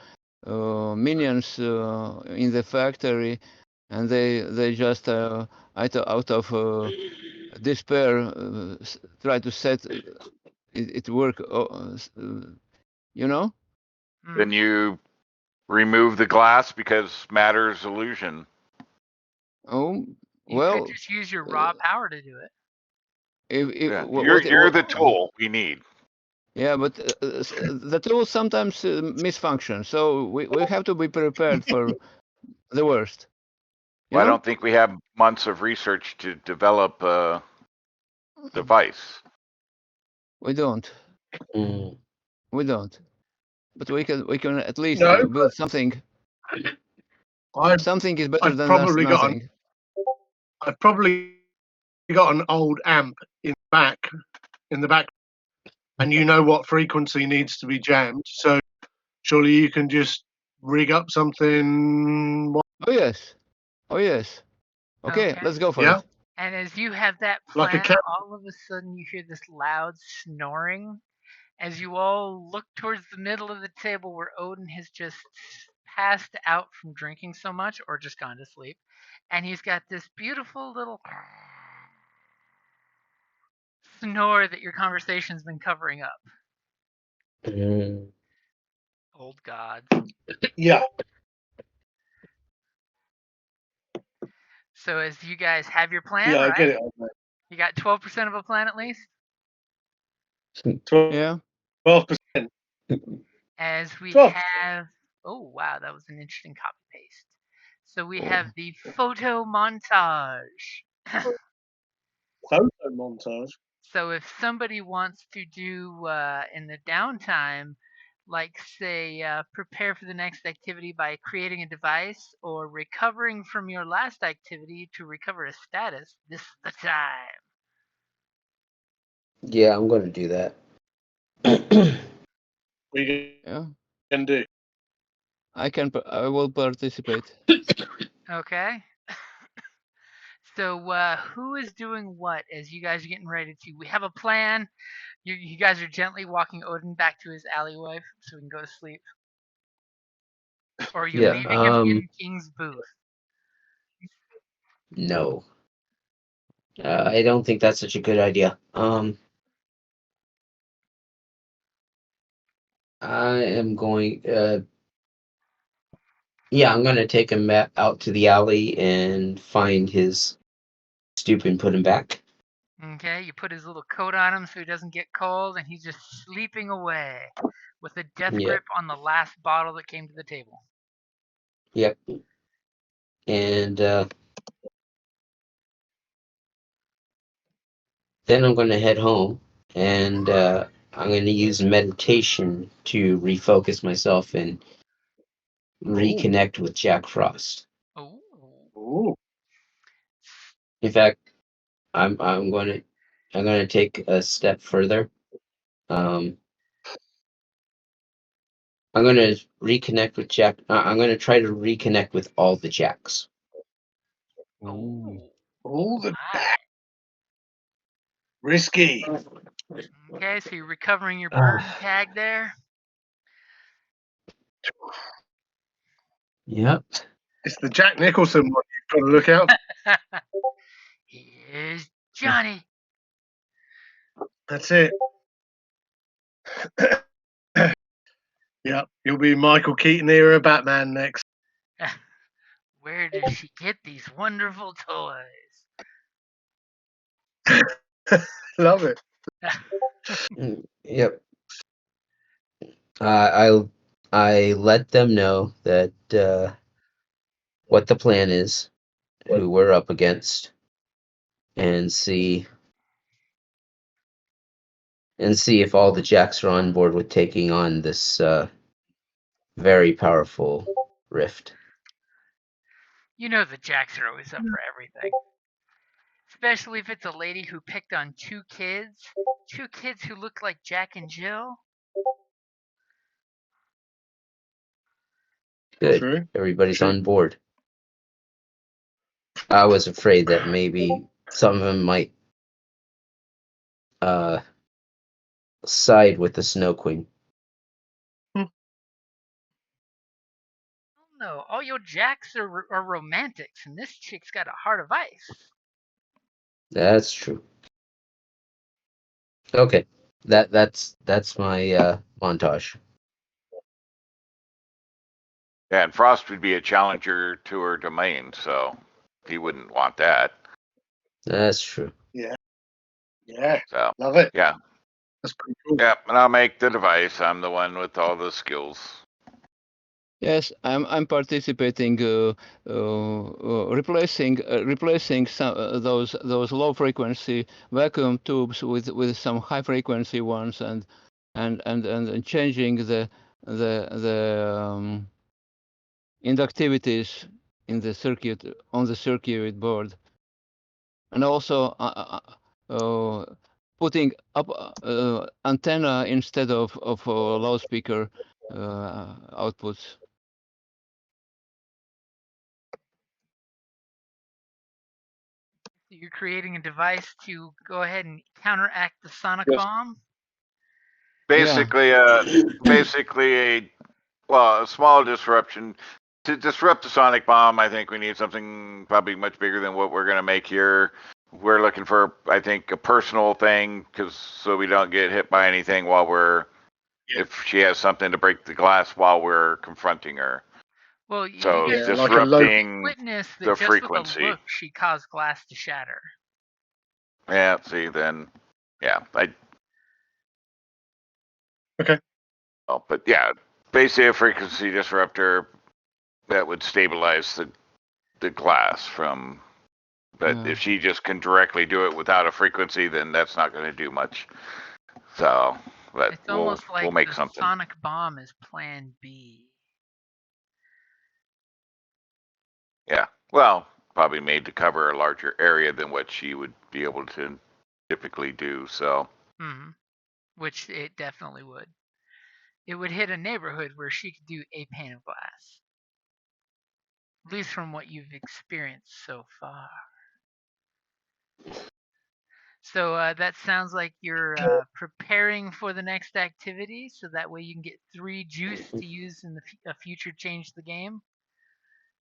minions in the factory, and they just out of despair try to set it work, you know. Then you remove the glass because matter's illusion. Oh, you could just use your raw power to do it. You're the tool we need. Yeah, but the tools sometimes misfunction, so we have to be prepared for the worst. Well, I don't think we have months of research to develop a device. We don't. We don't. But we can at least build something. Something is better than nothing. I've probably got an old amp in the back, and you know what frequency needs to be jammed. So surely you can just rig up something. Oh yes. Okay, let's go for it. And as you have that plan, all of a sudden you hear this loud snoring as you all look towards the middle of the table where Odin has just passed out from drinking so much or just gone to sleep. And he's got this beautiful little snore that your conversation's been covering up. Old gods. Yeah. So as you guys have your plan, yeah, right? I get it. You got 12% of a plan at least? 12%. As we 12. have... Oh, wow, that was an interesting copy-paste. So we have the photo montage. Photo montage? So if somebody wants to do in the downtime, like say prepare for the next activity by creating a device or recovering from your last activity to recover a status, this is the time. Yeah, I'm going to do that. We can do. I will participate. Okay. So who is doing what as you guys are getting ready to? We have a plan. You guys are gently walking Odin back to his alleyway so we can go to sleep. Or are you Yeah. leaving him in King's booth? No. I don't think that's such a good idea. I am going. Yeah, I'm gonna take him out to the alley and find his stoop and put him back. Okay, you put his little coat on him so he doesn't get cold, and he's just sleeping away with a death Yep. grip on the last bottle that came to the table. Yep. And then I'm gonna head home, and I'm gonna use meditation to refocus myself and reconnect with Jack Frost. Oh. Ooh. In fact, I'm gonna take a step further. I'm gonna reconnect with Jack. I'm gonna try to reconnect with all the Jacks. Ooh. All the My. risky. Okay, so you're recovering your Ah. bird tag there. Yep. It's the Jack Nicholson one you've got to look out for. Here's Johnny. That's it. Yeah, you'll be Michael Keaton era Batman next. Where does she get these wonderful toys? Love it. Yep. I let them know that what the plan is, who we're up against, and see if all the Jacks are on board with taking on this very powerful rift. You know the Jacks are always up for everything. Especially if it's a lady who picked on two kids who look like Jack and Jill. Good. True. Everybody's True. on board. I was afraid that maybe some of them might side with the Snow Queen. No, all your Jacks are romantics, and this chick's got a heart of ice. That's true. Okay. That's my montage. Yeah, and Frost would be a challenger to her domain, so he wouldn't want that. That's true. Yeah. So Love it. yeah, That's pretty cool. yeah, and I'll make the device. I'm the one with all the skills. Yes, I'm participating, replacing some those low frequency vacuum tubes with some high frequency ones, and changing the inductivities in the circuit on the circuit board, and also putting up antenna instead of loudspeaker outputs. You're creating a device to go ahead and counteract the sonic Yes. bomb. Basically, basically a small disruption. To disrupt the sonic bomb, I think we need something probably much bigger than what we're going to make here. We're looking for, I think, a personal thing, so we don't get hit by anything while we're, if she has something to break the glass while we're confronting her. Well, So you guys disrupting witness that the just frequency. with a look, she caused glass to shatter. Yeah, see, then, yeah, Okay. well, but yeah, basically a frequency disruptor that would stabilize the glass from. But Yeah. if she just can directly do it without a frequency, then that's not going to do much. So, but It's almost like we'll make the something. sonic bomb is Plan B. Yeah. Well, probably made to cover a larger area than what she would be able to typically do. So. Mm-hmm. Which it definitely would. It would hit a neighborhood where she could do a pane of glass. At least from what you've experienced so far. So that sounds like you're preparing for the next activity, so that way you can get 3 juice to use in the future change the game.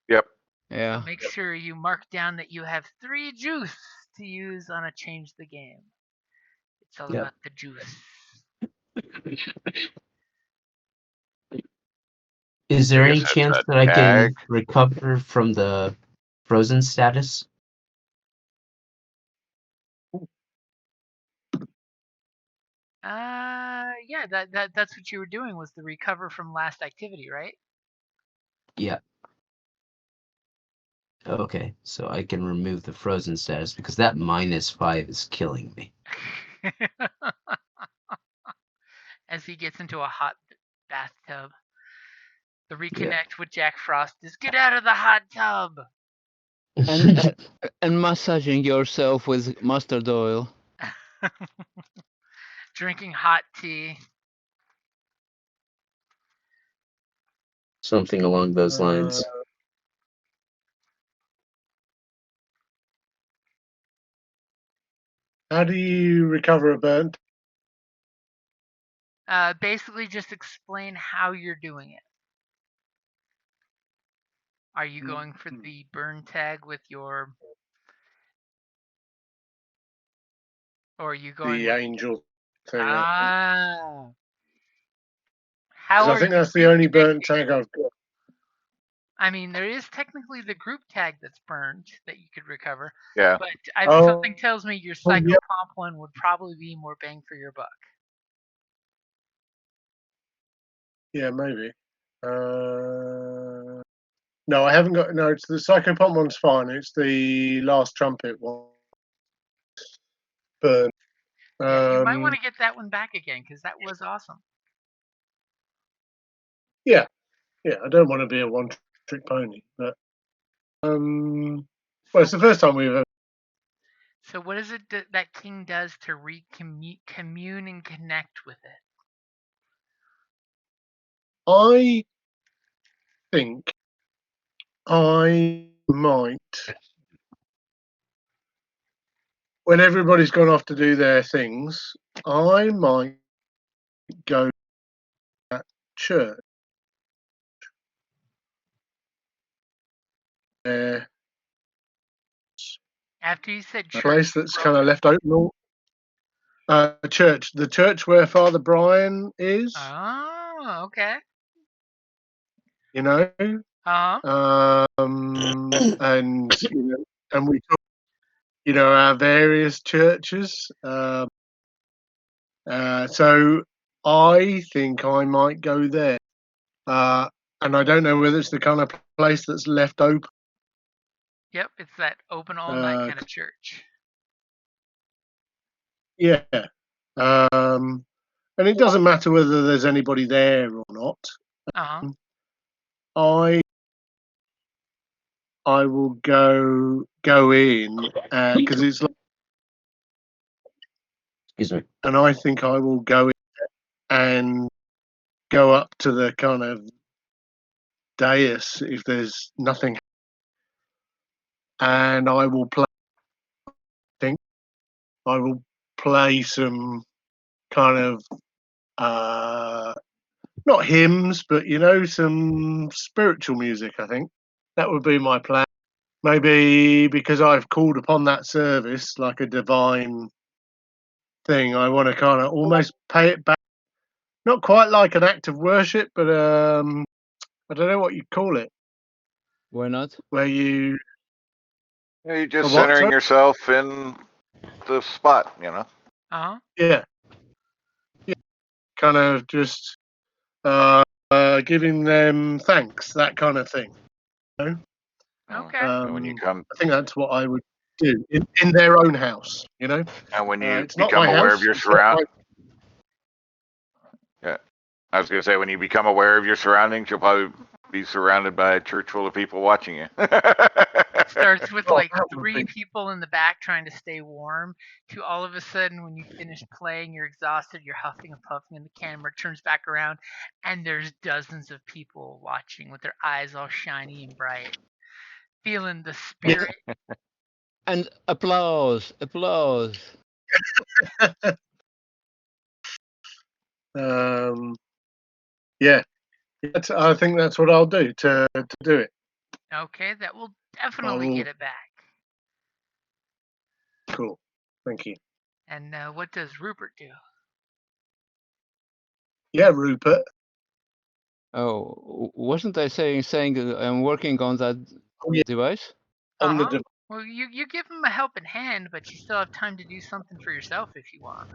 Yep. Yeah. So make sure you mark down that you have 3 juice to use on a change the game. It's all Yep. about the juice. Is there I any guess chance that's a that I tag. can recover from the frozen status? Yeah, that's what you were doing, was the recover from last activity, right? Yeah. Okay, so I can remove the frozen status because that -5 is killing me. As he gets into a hot bathtub. The reconnect Yeah. with Jack Frost is get out of the hot tub. And and massaging yourself with mustard oil. Drinking hot tea. Something along those lines. How do you recover a burnt? Basically, just explain how you're doing it. Are you going for the burn tag with your, or are you going The with angel thing? How Because I are think you that's the only burnt reconnecting? tag I've got. I mean, there is technically the group tag that's burned that you could recover, Yeah. but Oh, something tells me your yeah. psychopomp one would probably be more bang for your buck. Yeah, maybe. No, I haven't got. No, it's the Psychopomp one's fine. It's the Last Trumpet one. Burn. Yeah, you might want to get that one back again because that was awesome. Yeah, I don't want to be a one-trick pony, but well, it's the first time we've ever. So what is it that King does to commune and connect with it? I think I might, when everybody's gone off to do their things, I might go to church. There, After you said a church, place you that's broke kind of up. left open. Church, the church where Father Brian is. Oh, okay. You know, Uh-huh. and and we took, our various churches. So I think I might go there. And I don't know whether it's the kind of place that's left open. Yep, it's that open all night kind of church. Yeah. And it doesn't matter whether there's anybody there or not. Uh-huh. I will go in because it's like, Excuse me. and I think I will go in and go up to the kind of dais if there's nothing, and I will play. I will play some kind of not hymns, but some spiritual music. I think that would be my plan. Maybe because I've called upon that service like a divine thing, I want to kind of almost pay it back. Not quite like an act of worship, but I don't know what you call it. Why not? Where you You're a just what? centering Sorry? yourself in the spot, Uh-huh. Yeah, kind of just giving them thanks, that kind of thing. You Okay. And when you come I think that's what I would do in their own house. and when you It's not become my aware of house. your It's not my. yeah, I was gonna say when you become aware of your surroundings, you'll probably be surrounded by a church full of people watching you. Starts with Oh, like that would 3 be. people in the back trying to stay warm, to all of a sudden when you finish playing, you're exhausted, you're huffing and puffing, and the camera turns back around, and there's dozens of people watching with their eyes all shiny and bright, feeling the Yeah, spirit And applause. Yeah, I think that's what I'll do to do it. Okay, that will definitely get it back. Cool. Thank you. And what does Rupert do? Yeah, Rupert. Oh, wasn't I saying I'm working on that device? On the Uh-huh. Well, you give him a helping hand, but you still have time to do something for yourself if you want.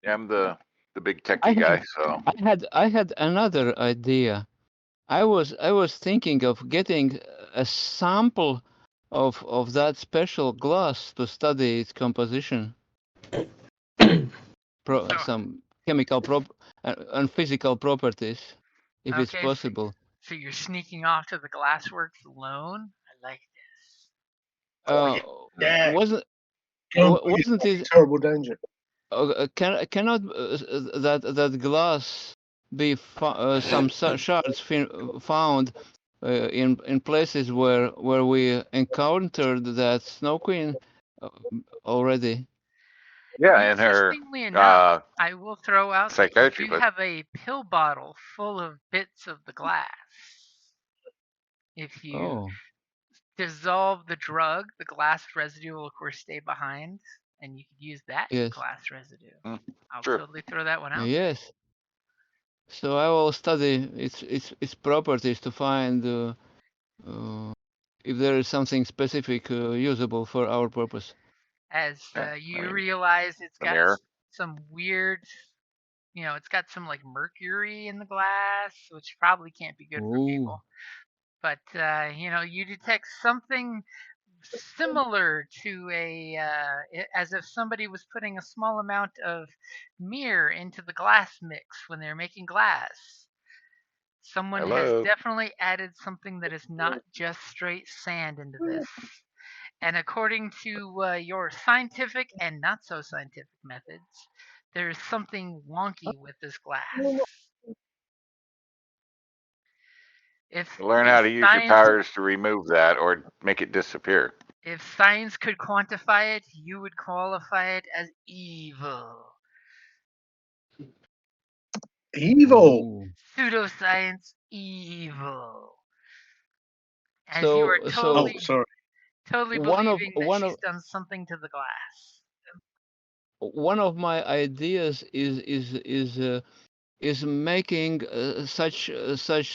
Yeah, I'm the big techie guy, so I had another idea. I was thinking of getting a sample of that special glass to study its composition, some chemical and physical properties, if it's Okay, possible. so you're sneaking off to the glassworks alone? I like this. yeah. Wasn't it terrible danger? cannot that glass be some shards found in places where we encountered that Snow Queen already? yeah, in her Interestingly enough, I will throw out that psychiatry you book. have a pill bottle full of bits of the glass. If you dissolve the drug, the glass residue will of course stay behind, and you could use that Yes. glass residue. I'll Sure. totally throw that one out. Yes. So I will study its properties to find if there is something specific usable for our purpose. As Yeah, you realize it's the got mirror. some weird, it's got some like mercury in the glass, which probably can't be good for people. But you detect something similar to as if somebody was putting a small amount of mirror into the glass mix when they're making glass. Someone has Hello. definitely added something that is not just straight sand into this. And according to your scientific and not so scientific methods, there's something wonky with this glass. If Learn how to use your science powers to remove that or make it disappear. if science could quantify it, you would qualify it as evil. Evil. Pseudoscience evil. As you are So totally believing that she's done something to the glass. one of my ideas is making such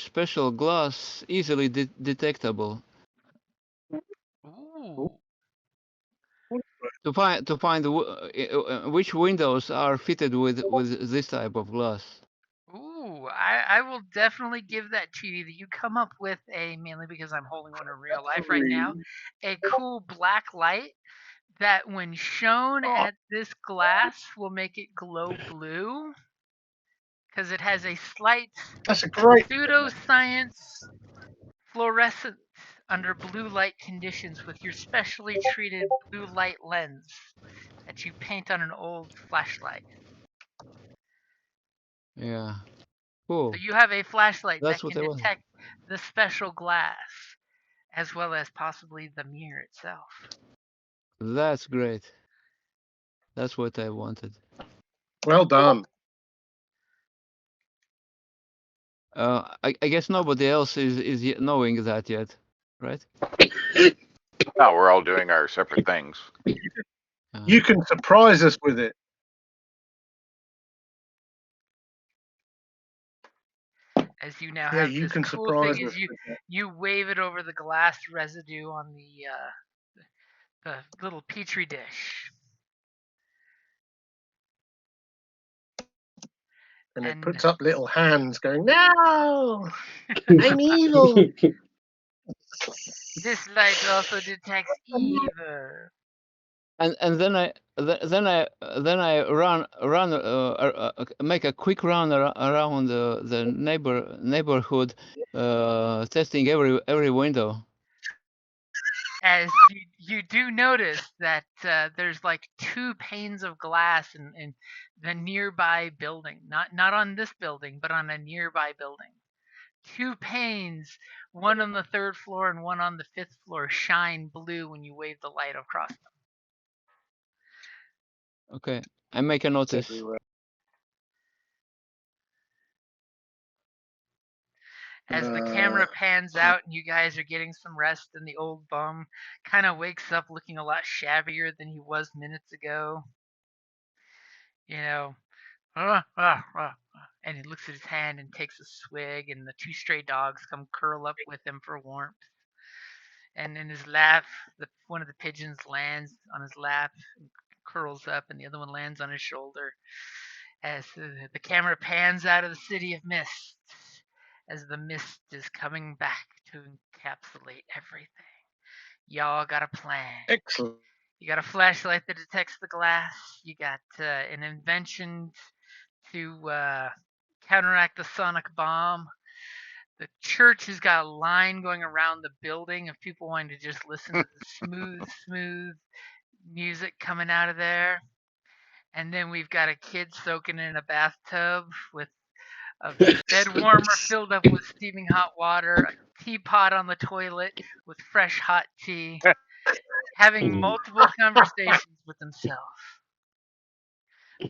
special glass easily detectable. Ooh. To find which windows are fitted with this type of glass. Ooh, I will definitely give that to you. That you come up with mainly because I'm holding one in real life right now, a cool black light that when shown at this glass will make it glow blue because it has a slight That's a great. pseudoscience fluorescent under blue light conditions with your specially treated blue light lens that you paint on an old flashlight. Yeah, cool. So you have a flashlight That's that what can I want. detect the special glass as well as possibly the mirror itself. That's great. That's what I wanted. Well done. I guess nobody else is knowing that yet, right? No, we're all doing our separate things. You can surprise us with it. As you now Yeah, have you this can cool surprise thing us. is you wave it over the glass residue on the little petri dish. And it puts up little hands going, "No, I'm evil." This light also detects evil. And then I run make a quick run around the neighborhood, testing every window. As you do notice that there's like 2 panes of glass in the nearby building, not on this building, but on a nearby building. 2 panes, one on the 3rd floor and one on the 5th floor, shine blue when you wave the light across them. Okay, I make a notice. everywhere. As the camera pans out and you guys are getting some rest, and the old bum kind of wakes up looking a lot shabbier than he was minutes ago. You know, and he looks at his hand and takes a swig, and the 2 stray dogs come curl up with him for warmth. And in his lap, one of the pigeons lands on his lap and curls up, and the other one lands on his shoulder. As the camera pans out of the city of mist, as the mist is coming back to encapsulate everything. Y'all got a plan. Excellent. You got a flashlight that detects the glass. You got an invention to counteract the sonic bomb. The church has got a line going around the building of people wanting to just listen to the smooth music coming out of there. And then we've got a kid soaking in a bathtub with a bed warmer filled up with steaming hot water, a teapot on the toilet with fresh hot tea, having multiple conversations with himself.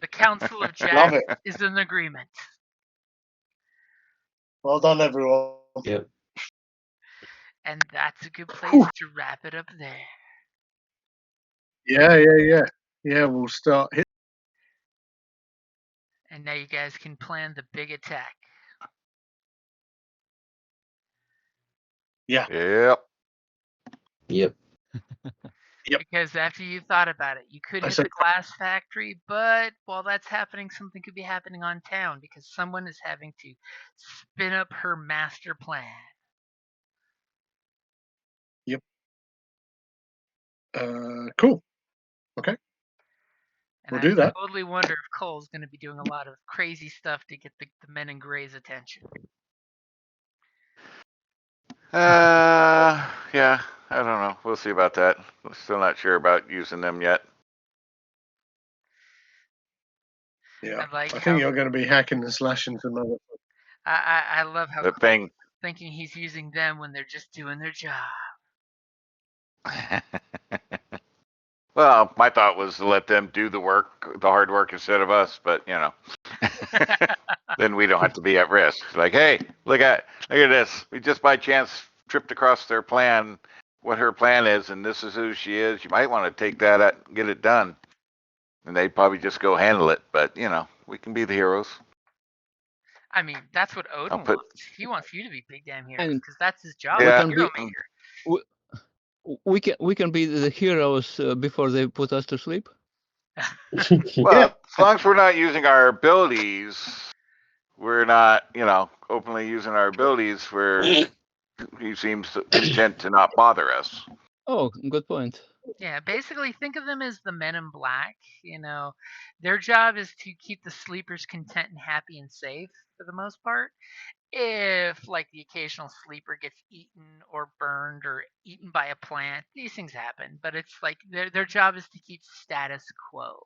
The Council of Love Jacks it. is in agreement. Well done, everyone. Yep. And that's a good place to wrap it up there. Yeah, we'll start. And now you guys can plan the big attack. Yeah. Yep. Yep. Yep. Because after you thought about it, you could hit the glass factory, but while that's happening, something could be happening on town because someone is having to spin up her master plan. Yep. Cool. Okay. And We'll do that. Totally wonder if Cole's going to be doing a lot of crazy stuff to get the men in gray's attention. Yeah, I don't know. We'll see about that. I'm still not sure about using them yet. Yeah. I think you're going to be hacking and slashing some other. I love how The Cole's thing. thinking he's using them when they're just doing their job. Well, my thought was to let them do the work, the hard work instead of us, but you know. Then we don't have to be at risk. Like, hey, look at this. We just by chance tripped across their plan, what her plan is, and this is who she is. You might want to take that out and get it done. And they'd probably just go handle it, but you know, we can be the heroes. I mean, that's what Odin wants. He wants you to be big damn heroes because that's his job. Yeah. Hero maker. We can be the heroes before they put us to sleep. Well, as long as we're not using our abilities, we're not, you know, openly using our abilities where he seems content to not bother us. Oh, good point. Yeah, basically think of them as the men in black. You know, their job is to keep the sleepers content and happy and safe for the most part. If like the occasional sleeper gets eaten or burned or eaten by a plant, these things happen. But it's like their job is to keep status quo.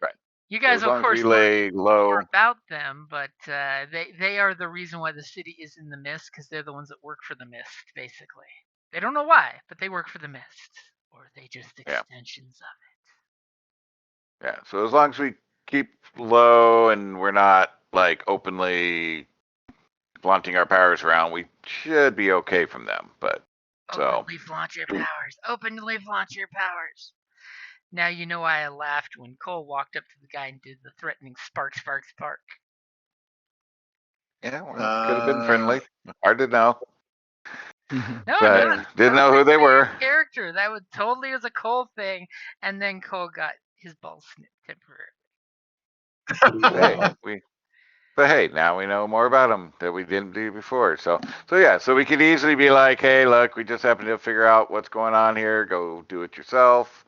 Right. You guys, So as long of course, as we lay low more about them, but they are the reason why the city is in the mist because they're the ones that work for the mist, basically. They don't know why, but they work for the mist, or are they just extensions of it? Yeah. So as long as we keep low and we're not like openly flaunting our powers around, we should be okay from them. But Openly flaunt your powers. Openly flaunt your powers. Now you know why I laughed when Cole walked up to the guy and did the threatening spark, spark, spark. Yeah, well, could have been friendly. Hard to know. No, didn't know who they were. Character that would totally was a Cole thing, and then Cole got his balls snipped temporarily. But hey, now we know more about them that we didn't do before. So we could easily be like, hey, look, we just happen to figure out what's going on here. Go do it yourself.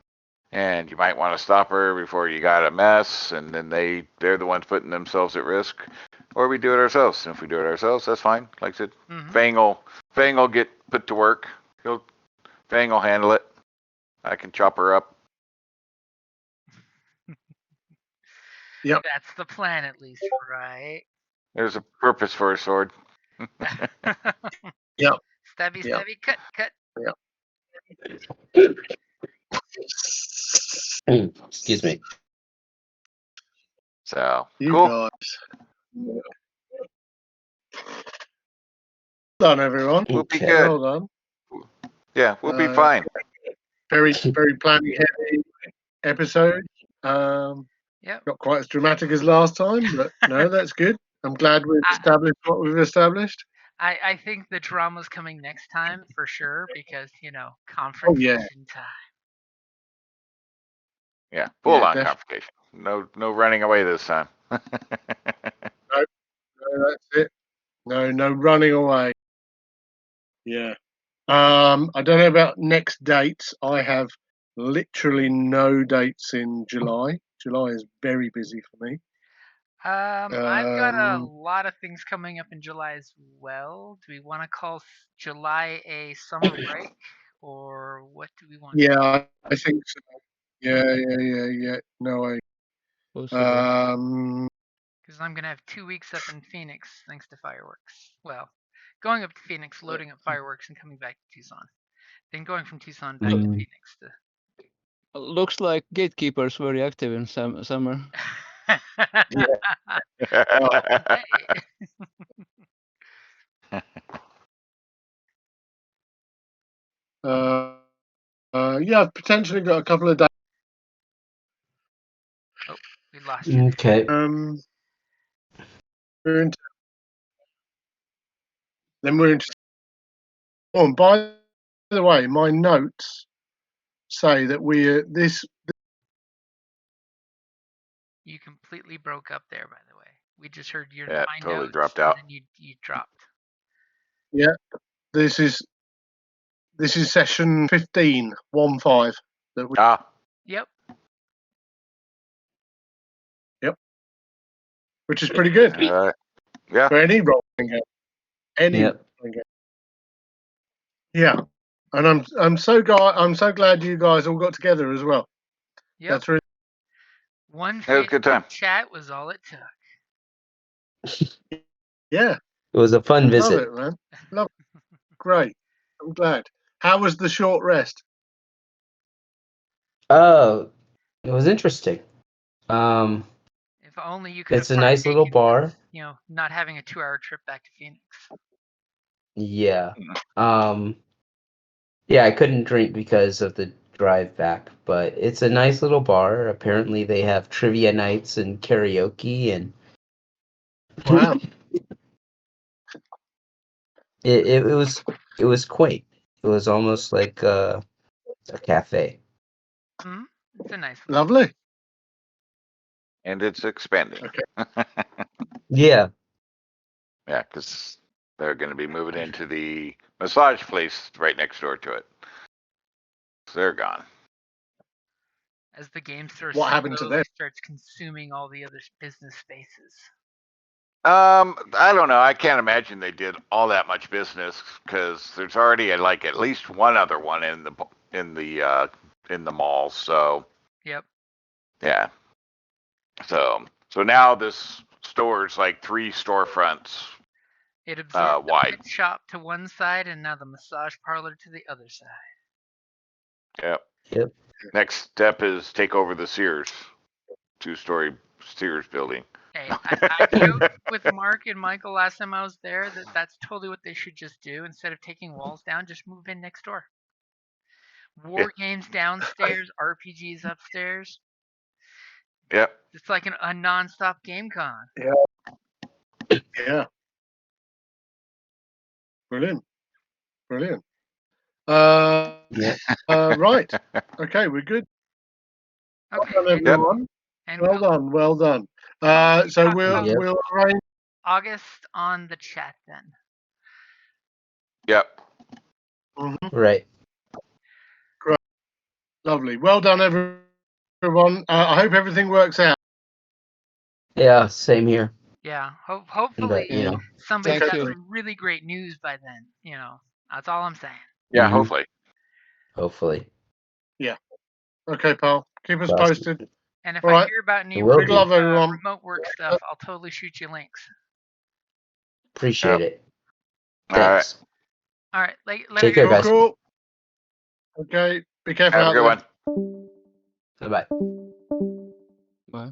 And you might want to stop her before you got a mess. And then they're the ones putting themselves at risk. Or we do it ourselves. And if we do it ourselves, that's fine. Like I said, Fang will get put to work. Fang will handle it. I can chop her up. Yep. That's the plan, at least, right? There's a purpose for a sword. Yep. Stabby, Yep. stabby, cut, cut. Excuse me. So You cool. guys. Well done, everyone. We'll be Okay. good. Well done. Yeah, we'll be fine. Very, very planning heavy episode. Yep. Not quite as dramatic as last time, but no, that's good. I'm glad we've established what we've established. I think the drama's coming next time for sure because Oh confrontation time. Yeah, full on definitely. confrontation. No running away this time. No, that's it. No running away. Yeah. I don't know about next dates. I have literally no dates in July. July is very busy for me. I've got a lot of things coming up in July as well. Do we want to call July a summer break, or what do we want? Yeah, I think so. Yeah. No way. Possible. Because I'm gonna have 2 weeks up in Phoenix thanks to fireworks. Well, going up to Phoenix, loading up fireworks, and coming back to Tucson. Then going from Tucson back to Phoenix to. Looks like gatekeepers very active in summer. Yeah, I've potentially got a couple of days. Oh, we lost you. Okay. We're into. Then we're into. Oh, and by the way, my notes say that this. You completely broke up there, by the way. We just heard your Yeah, my totally notes, dropped and out. then you dropped. Yeah, this is session 15, 1-5. That we, Yep. which is pretty good Yeah. for any role-playing game. Yep. role-playing game. Yeah, and I'm so glad you guys all got together as well. Yep. That's really One That was a good time. Facebook chat was all it took. yeah. It was a fun Love visit. it, man. Love it. Great. I'm glad. How was the short rest? Oh, it was interesting. If only you could. It's a nice little bar. Not having a 2-hour trip back to Phoenix. Yeah. Yeah, I couldn't drink because of the drive back, but it's a nice little bar. Apparently, they have trivia nights and karaoke, and Wow. it was quaint. It was almost like a cafe. It's a nice. Lovely. And it's expanding. Okay. Yeah. Yeah, because they're going to be moving into the massage place right next door to it. So they're gone. As the game store What happened to them? starts consuming all the other business spaces. I don't know. I can't imagine they did all that much business because there's already like at least one other one in the mall. So Yep. yeah. So now this store's like 3 storefronts. It absorbed the wide. pet shop to one side and now the massage parlor to the other side. Yep. Next step is take over the Sears 2-story Sears building. Hey, I joked with Mark and Michael last time I was there that's totally what they should just do. Instead of taking walls down, just move in next door. War games downstairs, RPGs upstairs. Yep. It's like a non-stop game con. Yeah. Brilliant. Yeah. Right. Okay, we're good. Okay. Well done, everyone. And Well done. So we'll arrange. August on the chat then. Yep. Mm-hmm. Right. Great. Lovely. Well done, everyone. I hope everything works out. Yeah. Same here. Yeah. Hopefully But, somebody's Thank got you. some really great news by then. That's all I'm saying. Yeah. Mhm. Hopefully. Yeah. Okay, pal. Keep us Awesome. posted. And if All I right. hear about any Will Big do. love, everyone. remote work stuff, I'll totally shoot you links. Appreciate Yep. it. All right. Thanks. All right, later, Take care, guys. guys. Cool. Okay. Be careful Have a out good there. one. Bye-bye. Bye.